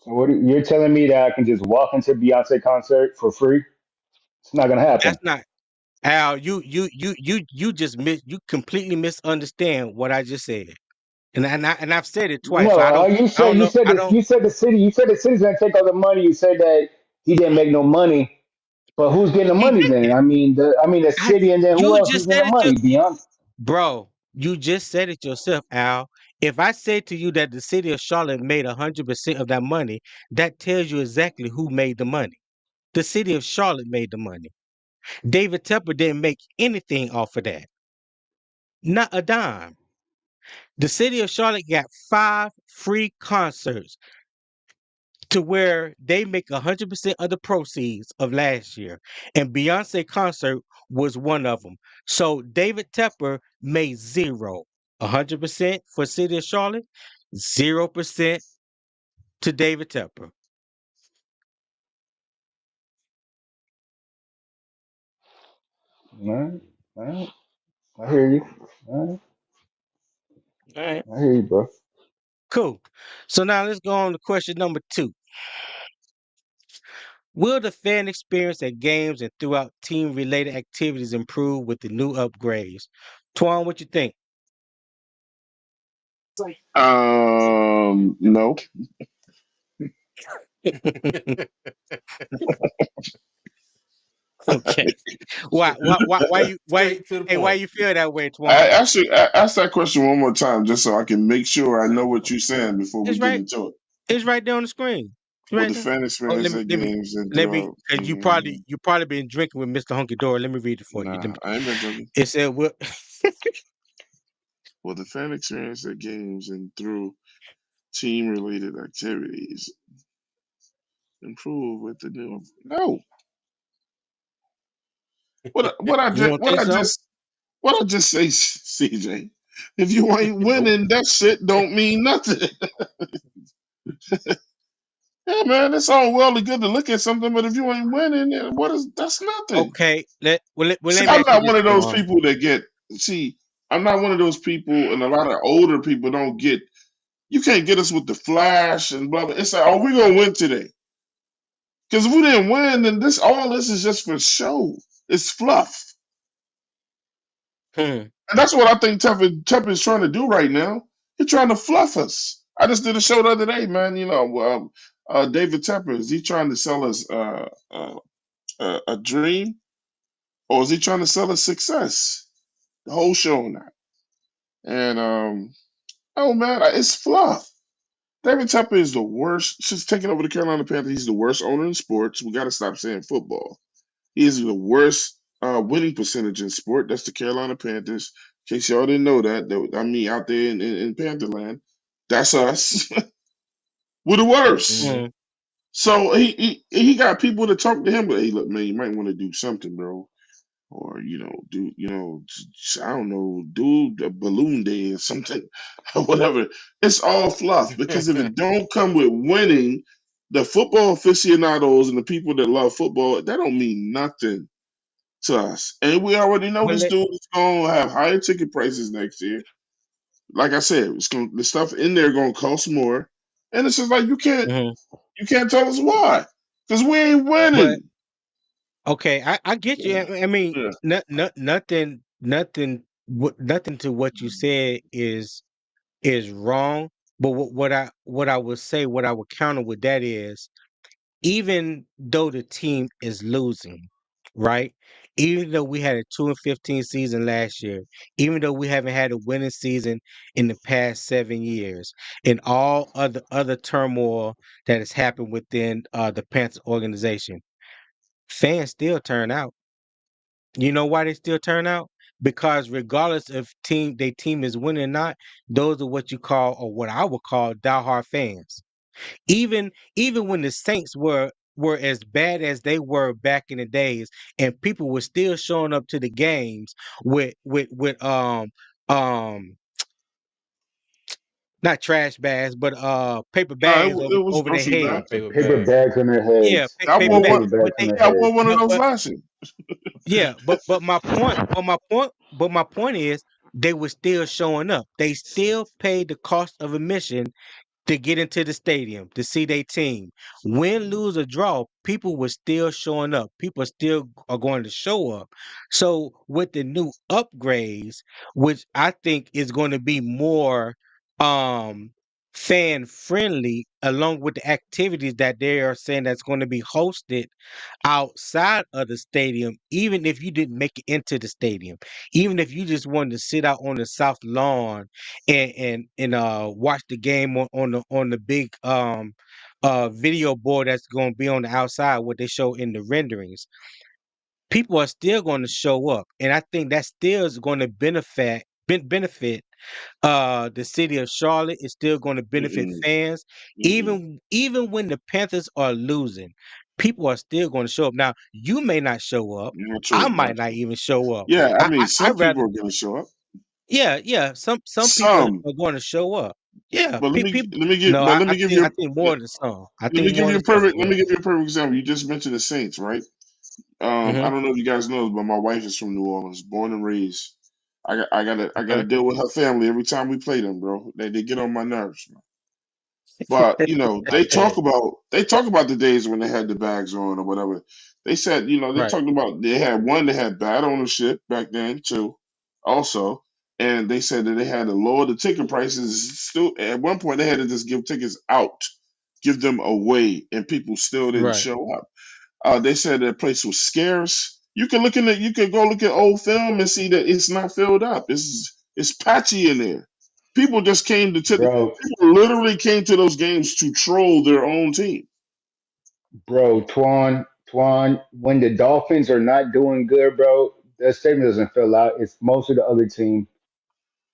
So you're telling me that I can just walk into Beyonce concert for free? It's not gonna happen. That's not Al. You completely misunderstand what I just said. And I've said it twice. No, So you I said don't you know. said I this. don't. You said the city's gonna take all the money. You said that he didn't make no money. But who's getting the He money then? did. The I city, and then who you else is just getting said the it to money? Beyond. bro. You just said it yourself, Al. If I said to you that the city of Charlotte made 100% of that money, that tells you exactly who made the money. The city of Charlotte made the money. David Tepper didn't make anything off of that. Not a dime. The city of Charlotte got 5 free concerts to where they make 100% of the proceeds of last year. And Beyonce concert was one of them. So David Tepper made zero. 100% for City of Charlotte. 0% to David Tepper. All right, all right. I hear you. All right, All right. I hear you, bro. Cool. So now let's go on to question number 2. Will the fan experience at games and throughout team related activities improve with the new upgrades? Twan, what you think? No. Okay. Why you Straight to the why point. you feel that way, I Twan? actually ask that question one more time just so I can make sure I know what you're saying before we It's get right. into it. It's right there on the screen. It's With right the there. fan Oh, experience at games and let me, throughout. because you probably been drinking with Mr. Hunky Dory. Let me read it for you. Nah, I ain't been joking. It said, "Will With the fan experience at games and through team related activities improve with the new. No. What I you just don't think so?" what I just say, CJ. If you ain't Nope. winning, that shit don't mean nothing. Yeah, man, it's all well and good to look at something, but if you ain't winning, then that's nothing. Okay. See, Let me I'm ask you not this, one of those Twan. people that get. See, I'm not one of those people, and a lot of older people don't get. You can't get us with the flash and blah blah. It's like, oh, we're gonna win today. Because if we didn't win, then all this is just for show. It's fluff, Hmm. and that's what I think Tepper is trying to do right now. He's trying to fluff us. I just did a show the other day, man. David Tepper, is he trying to sell us a dream, or is he trying to sell us success? The whole show on that, and oh man, it's fluff. David Tepper is the worst. Since taking over the Carolina Panthers, he's the worst owner in sports. We got to stop saying football. He is the worst winning percentage in sport. That's the Carolina Panthers. In case y'all didn't know that, I mean, out there in Pantherland, that's us. We're the worst. Hmm. Hmm. So he got people to talk to him, but hey, look, man, you might want to do something, bro, or I don't know, do a balloon day or something, or whatever. It's all fluff because if it don't come with winning, the football aficionados and the people that love football, that don't mean nothing to us. And we already know Well, this dude is going to have higher ticket prices next year. Like I said, the stuff in there going to cost more, and it's just like mhm. you can't tell us why because we ain't But winning. okay, I get you. Yeah, I mean, yeah. nothing to what you said is wrong. But what I would say, what I would counter with that is, even though the team is losing, right? Even though we had a 2-15 season last year, even though we haven't had a winning season in the past 7 years, and all other turmoil that has happened within the Panthers organization, fans still turn out. You know why they still turn out? Because regardless if their team is winning or not, those are what you call, or what I would call, diehard fans. Even when the Saints were as bad as they were back in the days, and people were still showing up to the games with um not trash bags, but paper No, bags it was over their grocery Yeah, head. bags. paper Paper bag. bags on their Yeah, heads. I They paper wore got bag, one. paper but bags on they their Yeah, I heads. wore one of but those but last year. yeah, but my point is, they were still showing up. They still paid the cost of admission to get into the stadium to see their team. Win, lose, or draw, people were still showing up. People still are going to show up. So with the new upgrades, which I think is going to be more um fan friendly, along with the activities that they are saying that's going to be hosted outside of the stadium, even if you didn't make it into the stadium, even if you just wanted to sit out on the south lawn and watch the game on the big video board that's going to be on the outside, what they show in the renderings, people are still going to show up, and I think that still is going to benefit the city of Charlotte. Is still going to benefit Mm-mm, fans, mm-mm. even when the Panthers are losing. People are still going to show up. Now, you may not show up. Yeah, I true, might not not true. even show up. Yeah, I mean, I some rather, people are gonna show up. yeah, yeah. Some people Some, are going to show up. Yeah, But no, let me give I you think more than some. I let me think give more you than a some. perfect let Yeah. me give you a perfect example. You just mentioned the Saints, right? I Mm-hmm. don't know if you guys know, but my wife is from New Orleans, born and raised. I gotta Okay. deal with her family every time we play them, bro. They get on my nerves. But you know, I bet. they talk about the days when they had the bags on or whatever. They said, you know, they Right. talked about they had bad ownership back then too, also. And they said that they had to lower the ticket prices. Still, at one point, they had to just give tickets out, give them away, and people still didn't Right. show up. They said the place was scarce. You can go look at old film and see that it's not filled up. It's patchy in there. People just bro, people literally came to those games to troll their own team. bro, Twan, when the Dolphins are not doing good, bro, the stadium doesn't fill out. It's most of the other team.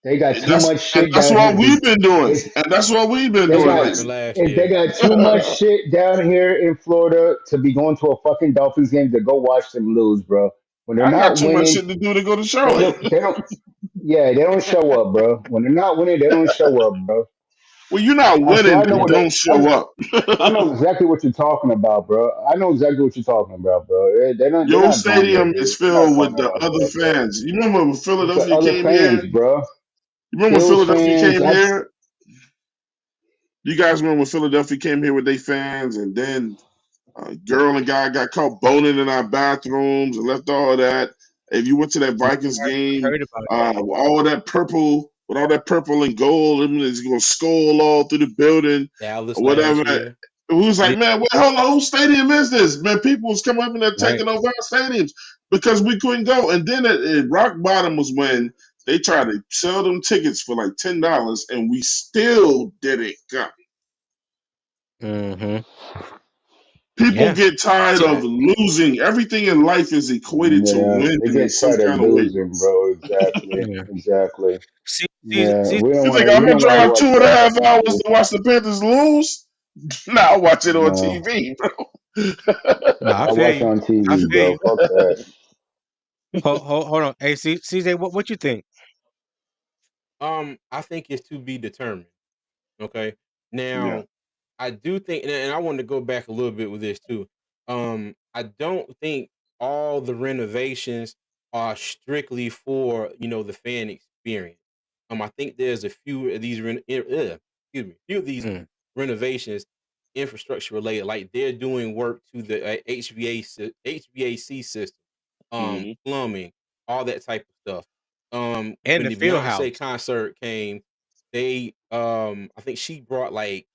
They got too much And shit that's down what here. we've been doing. It's And that's what we've been they That's doing what got happened lately. last they year. got too much shit down here in Florida to be going to a fucking Dolphins game to go watch them lose, bro. When they're I got not too much winning, shit to do to go to they Charlotte. don't they don't yeah, they don't show up, bro. When they're not winning, they don't show up, bro. Well, you're not So winning, I know then Yeah. what don't show up. I know exactly what you're talking about, bro. I know exactly what you're talking about, bro. They're Your not doing good stadium is here. They're not filled going with no the other nowhere, bro. fans. You remember when With the Philadelphia other came here? fans, bro. You remember when Bills Philadelphia fans, came I here? You guys remember when Philadelphia came here with their fans, and then girl and guy got caught boning in our bathrooms and left all that. If you went to that Vikings I game, heard about that. with all that purple and gold, and it's gonna skull all through the building Dallas or last whatever. year. We was Yeah. like, man, wait, hold on, whose stadium is this? Man, people was coming up in there Right. taking over our stadiums because we couldn't go. And then at rock bottom was when they tried to sell them tickets for like $10, and we still didn't go. Mm-hmm. People Yeah. get tired See, of Yeah. losing. Everything in life is equated to yeah, winning they in get some tired of kind of way, losing, bro. bro. Exactly, yeah. exactly. See, Yeah, see, You think I'm we gonna don't know how to drive watch two and a half basketball hours here. to watch the Panthers lose? Nah, I'll watch it on No, TV, bro. no, I I feel watch you. on I TV, feel bro. you. Fuck that. Hold on. Hey, CJ, what you think? I think it's to be determined. Okay. Yeah, Now, I do think, and I want to go back a little bit with this too. I don't think all the renovations are strictly for the fan experience. I think there's a few of these few of these Mm. renovations infrastructure related. Like they're doing work to the HVAC system, hmm plumbing, all that type of stuff. And When the the field Beyonce house. concert came, they I think she brought like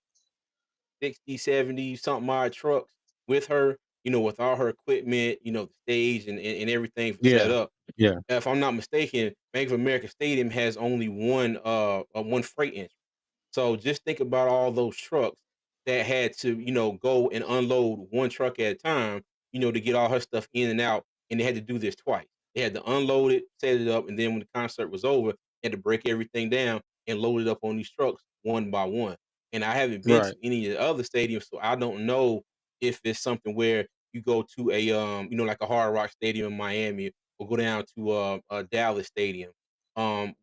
60, 70 something odd trucks with her, with all her equipment, the stage and everything set Yeah. up. Yeah. If I'm not mistaken, Bank of America Stadium has only one freight entrance. So just think about all those trucks that had to, go and unload one truck at a time, to get all her stuff in and out. And they had to do this twice. They had to unload it, set it up, and then when the concert was over, they had to break everything down and load it up on these trucks one by one. And I haven't been Right. to any of the other stadiums, so I don't know if it's something where you go to a like a Hard Rock Stadium in Miami or go down to a Dallas Stadium,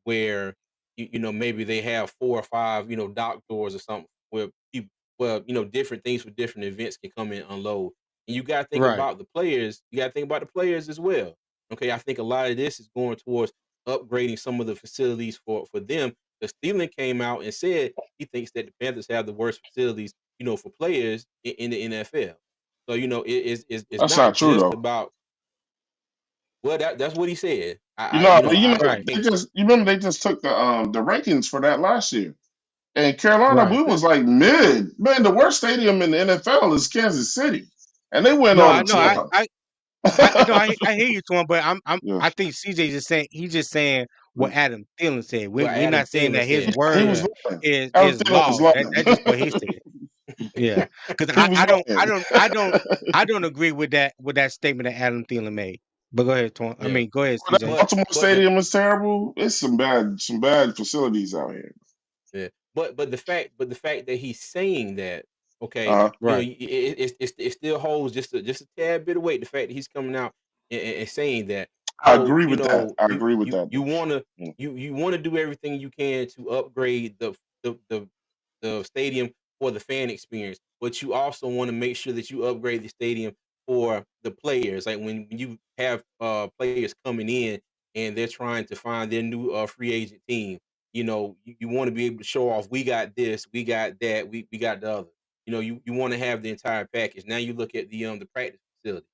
where maybe they have 4 or 5, dock doors or something where people, well, different things for different events can come in and unload. And you gotta think Right. about the players. You gotta think about the players as well. Okay, I think a lot of this is going towards upgrading some of the facilities for them. The Steeland came out and said he thinks that the Panthers have the worst facilities, for players in the NFL. So it's that's not not true just though. about, well, that's what he said. You know, I Right. think you remember they just took the rankings for that last year. And Carolina, Right. we was like mid. Man, the worst stadium in the NFL is Kansas City, and they went No, on I a know. tear. I hear you, Twan, but Yeah, I think CJ just saying he's just saying what Adam Thielen said. what We're Adam not saying Thielen that his said. he word was Yeah. lying. is Everything was law. That's just what he lying. said. Yeah, because He was lying. I don't agree with that statement that Adam Thielen made. But go ahead, Twan. I Yeah. mean, go ahead, That CJ. But Baltimore but the Stadium is terrible. It's some bad facilities out here. Yeah, but the fact that he's saying that, okay, Uh huh. Right. it still holds just a tad bit of weight. The fact that he's coming out and saying that, I so agree with that. I you agree with you that you though. wanna Mm. you wanna do everything you can to upgrade the the stadium for the fan experience, but you also want to make sure that you upgrade the stadium for the players. Like when you have players coming in and they're trying to find their new free agent team, you want to be able to show off, we got this, we got that, we got the other. You want to have the entire package. Now you look at the practice facility.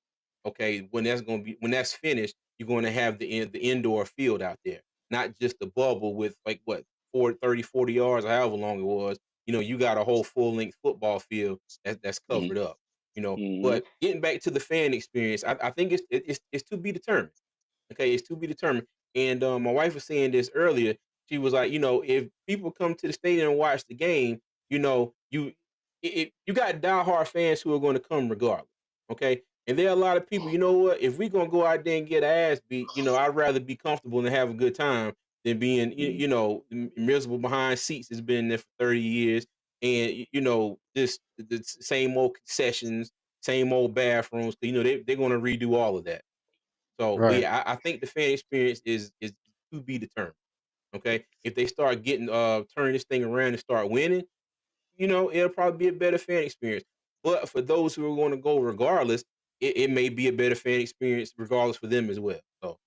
Okay, when that's finished, you're going to have the indoor field out there, not just the bubble with like what 40 yards or however long it was. You got a whole full length football field that's Mm-hmm. covered up. Mm-hmm. But getting back to the fan experience, I think it's to be determined. Okay, it's to be determined. And my wife was saying this earlier. She was like, if people come to the stadium and watch the game, you got diehard fans who are going to come regardless. Okay, and there are a lot of people. You know what? If we're gonna go out there and get our ass beat, I'd rather be comfortable and have a good time than being, miserable behind seats that's been there for 30 years, and just the same old concessions, same old bathrooms. They're going to redo all of that. So, but Right. yeah, I think the fan experience is to be determined. Okay, if they start getting turning this thing around and start winning, it'll probably be a better fan experience. But for those who are going to go regardless, it may be a better fan experience regardless for them as well. So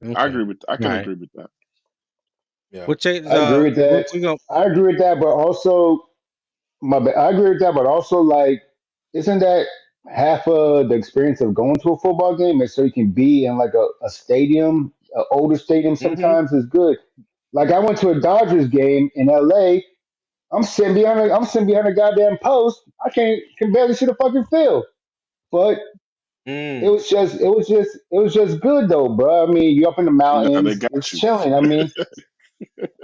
I Okay. agree with. I All can right. agree with that. yeah. We'll check. I agree with that. We gonna. I agree with that, but also I agree with that, but also like, isn't that half of the experience of going to a football game? And so you can be in like a stadium, an older stadium. Mm-hmm. Sometimes is good. Like I went to a Dodgers game in L.A. I'm sitting behind a goddamn post. I can barely see the fucking field. But Mm. it was just good though, bro. I mean, you up in the Nah, they mountains, it's got you. chilling. I mean,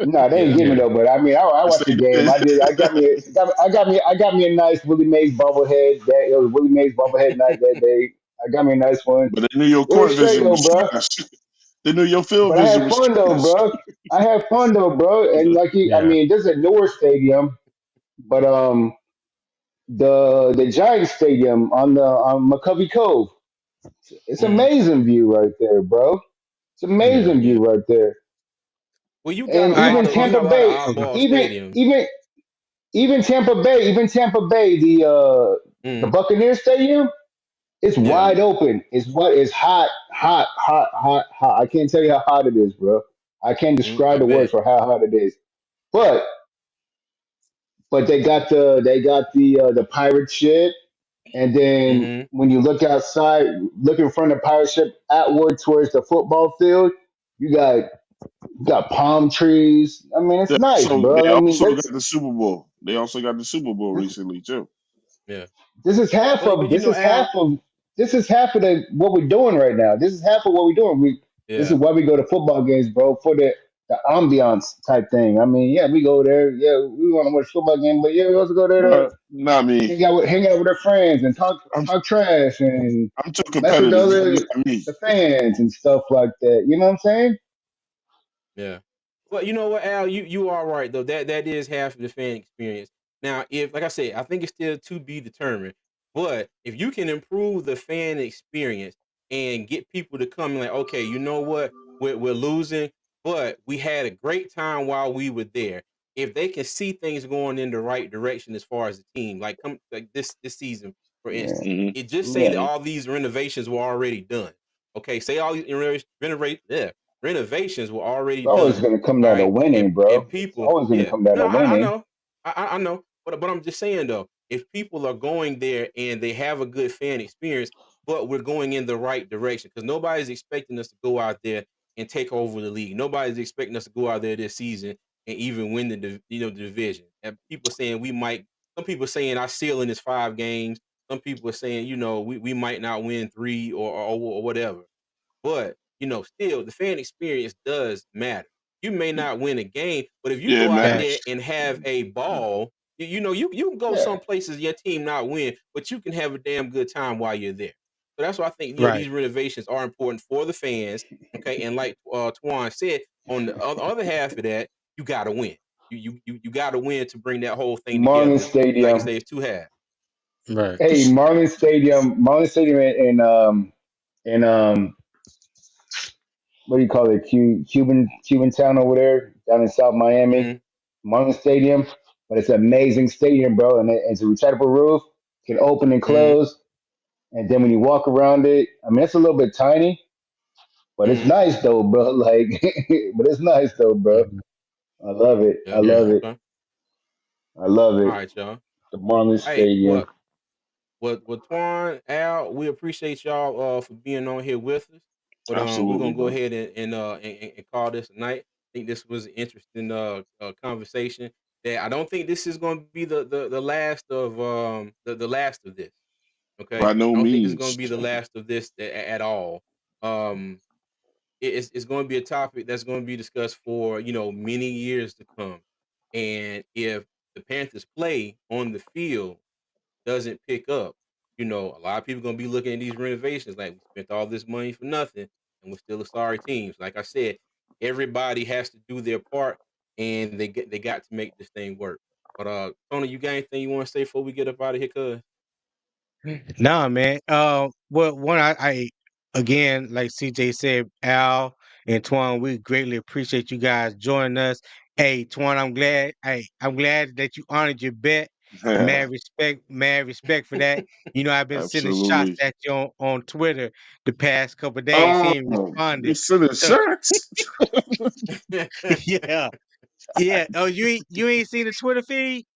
no, they ain't Yeah. give me Yeah. though. But I mean, I Yes, watched the game. I did. I got me a nice Willie Mays bobblehead. That it was Willie Mays bobblehead night that day. I got me a nice one. but they knew your It was court straight vision though, was bro. trash. They knew your field But I vision had was fun though, trash. bro. I had fun though, bro. And like I Yeah. mean, this is a newer stadium, but the Giants Stadium on McCovey Cove. It's Mm. amazing view right there, bro. It's Yeah. amazing Yeah. view right there. Well, you got And a All right. lot even of you Tampa got a lot of Bay, Okay. oddball even stadiums. even even Tampa Bay, the Mm. Buccaneers Stadium, it's Yeah. wide open. It's hot. I can't tell you how hot it is, bro. I can't I describe the words bet. for how hot it is. But they got the pirate ship, and then Mm-hmm. when you look outside, look in front of the pirate ship outward towards the football field, you got you got palm trees. I mean, it's nice, They bro. I mean, also got the Super Bowl. They also got the Super Bowl this recently too. Yeah. this is half of But this is half Al. of this is half of the what we're doing right now. This is half of what we're doing. This is Yeah. why we go to football games, bro, for the ambiance type thing. I mean, yeah, we go there. Yeah, we want to watch football game, but yeah, we also go there to Not me. hang out with our friends and I'm talk trash and I'm too mess with competitive. Not me. the fans and stuff like that. You know what I'm saying? Yeah. Well, you know what, Al, you are right though. That is half of the fan experience. Now, if like I said, I think it's still to be determined. But if you can improve the fan experience and get people to come like, okay, you know what, we're losing, but we had a great time while we were there. If they can see things going in the right direction as far as the team, like come like this season, for Yeah, instance, Hmm. it just say yeah. that Hmm. all these renovations were already done. Okay, say all these renovations were It's already always done. gonna come All down to right. winning, If bro. It's people, always gonna yeah. come down No, to I winning. know. I know. But I'm just saying though, if people are going there and they have a good fan experience, but we're going in the right direction. Because nobody's expecting us to go out there and take over the league. Nobody's expecting us to go out there this season and even win the division. And people saying we might some people saying our ceiling is 5 games. Some people are saying, we might not win three or whatever. But, still the fan experience does matter. You may not win a game, but if you Yeah, go out man. there Facts. and have a ball, you can go Yeah, some places your team not win, but you can have a damn good time while you're there. So that's why I think, Right. these renovations are important for the fans. Okay. And like Twan said, on the other half of that, you gotta win. You gotta win to bring that whole thing Marlin together. Like I Stadium. say, it's two halves. Right. Hey, Marlin Stadium in what do you call it? Cuban town over there down in South Miami. Mm-hmm. Marlin Stadium. but it's an amazing stadium, bro. And it's a retractable roof, can open and Mm-hmm. close. And then when you walk around it, I mean, it's a little bit tiny, but it's Mm-hmm. nice though, bro. Like, but it's nice though, bro. Mhm. I love it. I Yep. love Yeah. it. Okay. I love All it. right, y'all. The Marlins Hey, Stadium. what Twan, Al, we appreciate y'all for being on here with us. But we're Absolutely, gonna go bro. ahead and call this a night. I think this was an interesting conversation. That I don't think this is gonna be the last of the last of this. Okay, By no I don't think this is gonna means. be the last of this at all. Um, it's going to be a topic that's going to be discussed for many years to come. And if the Panthers play on the field doesn't pick up, a lot of people going to be looking at these renovations like we spent all this money for nothing, and we're still a sorry team. So like I said, everybody has to do their part, and they got to make this thing work. But Tony, you got anything you want to say before we get up out of here, cuz? Nah, man. Well, one, I again, like CJ said, Al and Twan, we greatly appreciate you guys joining us. Hey, Twan, I'm glad. Hey, I'm glad that you honored your bet. Mad respect for that. You know, I've been sending shots Absolutely. at you on Twitter the past couple of days. He Oh, ain't you responded. sending So shots? yeah, yeah. Oh, you ain't seen the Twitter feed?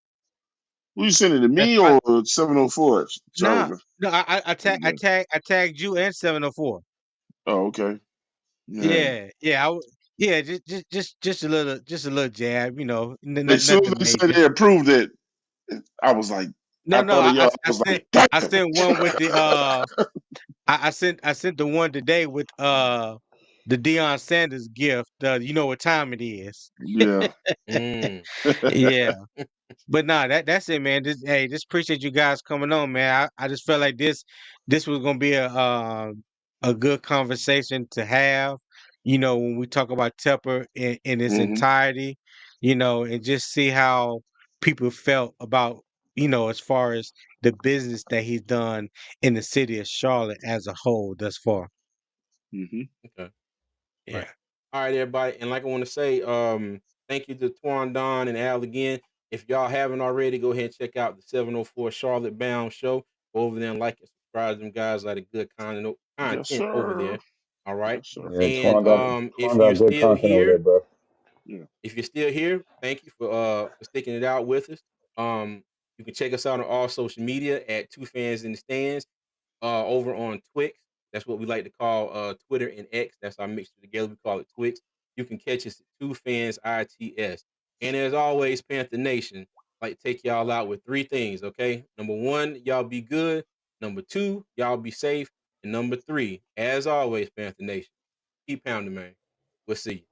Who you sending to That's me I, or 704 nah, Charlotte? no. I tagged you and 704. Oh, okay. Yeah. Yeah, just a little jab, As soon nothing as they said major. they approved it, I was like, No, I no, thought of y'all. I I was sent like, damn. one with the I sent the one today with the Deion Sanders gift. You know what time it is. Yeah. Mm, Yeah. But nah, that's it, man. Just appreciate you guys coming on, man. I just felt like this was gonna be a good conversation to have. When we talk about Tepper in its hmm entirety, and just see how people felt about as far as the business that he's done in the city of Charlotte as a whole thus far. hmm okay. Right. Yeah. All right, everybody. And like I want to say, thank you to Twan Don and Al again. If y'all haven't already, go ahead and check out the 704 Charlotte Bound show. Go over there and like and subscribe to them guys. Like a good Yes, content over sir. there. All right. Yes, sir. Yeah, And Twan got good content over there, bro. Yeah. if you're still here, thank you for sticking it out with us. You can check us out on all social media at Two Fans in the Stands over on Twix. That's what we like to call Twitter and X. That's our mixture together. We call it Twix. You can catch us at Two Fans ITS. And as always, Panther Nation, I like to take y'all out with three things, okay? Number one, y'all be good. Number two, y'all be safe. And number three, as always, Panther Nation, keep pounding, man. We'll see you.